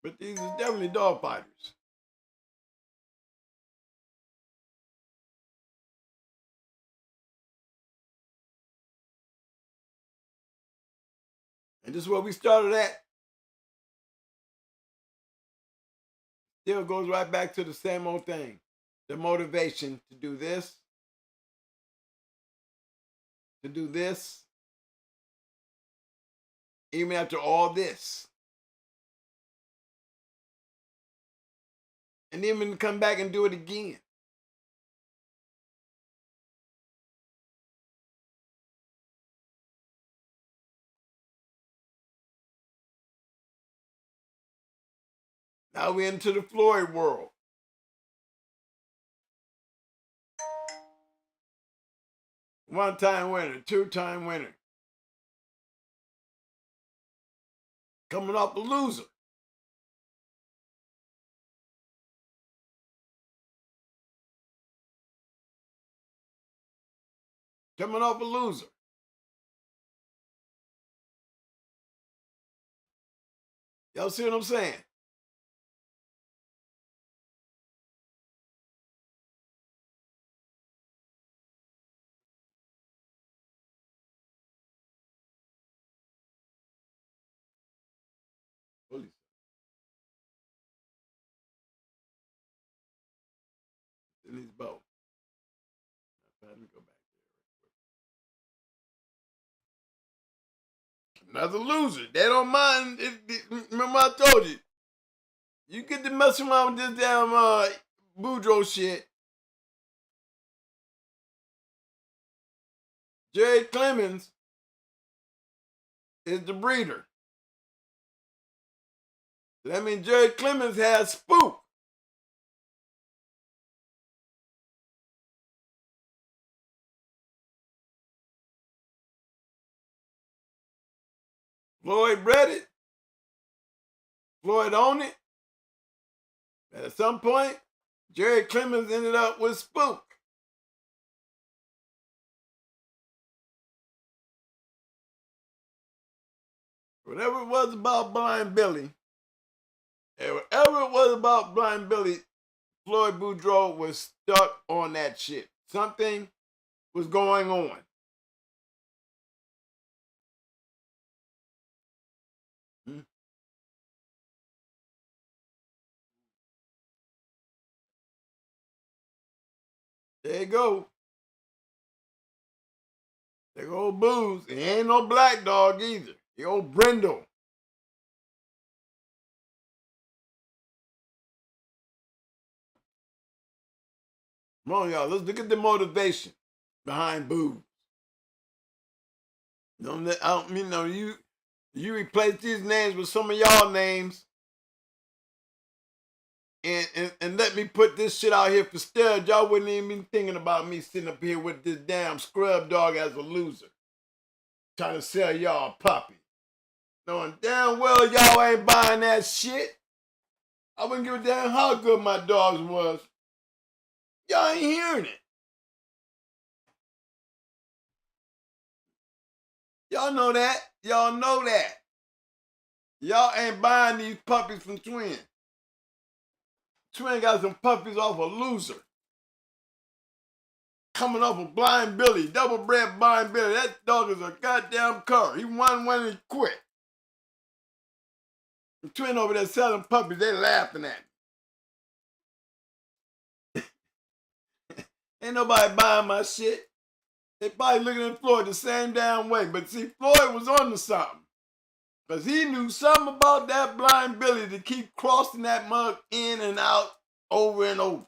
But these are definitely dog fighters. And this is where we started at. Still goes right back to the same old thing. The motivation to do this, even after all this. And even come back and do it again. Now we're into the Floyd world. One-time winner, two-time winner. Coming off a loser. Coming off a loser. Y'all see what I'm saying? Police. In his boat. Let me go back there. Another loser. They don't mind. Remember I told you. You get to mess around with this damn Boudreaux shit. Jerry Clemens is the breeder. That means Jerry Clemens has Spook. Floyd bred it. Floyd owned it. And at some point, Jerry Clemens ended up with Spook. Whatever it was about Blind Billy, Floyd Boudreaux was stuck on that shit. Something was going on. There you go. There go Booze. He ain't no black dog either. The old Brindle. Come on, y'all. Let's look at the motivation behind Booze. You replace these names with some of y'all names and let me put this shit out here for stud. Y'all wouldn't even be thinking about me sitting up here with this damn scrub dog as a loser. Trying to sell y'all a puppy. Knowing damn well y'all ain't buying that shit. I wouldn't give a damn how good my dogs was. Y'all ain't hearing it. Y'all know that. Y'all know that. Y'all ain't buying these puppies from Twin. Twin got some puppies off a loser. Coming off of Blind Billy, double bred Blind Billy. That dog is a goddamn cur. He won one and he quit. The Twin over there selling puppies, they laughing at me. Ain't nobody buying my shit. They probably looking at Floyd the same damn way. But see, Floyd was on to something. Because he knew something about that Blind Billy to keep crossing that mug in and out over and over.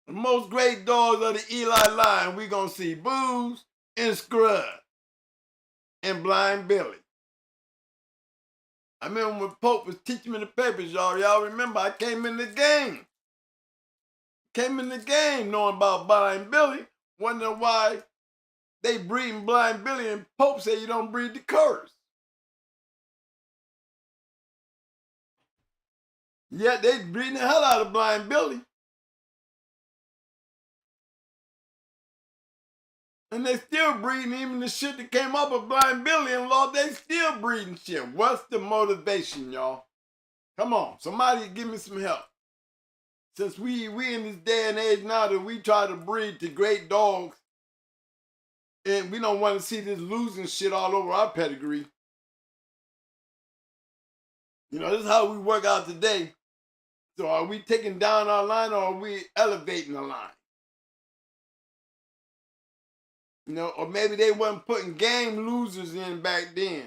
The most great dogs of the Eli line, we going to see Booze and Scrub and Blind Billy. I remember when Pope was teaching me the papers, y'all remember I came in the game. Knowing about Blind Billy, wondering why they breeding Blind Billy, and Pope said you don't breed the curs. Yet they breeding the hell out of Blind Billy. And they still breeding. Even the shit that came up with Blind Billy and Law, they still breeding shit. What's the motivation, y'all? Come on, somebody give me some help. Since we in this day and age now that we try to breed to great dogs, and we don't want to see this losing shit all over our pedigree. You know, this is how we work out today. So are we taking down our line or are we elevating the line? You know, or maybe they wasn't putting game losers in back then.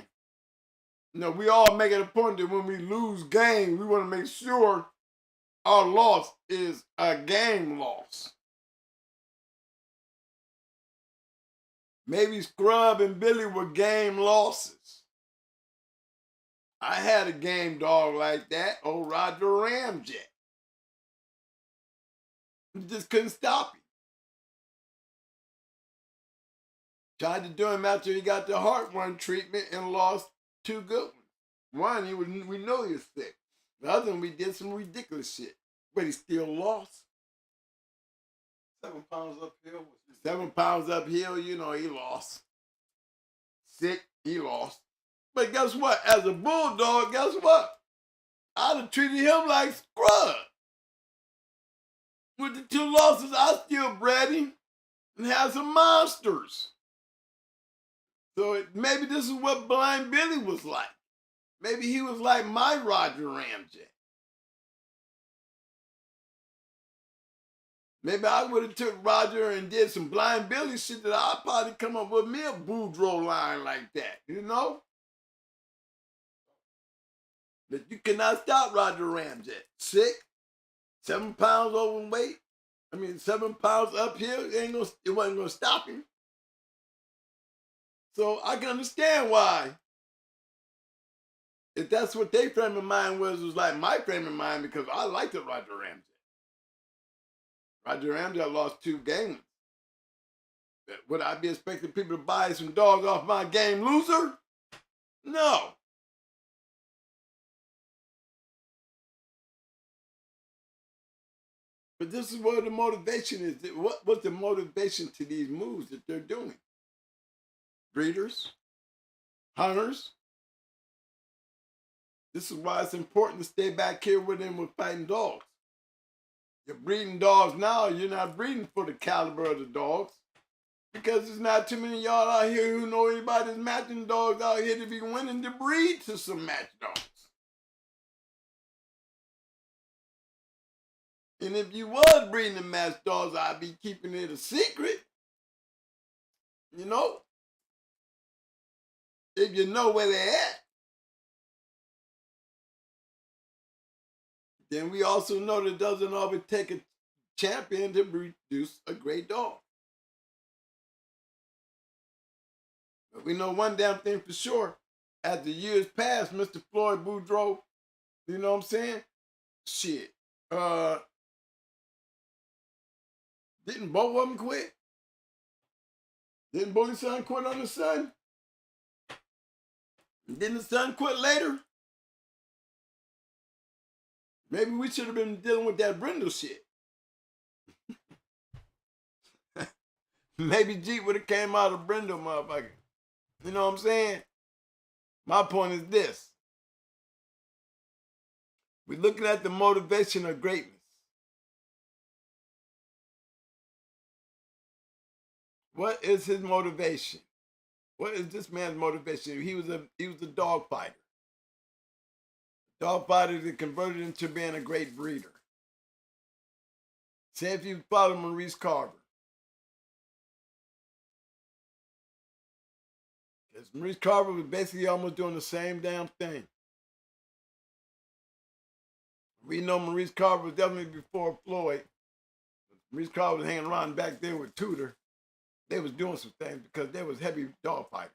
You know, we all make it a point that when we lose game, we want to make sure our loss is a game loss. Maybe Scrub and Billy were game losses. I had a game dog like that, old Roger Ramjet. You just couldn't stop him. Tried to do him after he got the heartworm treatment and lost 2 good ones. One, we know he was sick. The other one, we did some ridiculous shit. But he still lost. 7 pounds uphill. 7 pounds uphill, you know, he lost. Sick, he lost. But guess what? As a bulldog, guess what? I'd have treated him like Scrub. With the 2 losses, I still bred him and had some monsters. So maybe this is what Blind Billy was like. Maybe he was like my Roger Ramjet. Maybe I would have took Roger and did some Blind Billy shit that I'd probably come up with me a Boudreaux line like that, you know? But you cannot stop Roger Ramjet. Sick, 7 pounds overweight. 7 pounds uphill, it wasn't gonna stop him. So I can understand why. If that's what their frame of mind was like my frame of mind, because I liked it, Roger Ramjet. Roger Ramjet lost 2 games. Would I be expecting people to buy some dogs off my game loser? No. But this is where the motivation is. What's the motivation to these moves that they're doing? Breeders, hunters. This is why it's important to stay back here with them with fighting dogs. You're breeding dogs now, you're not breeding for the caliber of the dogs. Because there's not too many y'all out here who know anybody that's matching dogs out here to be winning to breed to some match dogs. And if you was breeding the match dogs, I'd be keeping it a secret. You know? If you know where they're at. Then we also know that it doesn't always take a champion to produce a great dog. But we know one damn thing for sure. As the years pass, Mr. Floyd Boudreaux, you know what I'm saying? Shit. Didn't both of them quit? Didn't Bully's son quit on the son? Didn't the son quit later? Maybe we should have been dealing with that Brindle shit. Maybe Jeep would have came out of Brindle, motherfucker. You know what I'm saying? My point is this. We're looking at the motivation of greatness. What is his motivation? What is this man's motivation? He was a dog fighter. Dog fighter that converted into being a great breeder. Say if you follow Maurice Carver. Because Maurice Carver was basically almost doing the same damn thing. We know Maurice Carver was definitely before Floyd. Maurice Carver was hanging around back there with Tudor. They was doing some things because they was heavy dog fighters.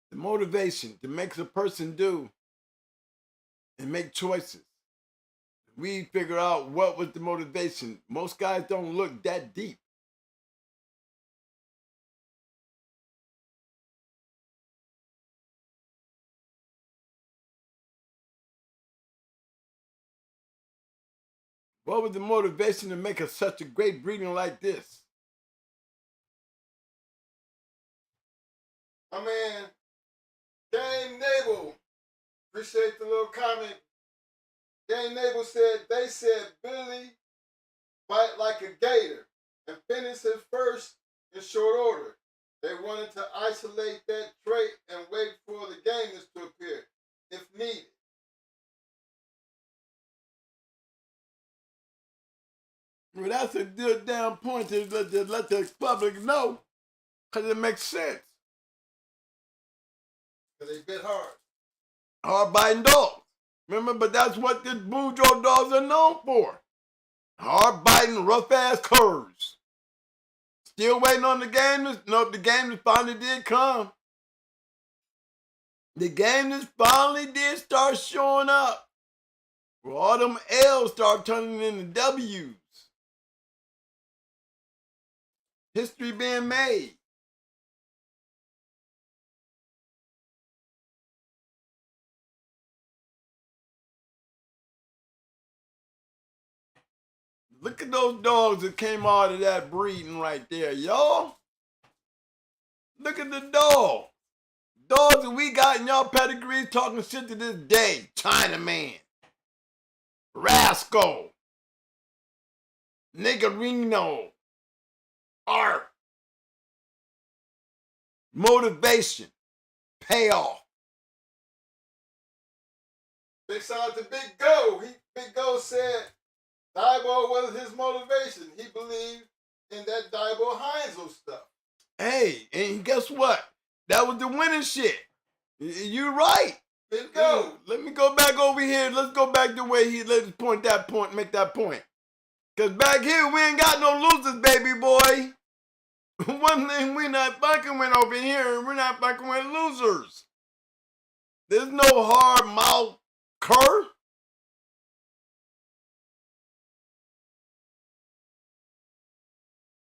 The motivation to make a person do and make choices. We figure out what was the motivation. Most guys don't look that deep. What was the motivation to make such a great breeding like this? My man, Game Nabel, appreciate the little comment. Game Nabel said, they said Billy fight like a gator and finish his first in short order. They wanted to isolate that trait and wait for the gamers to appear, if needed. Well, that's a good damn point to let the public know, because it makes sense. Because they bit hard. Hard biting dogs. Remember, but that's what the Boudreaux dogs are known for. Hard biting, rough ass curs. Still waiting on the gamers? No, the gamers finally did come. The gamers finally did start showing up. Well, all them L's start turning into W's. History being made. Look at those dogs that came out of that breeding right there, y'all. Look at the dog. Dogs that we got in y'all pedigrees talking shit to this day. Chinaman. Rascal. Niggerino. Art. Motivation. Payoff. Big shout out to Big Go. Big Go said Diebo was his motivation. He believed in that Diebo Heinzel stuff. Hey, and guess what? That was the winning shit. You're right. Big Go. Let me go back over here. Let's go back the way let's make that point. Because back here, we ain't got no losers, baby boy. One thing we not fucking with over here, we're not fucking with losers. There's no hard mouth cur.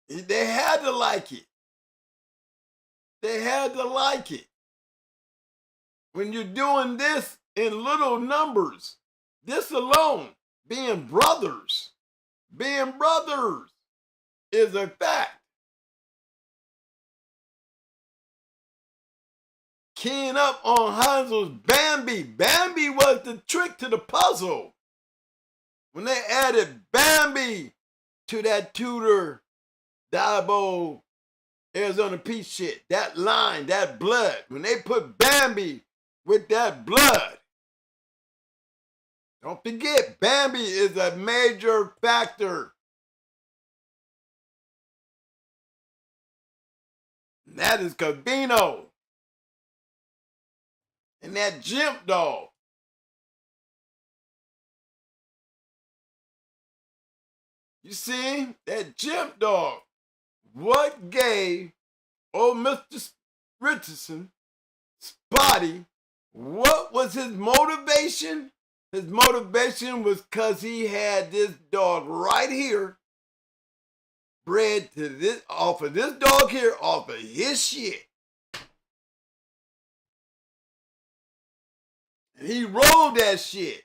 They had to like it. They had to like it. When you're doing this in little numbers, this alone, being brothers is a fact. Keying up on Heinzel's Bambi. Bambi was the trick to the puzzle. When they added Bambi to that Tudor, Diebo, Arizona Peach shit, that line, that blood, when they put Bambi with that blood, don't forget, Bambi is a major factor. And that is Cavino. And that Jimp dog. You see, that Jimp dog. What gave old Mr. Richardson, Spotty, what was his motivation? His motivation was because he had this dog right here, bred to this, off of this dog here, off of his shit. And he rode that shit.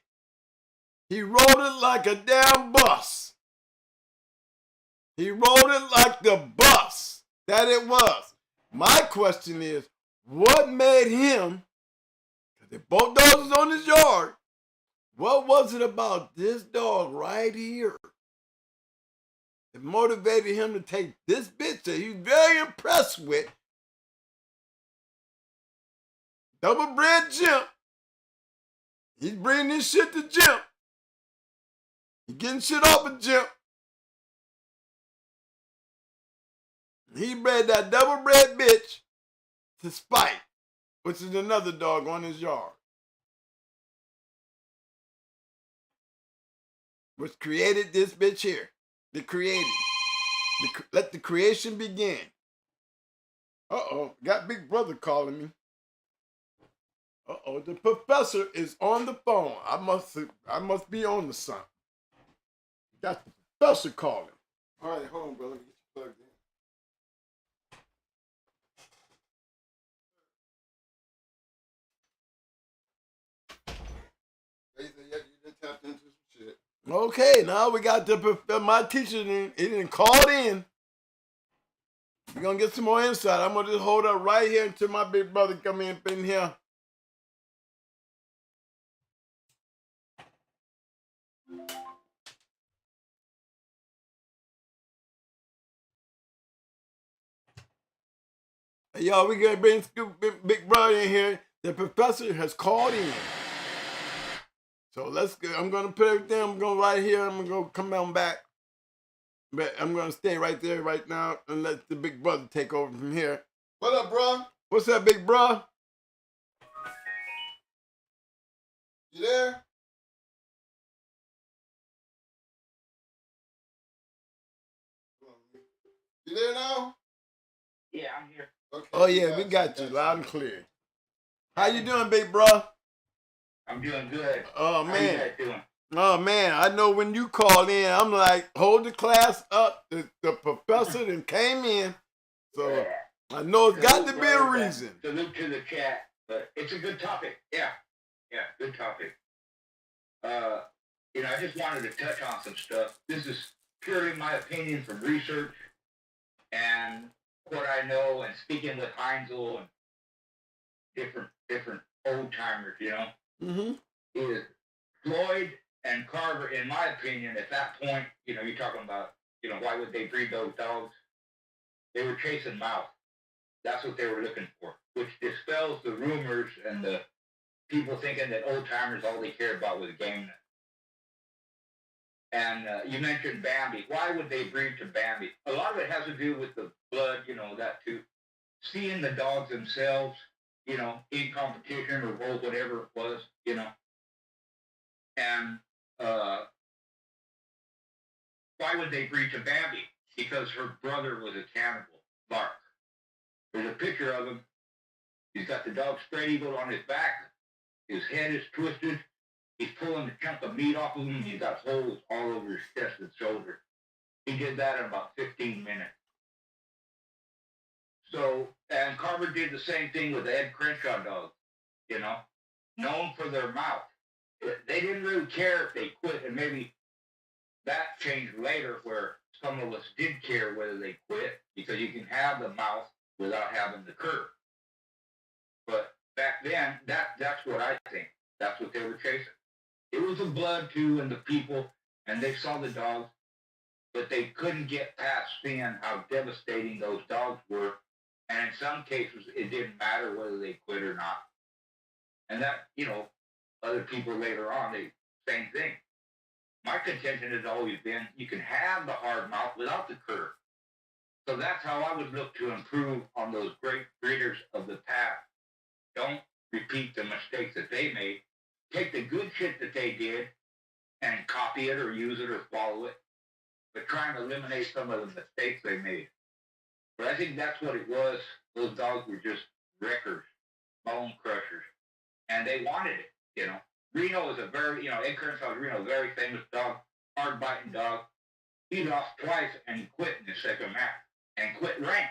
He rode it like a damn bus. He rode it like the bus that it was. My question is, what made him, because they both dogs was on his yard, what was it about this dog right here that motivated him to take this bitch that he's very impressed with, double bred Jimp? He's bringing this shit to Jimp. He's getting shit off of Jimp. He bred that double bred bitch to Spike, which is another dog on his yard, which created this bitch here. The created. Let the creation begin. Uh-oh, got Big Brother calling me. Uh-oh, the professor is on the phone. I must be on to something. Got the professor calling. All right, hold on, brother. Get you plugged in. You just tapped into some shit. Okay, now we got my teacher. He didn't call in. We're gonna get some more insight. I'm gonna just hold up right here until my big brother come in here. Hey, y'all, we gotta bring big brother in here. The professor has called in. So let's go. I'm gonna put everything. I'm going right here. I'm gonna come on back. But I'm gonna stay right there right now and let the big brother take over from here. What up, bro? What's up, big bro? You there? You there now? Yeah, I'm here. Okay. Oh yeah, we got you loud and clear. How you doing, big bro? I'm doing good. Oh How man. you guys doing? Oh man, I know when you called in, I'm like, hold the class up. The professor then came in, so Yeah. I know it's got to be a brothers, reason. Salute to the chat, but it's a good topic. Yeah, good topic. I just wanted to touch on some stuff. This is purely my opinion from research and what I know, and speaking with Heinzel and different old timers. Mm-hmm. Is Floyd and Carver, in my opinion, at that point, you're talking about, why would they breed those dogs? They were chasing mouth. That's what they were looking for, which dispels the rumors and the people thinking that old timers, all they cared about was gameness. And you mentioned Bambi. Why would they breed to Bambi? A lot of it has to do with the blood, that too. Seeing the dogs themselves, in competition or both, whatever it was, And why would they breed to Bambi? Because her brother was a cannibal, Bark. There's a picture of him. He's got the dog spread eagle on his back. His head is twisted. He's pulling a chunk of meat off of him. He's got holes all over his chest and shoulder. He did that in about 15 minutes. So, and Carver did the same thing with the Ed Crenshaw dogs, known for their mouth. They didn't really care if they quit, and maybe that changed later where some of us did care whether they quit, because you can have the mouth without having the curve. But back then, that's what I think. That's what they were chasing. It was the blood too, and the people, and they saw the dogs, but they couldn't get past seeing how devastating those dogs were. And in some cases, it didn't matter whether they quit or not. And that, other people later on, same thing. My contention has always been you can have the hard mouth without the curve. So that's how I would look to improve on those great breeders of the past. Don't repeat the mistakes that they made. Take the good shit that they did and copy it or use it or follow it, but try and eliminate some of the mistakes they made. But I think that's what it was. Those dogs were just wreckers, bone crushers, and they wanted it. Reno is a very, Ed Kearnsaw's Reno, very famous dog, hard biting dog. He lost twice and he quit in his second match and quit rank.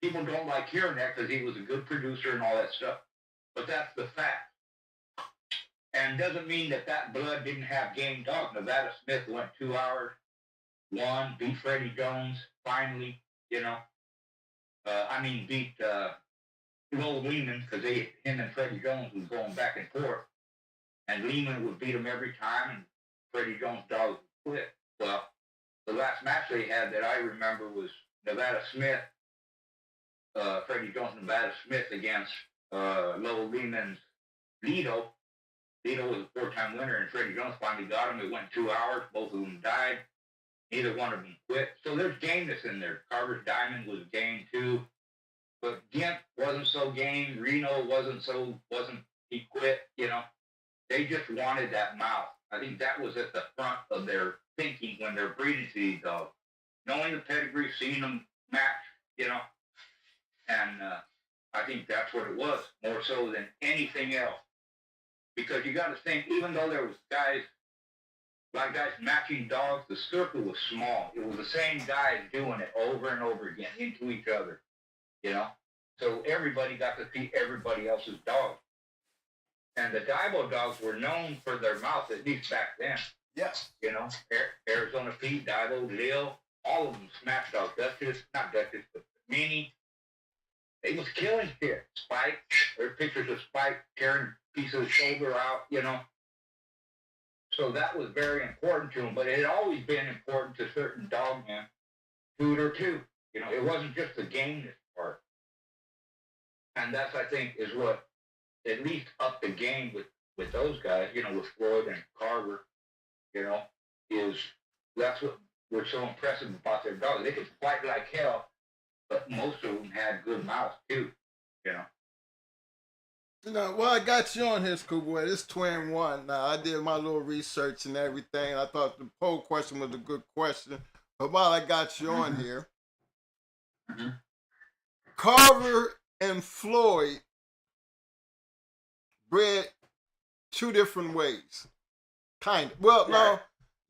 People don't like hearing that because he was a good producer and all that stuff, but that's the fact. And doesn't mean that blood didn't have game dog. Nevada Smith went 2 hours, won, beat Freddie Jones finally. Beat Lowell Lehman, because him and Freddie Jones was going back and forth, and Lehman would beat him every time, and Freddie Jones' dogs would quit. Well, the last match they had that I remember was Nevada Smith, Freddie Jones, Nevada Smith against Lowell Lehman's Lido. Lido was a 4-time winner, and Freddie Jones finally got him. It went 2 hours. Both of them died. Neither one of them quit. So there's gameness in there. Carver's Diamond was game too. But Gimp wasn't so game. Reno wasn't, he quit, They just wanted that mouth. I think that was at the front of their thinking when they're breeding to these dogs. Knowing the pedigree, seeing them match, And I think that's what it was, more so than anything else. Because you got to think, even though there was guys matching dogs, the circle was small. It was the same guys doing it over and over again into each other, So everybody got to see everybody else's dog. And the Dibo dogs were known for their mouth, at least back then. Yes. You know, Arizona Pete, Dido, Lil, all of them smash dogs. Duchess, not Duchess, but Minnie. They was killing shit. Spike, there's pictures of Spike tearing a piece of the shoulder out, you know. So that was very important to him, but it had always been important to certain dogmen, food or two. You know, it wasn't just the gameness part. And that's, I think, is what at least upped the game with those guys, you know, with Floyd and Carver, you know, is that's what was so impressive about their dogs. They could fight like hell, but most of them had good mouths too, you know. Well, I got you on here, Schoolboy. This Twin One. Now, I did my little research and everything. I thought the poll question was a good question. But while I got you on here, Carver and Floyd bred two different ways. Kind of. Well, no.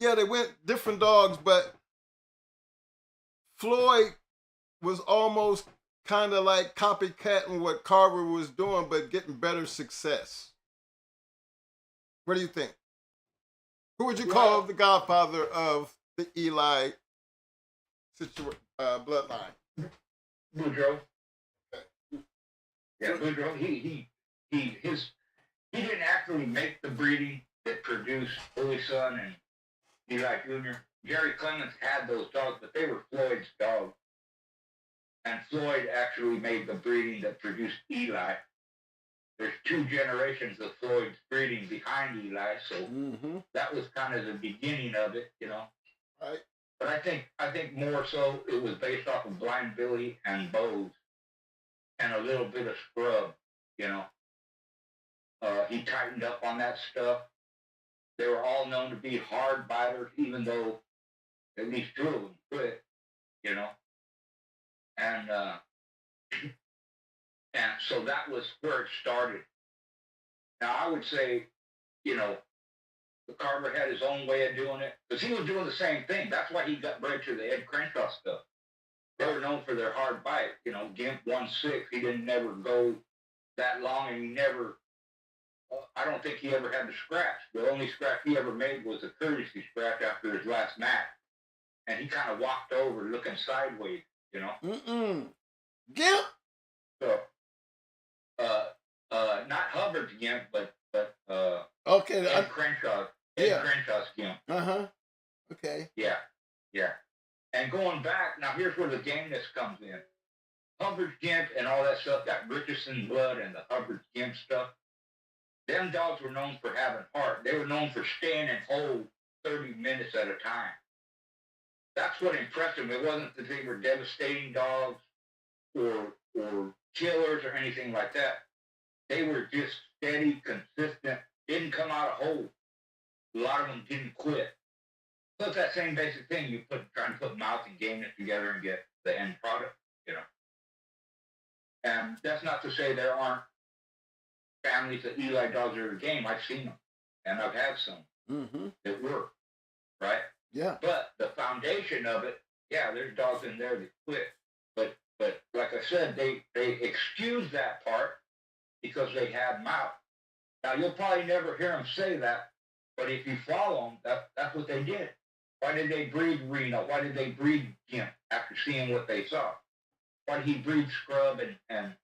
Yeah, they went different dogs, but Floyd was almost kind of like copycatting what Carver was doing, but getting better success. What do you think? Who would you call the godfather of the Eli bloodline? Boudreaux. Yeah, Boudreaux. He didn't actually make the breeding that produced Holy Son and Eli Jr. Jerry Clemens had those dogs, but they were Floyd's dogs. And Floyd actually made the breeding that produced Eli. There's two generations of Floyd's breeding behind Eli, so that was kind of the beginning of it, you know. Right. But I think more so it was based off of Blind Billy and Bose and a little bit of Scrub, you know. He tightened up on that stuff. They were all known to be hard biters, even though at least two of them quit, you know. And so that was where it started. Now, I would say, you know, the Carver had his own way of doing it, because he was doing the same thing. That's why he got bred to the Ed Crenshaw stuff. They were known for their hard bite. You know, Gimp 1-6, he didn't never go that long, and he never, I don't think he ever had to scratch. The only scratch he ever made was a courtesy scratch after his last match. And he kind of walked over looking sideways, you know. Gimp? So, not Hubbard's Gimp, but okay, Ed Crenshaw's Gimp. Okay. Yeah. And going back, now here's where the gameness comes in. Hubbard's Gimp and all that stuff, that Richardson blood and the Hubbard's Gimp stuff, them dogs were known for having heart. They were known for staying in hold 30 minutes at a time. That's what impressed them. It wasn't that they were devastating dogs or killers or anything like that. They were just steady, consistent, didn't come out of hold. A lot of them didn't quit. So it's that same basic thing. You trying to put mouth and gameness together and get the end product, you know. And that's not to say there aren't families that Eli dogs are a game. I've seen them, and I've had some that work, right? Yeah. But the foundation of it, yeah, there's dogs in there that quit. But like I said, they excuse that part because they have mouth. Now, you'll probably never hear them say that, but if you follow them, that's what they did. Why did they breed Reno? Why did they breed Gimp after seeing what they saw? Why did he breed Scrub and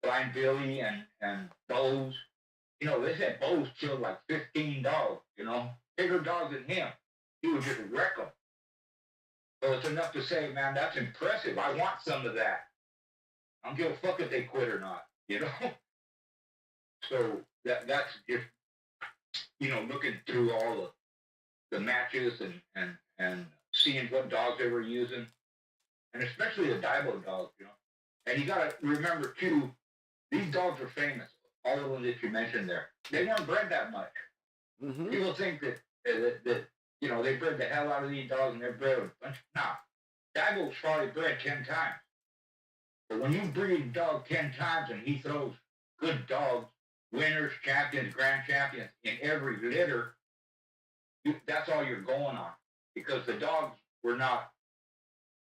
Blind Billy and Bose? You know, they said Bose killed like 15 dogs, you know, bigger dogs than him. He would just wreck them. So it's enough to say, man, that's impressive. I want some of that. I don't give a fuck if they quit or not, you know? So that's just, you know, looking through all the matches and seeing what dogs they were using, and especially the Dibo dogs, you know. And you got to remember, too, these dogs are famous, all of them that you mentioned there. They weren't bred that much. People think that you know, they bred the hell out of these dogs and they're bred a bunch. Nah, Dibo's probably bred 10 times. But when you breed a dog 10 times and he throws good dogs, winners, champions, grand champions in every litter, that's all you're going on. Because the dogs were not,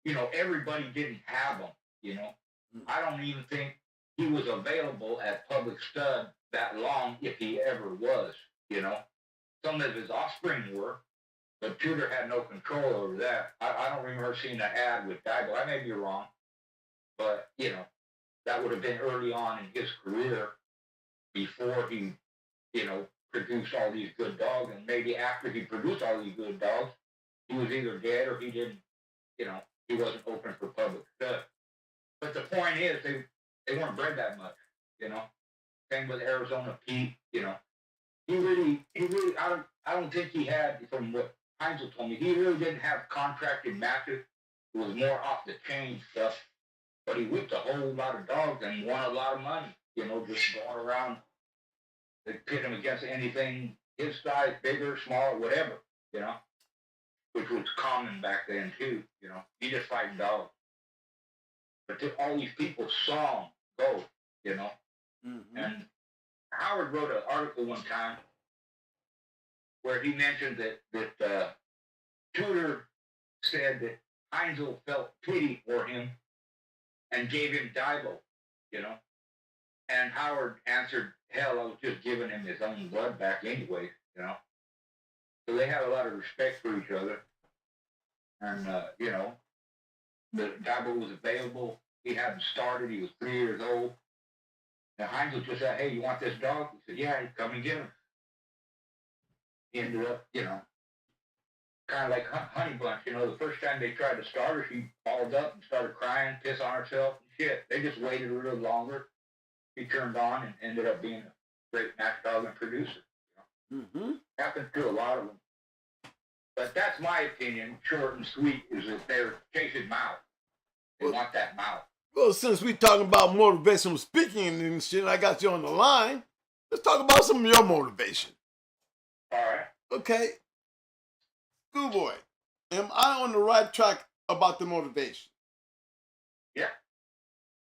you know, everybody didn't have them, you know. I don't even think he was available at Public Stud that long, if he ever was, you know. some of his offspring were, but Tudor had no control over that. I don't remember seeing an ad with Dibo. I may be wrong, but, you know, that would have been early on in his career before he, you know, produced all these good dogs. And maybe after he produced all these good dogs, he was either dead or he didn't, you know, he wasn't open for public stuff. But the point is, they weren't bred that much, you know. Same with Arizona Pete, you know. He really, I don't think he had, from what Heinzel told me, he really didn't have contracted matches. It was more off the chain stuff. But he whipped a whole lot of dogs and won a lot of money, you know, just going around. They pit him against anything his size, bigger, smaller, whatever, you know, which was common back then too, you know. He just fighting dogs. But all these people saw him go, you know. Mm-hmm. And Howard wrote an article one time where he mentioned that Tudor said that Heinzel felt pity for him and gave him Dibo, you know. And Howard answered, hell, I was just giving him his own blood back anyway, you know. So they had a lot of respect for each other. And, you know, the Dibo was available. He hadn't started. He was 3 years old. And Heinzel just said, hey, you want this dog? He said, yeah, come and get him. He ended up, you know, kind of like Honey Bunch. You know, the first time they tried to start her, she balled up and started crying, pissed on herself and shit. They just waited a little longer. He turned on and ended up being a great match dog and producer. You know? Mm-hmm. Happens to a lot of them. But that's my opinion, short and sweet, is that they're chasing mouth. They want that mouth. Well, since we talking about motivational speaking and shit, I got you on the line. Let's talk about some of your motivation. All right. Okay. Schoolboy, am I on the right track about the motivation? Yeah.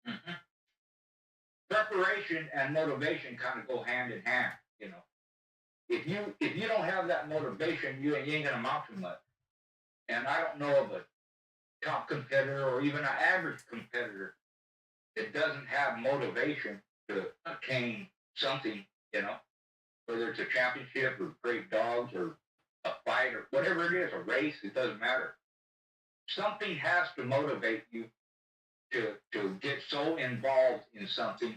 Mm-hmm. Preparation and motivation kind of go hand in hand, you know. If you don't have that motivation, you ain't gonna amount to much. And I don't know of a top competitor or even an average competitor that doesn't have motivation to attain something, you know, whether it's a championship or great dogs or a fight or whatever it is, a race, it doesn't matter. Something has to motivate you to get so involved in something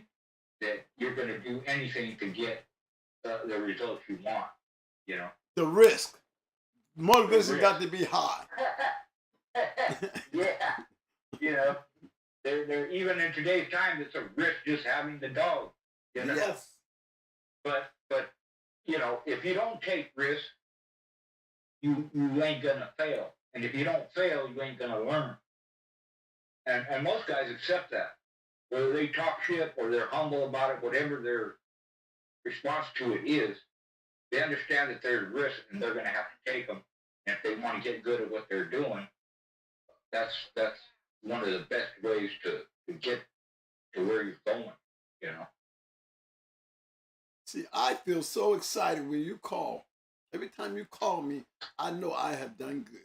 that you're going to do anything to get the results you want, you know. The risk. Motivation got to be high. Yeah. You know, they're even in today's time, it's a risk just having the dog, you know. Yes. But you know, if you don't take risks, you ain't gonna fail. And if you don't fail, you ain't gonna learn. And most guys accept that. Whether they talk shit or they're humble about it, whatever their response to it is, they understand that there's risks and they're gonna have to take them. And if they want to get good at what they're doing, that's one of the best ways to get to where you're going, you know. See, I feel so excited when you call. Every time you call me, I know I have done good.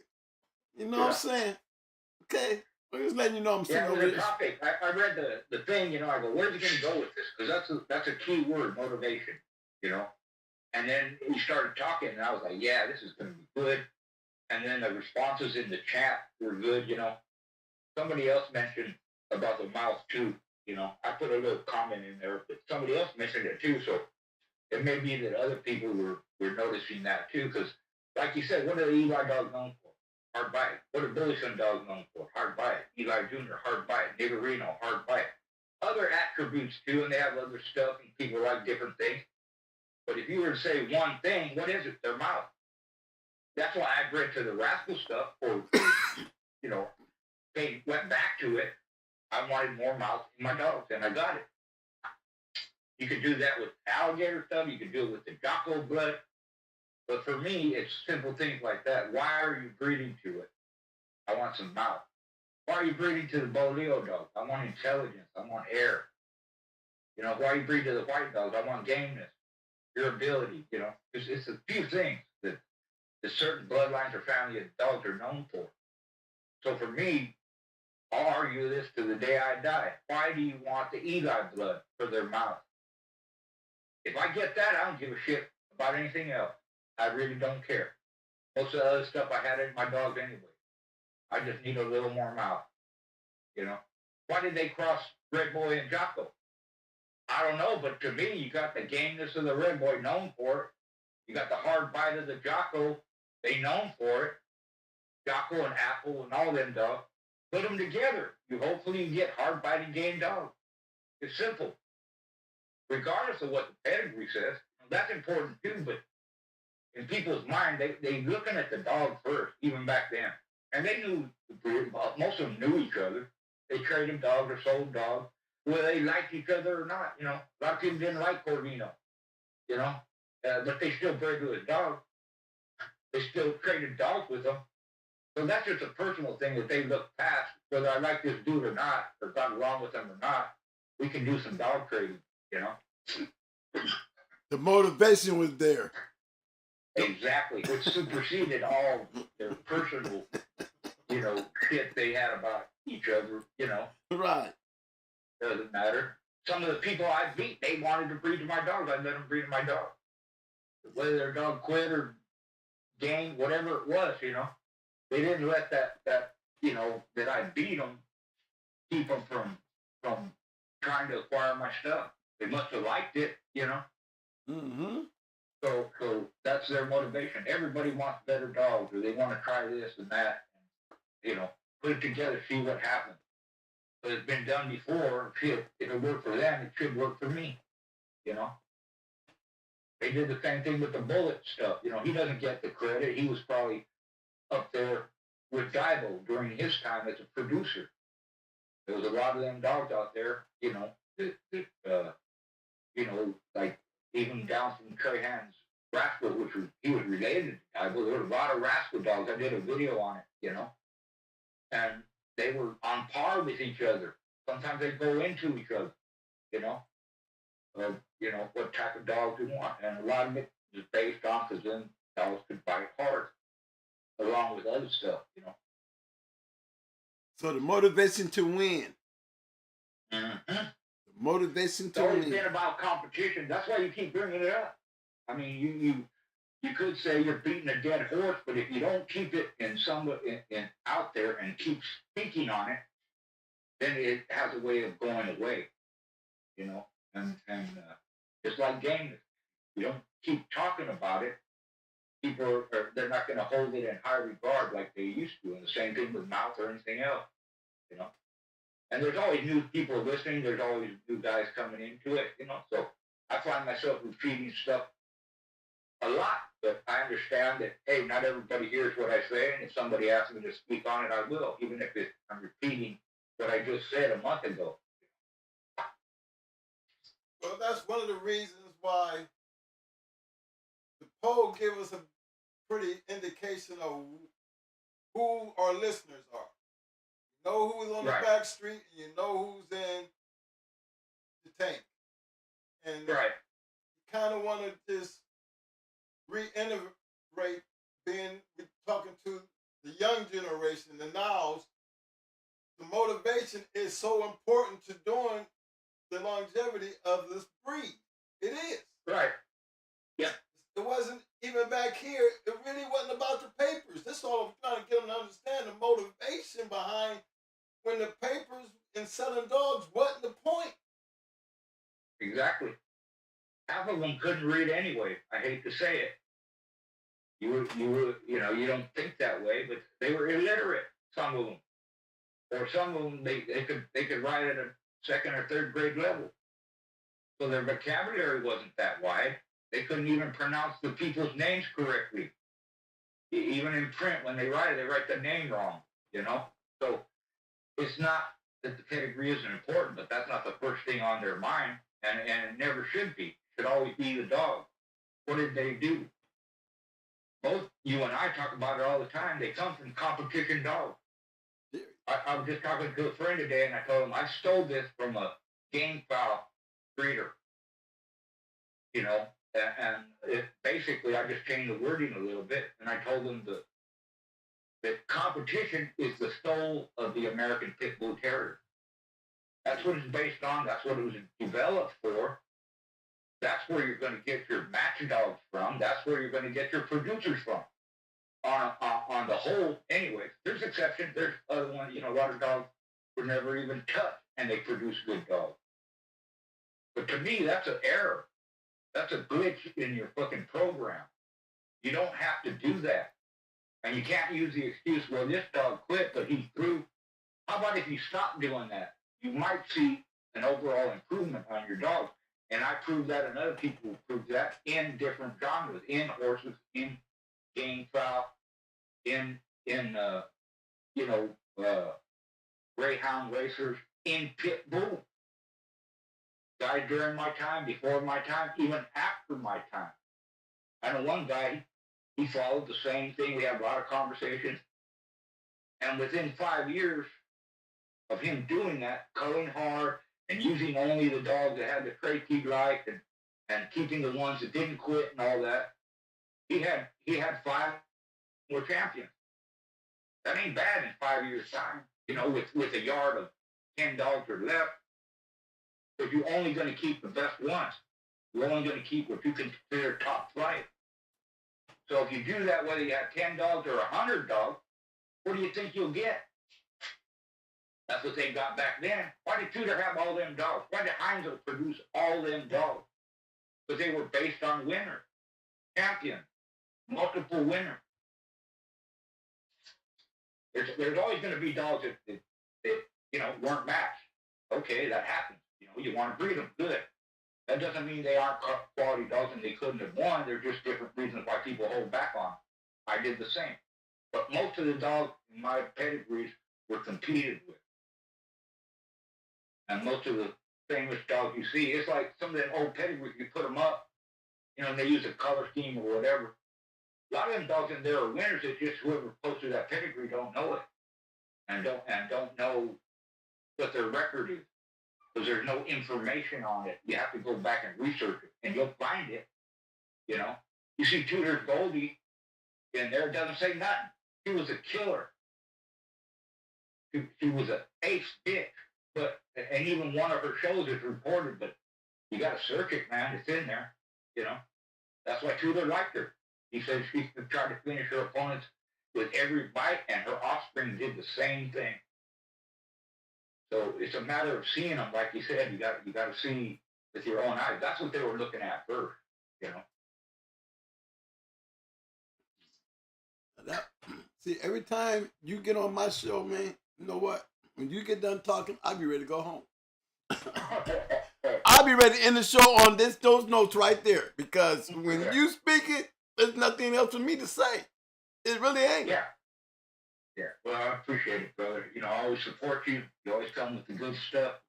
You know what I'm saying? Okay? I'm just letting you know I'm sitting over the here. topic, I read the thing, you know, I go, where's he going to go with this? Because that's a key word, motivation, you know. And then he started talking, and I was like, yeah, this is going to be good. And then the responses in the chat were good, you know. Somebody else mentioned about the mouth, too, you know. I put a little comment in there, but somebody else mentioned it, too, so it may be that other people were noticing that, too, because, like you said, what are the Eli dogs known for? Hard bite. What are Billy Sun dogs known for? Hard bite. Eli Jr., hard bite. Niggerino, hard bite. Other attributes, too, and they have other stuff, and people like different things. But if you were to say one thing, what is it? Their mouth. That's why I bred to the rascal stuff, or, you know, they went back to it. I wanted more mouth in my dogs, and I got it. You could do that with alligator stuff. You could do it with the Jocko blood. But for me, it's simple things like that. Why are you breeding to it? I want some mouth. Why are you breeding to the Boleo dog? I want intelligence. I want air. You know, why are you breeding to the white dogs? I want gameness, durability. You know, it's a few things that certain bloodlines or family of dogs are known for. So for me, I'll argue this to the day I die. Why do you want the Eli blood for their mouth? If I get that, I don't give a shit about anything else. I really don't care. Most of the other stuff I had in my dog anyway. I just need a little more mouth, you know. Why did they cross Red Boy and Jocko? I don't know, but to me, you got the gameness of the Red Boy known for it. You got the hard bite of the Jocko, they known for it. Jocko and Apple and all them dogs. Put them together. Hopefully you get hard biting game dogs. It's simple. Regardless of what the pedigree says, that's important too, but in people's mind, they looking at the dog first, even back then. And they knew, most of them knew each other. They traded dogs or sold dogs, whether they liked each other or not. You know, a lot of people didn't like Corvino, you know, but they still bred with his dog. They still traded dogs with them. So that's just a personal thing that they look past. Whether I like this dude or not, or got along with him or not, we can do some dog trading, you know. The motivation was there. Exactly. Which superseded all their personal, you know, shit they had about each other, you know. Right. Doesn't matter. Some of the people I beat, they wanted to breed to my dogs. I let them breed to my dog. Whether their dog quit or gained, whatever it was, you know. They didn't let that you know, that I beat them, keep them from trying to acquire my stuff. They must have liked it, you know. Mm-hmm. So that's their motivation. Everybody wants better dogs, or they want to try this and that, and, you know, put it together, see what happens. But it's been done before. If it worked for them, it should work for me, you know. They did the same thing with the bullet stuff. You know, he doesn't get the credit. He was probably up there with Dibo during his time as a producer. There was a lot of them dogs out there, you know, that you know, like even down from Trahan's Rascal, he was related to Dibo. There were a lot of Rascal dogs. I did a video on it, you know, and they were on par with each other. Sometimes they go into each other, you know, what type of dogs you want, and a lot of it is based on because then dogs could bite hard, along with other stuff, you know. So the motivation to win. Mm-hmm. The motivation It's to always win. been about competition. That's why you keep bringing it up. I mean, you could say you're beating a dead horse, but if you don't keep it in out there and keep speaking on it, then it has a way of going away, you know. And just like gaming, you don't keep talking about it, people they're not going to hold it in high regard like they used to. And the same thing with mouth or anything else, you know. And there's always new people listening. There's always new guys coming into it, you know. So I find myself repeating stuff a lot, but I understand that, hey, not everybody hears what I say, and if somebody asks me to speak on it, I will, even if I'm repeating what I just said a month ago. Well, that's one of the reasons why the poll gives us a pretty indication of who our listeners are. You know who's on Right. the back street, and you know who's in the tank. And Right. you kind of want to just reiterate, talking to the young generation, the nows. The motivation is so important to doing the longevity of this breed. It is. Right. Yeah. It wasn't even back here. It really wasn't about the papers. This is all I'm trying to get them to understand the motivation behind when the papers and selling dogs wasn't the point. Exactly. Half of them couldn't read anyway. I hate to say it. You you don't think that way, but they were illiterate. Some of them, or some of them they could write at a second or third grade level. So their vocabulary wasn't that wide. They couldn't even pronounce the people's names correctly. Even in print, when they write it, they write the name wrong, you know? So it's not that the pedigree isn't important, but that's not the first thing on their mind, and it never should be. It should always be the dog. What did they do? Both you and I talk about it all the time. They come from competition dogs. I was just talking to a friend today, and I told him I stole this from a game fowl breeder, you know, and basically I just changed the wording a little bit, and I told him that competition is the soul of the American Pit Bull Terrier. That's what it's based on. That's what it was developed for. That's where you're going to get your match dogs from. That's where you're going to get your producers from. On the whole, anyways, there's exceptions. There's other ones, you know, a lot of dogs were never even touched, and they produce good dogs. But to me, that's an error. That's a glitch in your fucking program. You don't have to do that. And you can't use the excuse, well, this dog quit, but he threw. How about if you stop doing that? You might see an overall improvement on your dog. And I proved that, and other people proved that in different genres, in horses, in game fowl, in greyhound racers, in pit bull. Guys during my time, before my time, even after my time. I know one guy, he followed the same thing. We had a lot of conversations. And within 5 years of him doing that, culling hard and using only the dogs that had the traits he liked and keeping the ones that didn't quit and all that, he had 5 more champions. That ain't bad in 5 years' time, you know, with a yard of 10 dogs or less. But you're only going to keep the best ones. You're only going to keep what you consider top flight. So if you do that, whether you have 10 dogs or 100 dogs, what do you think you'll get? That's what they got back then. Why did Tudor have all them dogs? Why did Heinz produce all them dogs? Because they were based on winners, champions, multiple winners. There's always going to be dogs that you know, weren't matched. Okay, that happens. You know, you want to breed them, good. That doesn't mean they aren't quality dogs and they couldn't have won. They're just different reasons why people hold back on them. I did the same. But most of the dogs in my pedigrees were competed with. And most of the famous dogs you see, it's like some of them old pedigrees, you put them up, you know, and they use a color scheme or whatever. A lot of them dogs in there are winners. It's just whoever posted that pedigree don't know it. And don't know what their record is. Because there's no information on it. You have to go back and research it, and you'll find it. You know, you see Tudor's Goldie in there, it doesn't say nothing. She was a killer. She was an ace bitch, and even one of her shows is reported. But you got to search it, man. It's in there. You know, that's why Tudor liked her. He said she tried to finish her opponents with every bite, and her offspring did the same thing. So it's a matter of seeing them, like you said. You got to see with your own eyes. That's what they were looking at first, you know. See, every time you get on my show, man, you know what? When you get done talking, I'll be ready to go home. I'll be ready to end the show on those notes right there, because when you speak it, there's nothing else for me to say. It really ain't. Yeah. Yeah, well, I appreciate it, brother. You know, I always support you. You always come with the good stuff,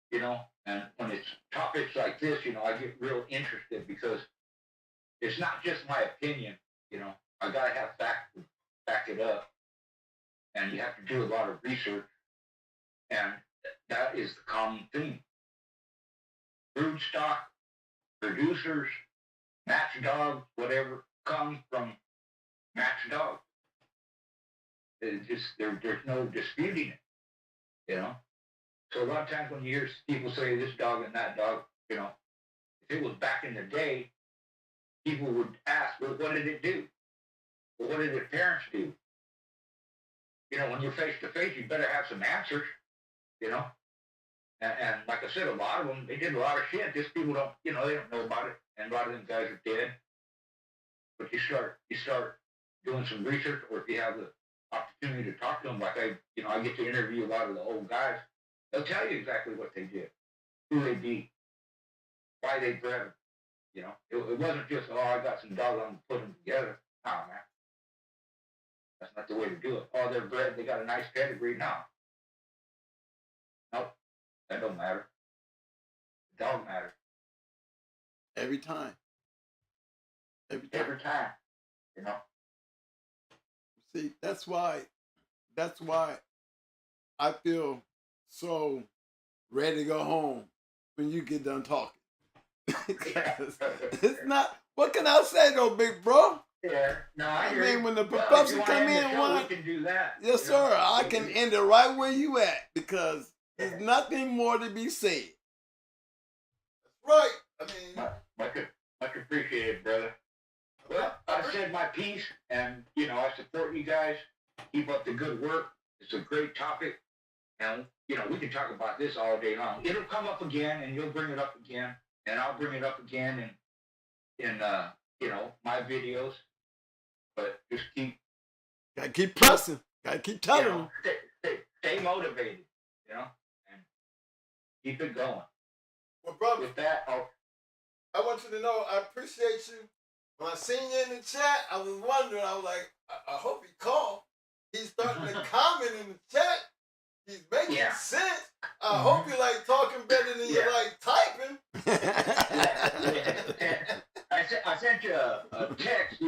you know. And when it's topics like this, you know, I get real interested because it's not just my opinion, you know. I got to have facts to back it up. And you have to do a lot of research. And that is the common theme. Brood stock, producers, match dogs, whatever, comes from match dogs. It's just, there's no disputing it, you know. So a lot of times when you hear people say this dog and that dog, you know, if it was back in the day, people would ask, well, what did it do? Well, what did its parents do? You know, when you're face to face, you better have some answers, you know. And like I said, a lot of them, they did a lot of shit. Just people don't, you know, they don't know about it. And a lot of them guys are dead. But you start doing some research, or if you have the opportunity to talk to them, like I get to interview a lot of the old guys. They'll tell you exactly what they did, who they beat, why they bred them. You know, it wasn't just, oh, I got some dogs, I'm gonna put them together. No, man, that's not the way to do it. Oh, they're bred, they got a nice pedigree. No, nope, that don't matter. The dog matters every time. Every time, you know. See, that's why I feel so ready to go home when you get done talking. It's not, what can I say though, big bro? Yeah, no, I mean, when the professor come in, we can do that. Yes, sir. I can end it right where you at, because there's nothing more to be said. That's right. I mean, Much, much appreciated, brother. Well, I said my piece, and I support you guys. Keep up the good work. It's a great topic, and we can talk about this all day long. It'll come up again, and you'll bring it up again, and I'll bring it up again in my videos. But just gotta keep pressing. Gotta keep telling them. Stay motivated, and keep it going. Well, brother, With that, I want you to know I appreciate you. When I seen you in the chat, I was wondering. I was like, I hope he called. He's starting to comment in the chat. He's making sense. I hope you like talking better than you like typing. I sent you a text,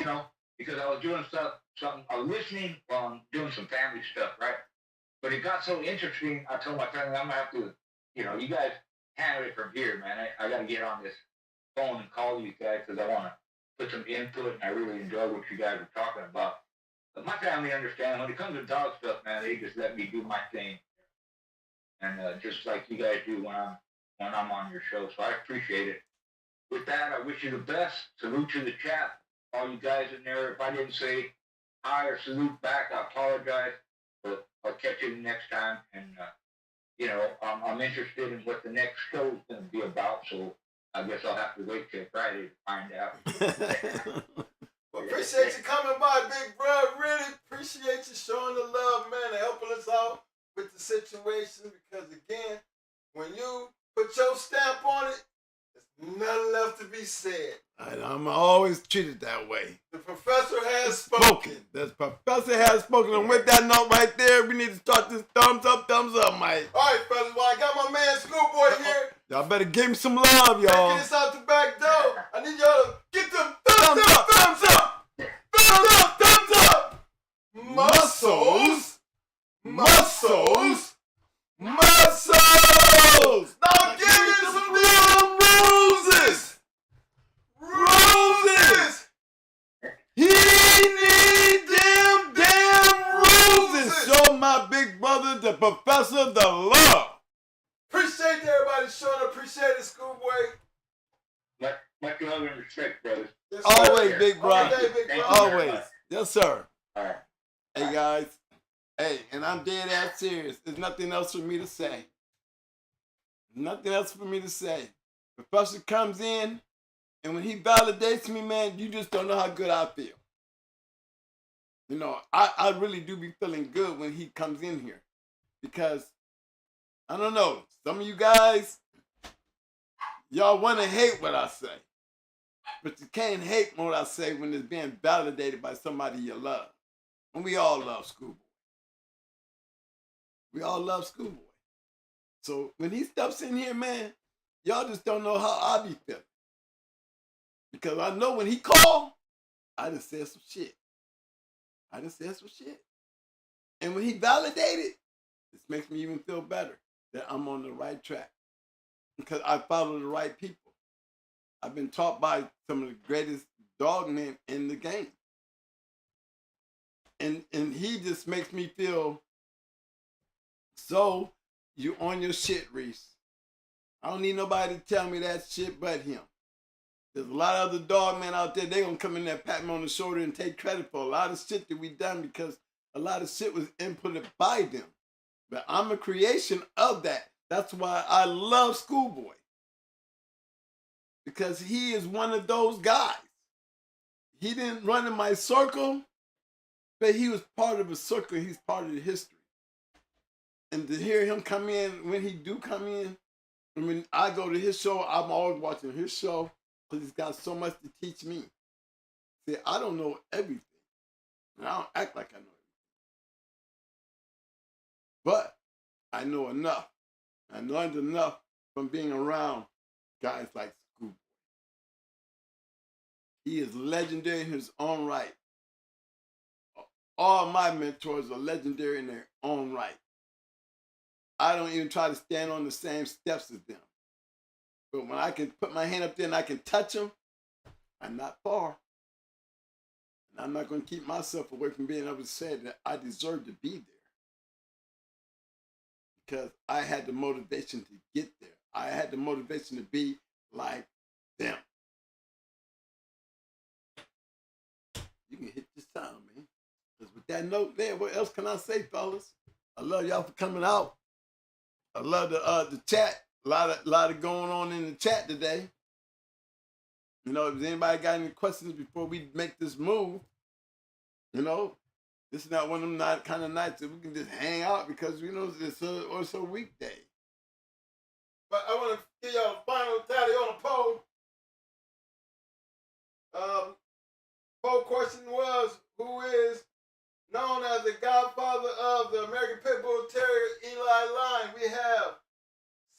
because I was doing something. I was listening while I'm doing some family stuff, right? But it got so interesting. I told my family I'm gonna have to, you guys handle it from here, man. I got to get on this phone and call you guys because I want to put some input, and I really enjoy what you guys are talking about. But my family understands when it comes to dog stuff, man. They just let me do my thing, and just like you guys do when I'm on your show. So I appreciate it. With that, I wish you the best. Salute to the chat, all you guys in there. If I didn't say hi or salute back, I apologize. But I'll catch you next time. And I'm interested in what the next show is going to be about. So I guess I'll have to wait till Friday to find out. Well, appreciate you coming by, big bro. Really appreciate you showing the love, man, and helping us out with the situation. Because again, when you put your stamp on it, there's nothing left to be said. I'm always treated that way. The professor has spoken. The professor has spoken. And with that note right there, we need to start this thumbs up, Mike. All right, fellas. Well, I got my man Schoolboy here. Y'all better give him some love, y'all. Get this out the back door. I need y'all to get them thumbs up, thumbs up, thumbs up, thumbs up. Muscles, muscles, muscles. Now give me some damn roses. Roses. He needs them damn roses. Show my big brother, the professor, the love. Appreciate everybody showing up. Appreciate it, Schoolboy. Much love and respect, brothers. Yes, Always, big brother. Okay, big brother. Always. Yes, sir. All right. Hey, guys. Hey, and I'm dead ass serious. There's nothing else for me to say. Nothing else for me to say. Professor comes in, and when he validates me, man, you just don't know how good I feel. I really do be feeling good when he comes in here. Because, I don't know, some of you guys, y'all want to hate what I say. But you can't hate what I say when it's being validated by somebody you love. And we all love Schoolboy. We all love Schoolboy. So when he steps in here, man, y'all just don't know how I be feeling. Because I know when he called, I just said some shit. And when he validated, this makes me even feel better that I'm on the right track. Because I follow the right people. I've been taught by some of the greatest dogmen in the game. And he just makes me feel, so you on your shit, Reese. I don't need nobody to tell me that shit but him. There's a lot of other dogmen out there, they gonna come in there, pat me on the shoulder and take credit for a lot of shit that we done because a lot of shit was inputted by them. But I'm a creation of that. That's why I love Schoolboy. Because he is one of those guys. He didn't run in my circle, but he was part of a circle. He's part of the history. And to hear him come in, when he do come in, and when I go to his show, I'm always watching his show because he's got so much to teach me. See, I don't know everything. And I don't act like I know everything. But I know enough. I learned enough from being around guys like Schoolboy. He is legendary in his own right. All my mentors are legendary in their own right. I don't even try to stand on the same steps as them. But when I can put my hand up there and I can touch them, I'm not far. And I'm not going to keep myself away from being able to say that I deserve to be there. Because I had the motivation to get there. I had the motivation to be like them. that note there, what else can I say, fellas? I love y'all for coming out. I love the chat. A lot of going on in the chat today. You know, if anybody got any questions before we make this move, you know, this is not one of them kind of nights that we can just hang out because, you know, it's a weekday. But I want to give y'all a final tally on the poll. Poll question was, who is known as the godfather of the American Pit Bull Terrier Eli line? We have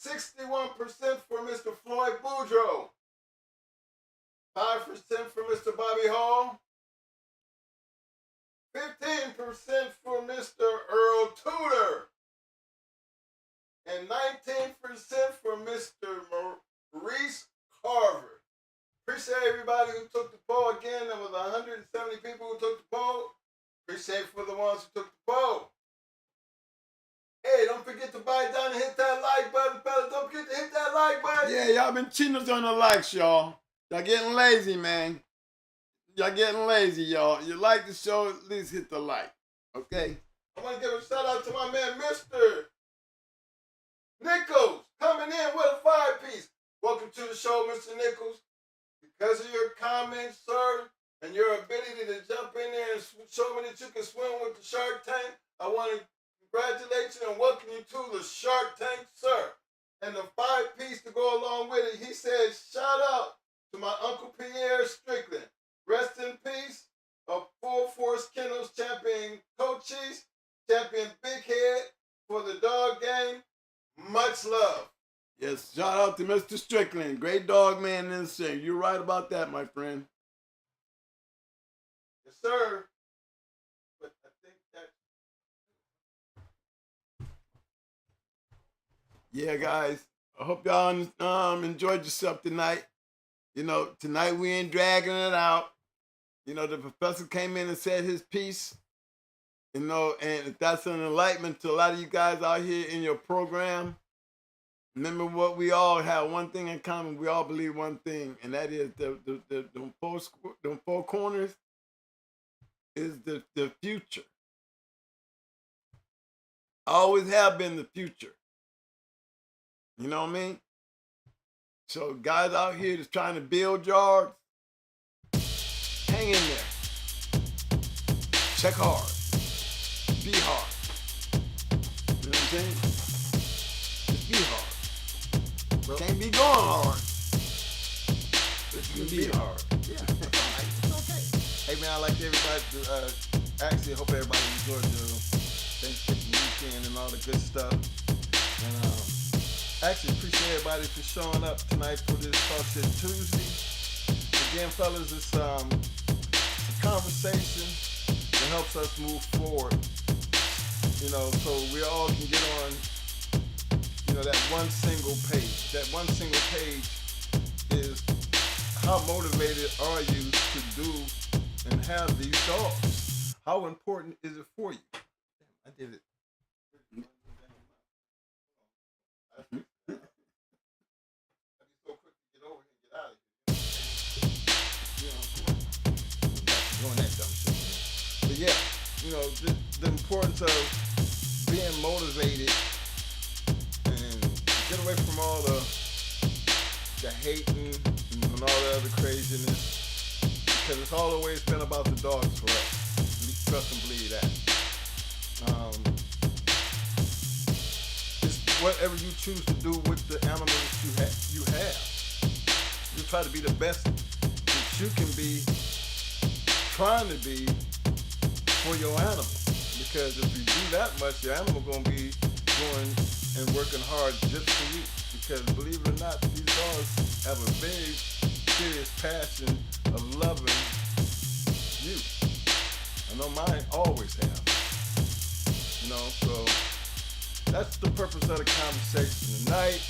61% for Mr. Floyd Boudreaux, 5% for Mr. Bobby Hall, 15% for Mr. Earl Tudor, and 19% for Mr. Maurice Carver. Appreciate everybody who took the poll. Again, there was 170 people who took the poll. Appreciate for the ones who took the poll. Hey, don't forget to bite down and hit that like button, fellas. Don't forget to hit that like button. Yeah, y'all been cheating us on the likes, y'all. Y'all getting lazy, man. Y'all getting lazy, y'all. You like the show, at least hit the like, okay? I want to give a shout out to my man, Mr. Nichols, coming in with a 5-piece. Welcome to the show, Mr. Nichols. Because of your comments, sir, and your ability to jump in there and show me that you can swim with the Shark Tank, I want to congratulate you and welcome you to the Shark Tank, sir. And the 5-piece to go along with it, he says, shout out to my Uncle Pierre Strickland. Rest in peace, a Full Force Kennels champion Cochise, champion Big Head for the dog game. Much love. Yes, shout out to Mr. Strickland. Great dog man in the thing. You're right about that, my friend. Yes, sir. But I think that... Yeah, guys. I hope y'all enjoyed yourself tonight. You know, tonight we ain't dragging it out. You know, the professor came in and said his piece. You know, and if that's an enlightenment to a lot of you guys out here in your program, remember what we all have one thing in common. We all believe one thing, and that is them four corners is the future. Always have been the future. You know what I mean? So guys out here that's trying to build yards, hang in there. Check hard. Be hard. You know what I'm saying? Just be hard. Well, can't be going hard. But you can be hard. Yeah, it's okay. Hey man, I'd like everybody to actually hope everybody enjoyed the Thanksgiving weekend and all the good stuff. And actually appreciate everybody for showing up tonight for this Talk Shit Tuesday. Again, fellas, it's a conversation that helps us move forward. You know, so we all can get on, you know, that one single page. That one single page is how motivated are you to do and have these dogs? How important is it for you? Damn, I did it. But yeah, you know, the importance of being motivated and get away from all the hating and all the other craziness, because it's always been about the dogs for us. Trust and believe that. It's whatever you choose to do with the animals you have. You try to be the best that you can be, trying to be for your animal. Because if you do that much, your animal gonna be going and working hard just for you. Because believe it or not, these dogs have a very serious passion of loving you. I know mine always have. You know, so that's the purpose of the conversation tonight.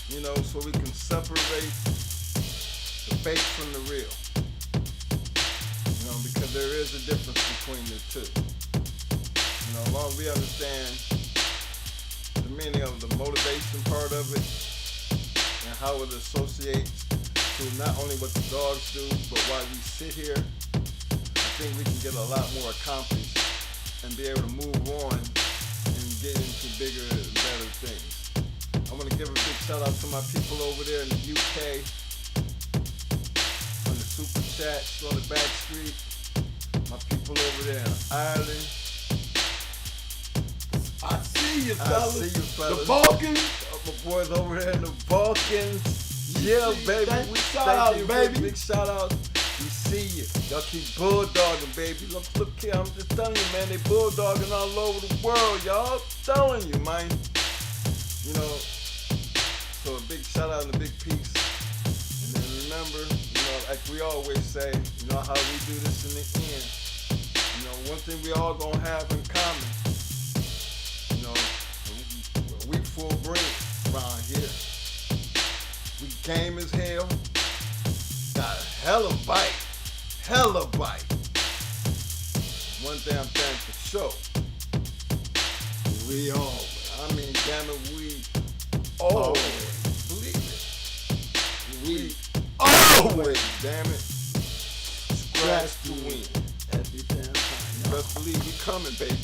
You know, so we can separate the fake from the real. You know, because there is a difference between the two. You know, as long as we understand the meaning of the motivation part of it and how it associates to not only what the dogs do, but why we sit here and think we can get a lot more accomplished and be able to move on and get into bigger and better things. I want to give a big shout out to my people over there in the UK, on the super chats on the back street, my people over there in Ireland. I see you, fellas. I see you, fellas. The Balkans. My boys over there in the Balkans. Yeah, baby. Thank We shout thank out, you, baby. Big shout out. We see you. Y'all keep bulldogging, baby. Look here. I'm just telling you, man. They bulldogging all over the world, y'all. I'm telling you, man. You know, so a big shout out and a big peace. And then remember, you know, like we always say, you know how we do this in the end. You know, one thing we all gonna have in common, you know, we full brain around here. We game as hell. Got a hella bite. Hella bite. One damn thing for sure. We always, I mean, damn it, we always believe it. We always, damn it, scratch to win. Every damn time. Best believe we coming, baby.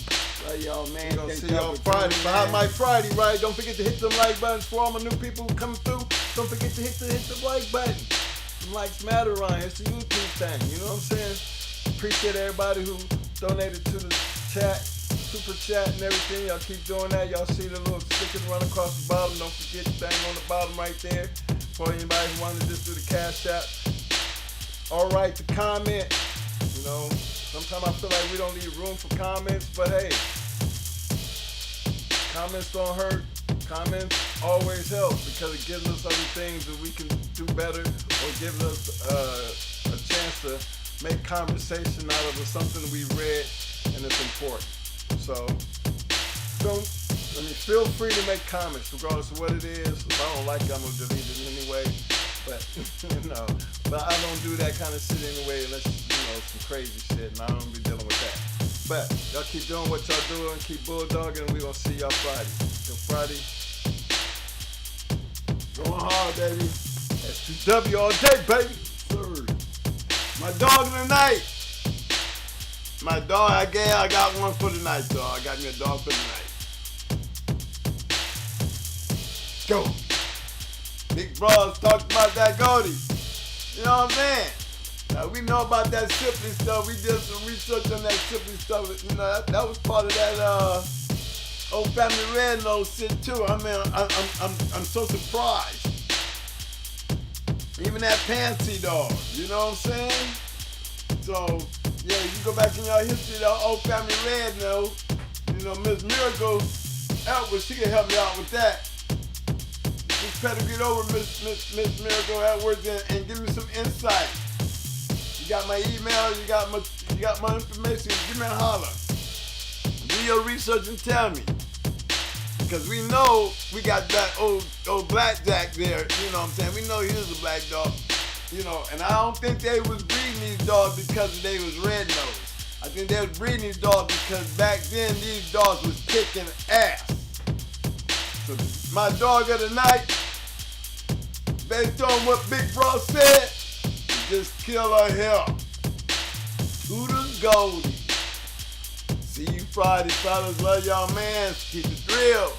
Right, y'all, man. We're gonna Thank see y'all y'all for Friday. tuning Behind in. my Friday, right? Don't forget to hit them like buttons for all my new people who coming through. Don't forget to hit the like button. The likes matter around here. It's a YouTube thing. You know what I'm saying? Appreciate everybody who donated to the chat, super chat and everything. Y'all keep doing that. Y'all see the little stickers run across the bottom. Don't forget the thing on the bottom right there. For anybody who wanted to just do the cash app. All right, to comment. You know, sometimes I feel like we don't leave room for comments, but hey, comments don't hurt. Comments always help because it gives us other things that we can do better, or gives us a chance to make conversation out of something we read and it's important. So feel free to make comments regardless of what it is. If I don't like it, I'm gonna delete it anyway. But but I don't do that kind of shit anyway unless some crazy shit, and I don't be dealing with that. But y'all keep doing what y'all doing, keep bulldogging, and we gonna see y'all Friday. Till Friday. Going hard, baby. S2W all day, baby. Sir. My dog of the night. My dog, I got one for the night, dog. I got me a dog for the night. Go. Big bros talked about that Goldie. You know what I'm saying? Now, we know about that syphilis stuff. We did some research on that syphilis stuff. You know, that was part of that old family red nose shit too. I mean, I'm so surprised. Even that Pansy dog, you know what I'm saying? So, yeah, you go back in your history, the old family red nose. You know, Miss Miracle Edwards, she can help me out with that. Just pedigree over Miss Miracle Edwards and give me some insight. You got my email, you got my information, give me a holler. Do your research and tell me. Because we know we got that old blackjack there, you know what I'm saying? We know he was a black dog, you know, and I don't think they was breeding these dogs because they was red nosed. I think they was breeding these dogs because back then these dogs was kicking ass. So my dog of the night, based on what Big Bro said, just kill her hair. To the Goldie. See you Friday, fellas. Love y'all, man. Keep it real.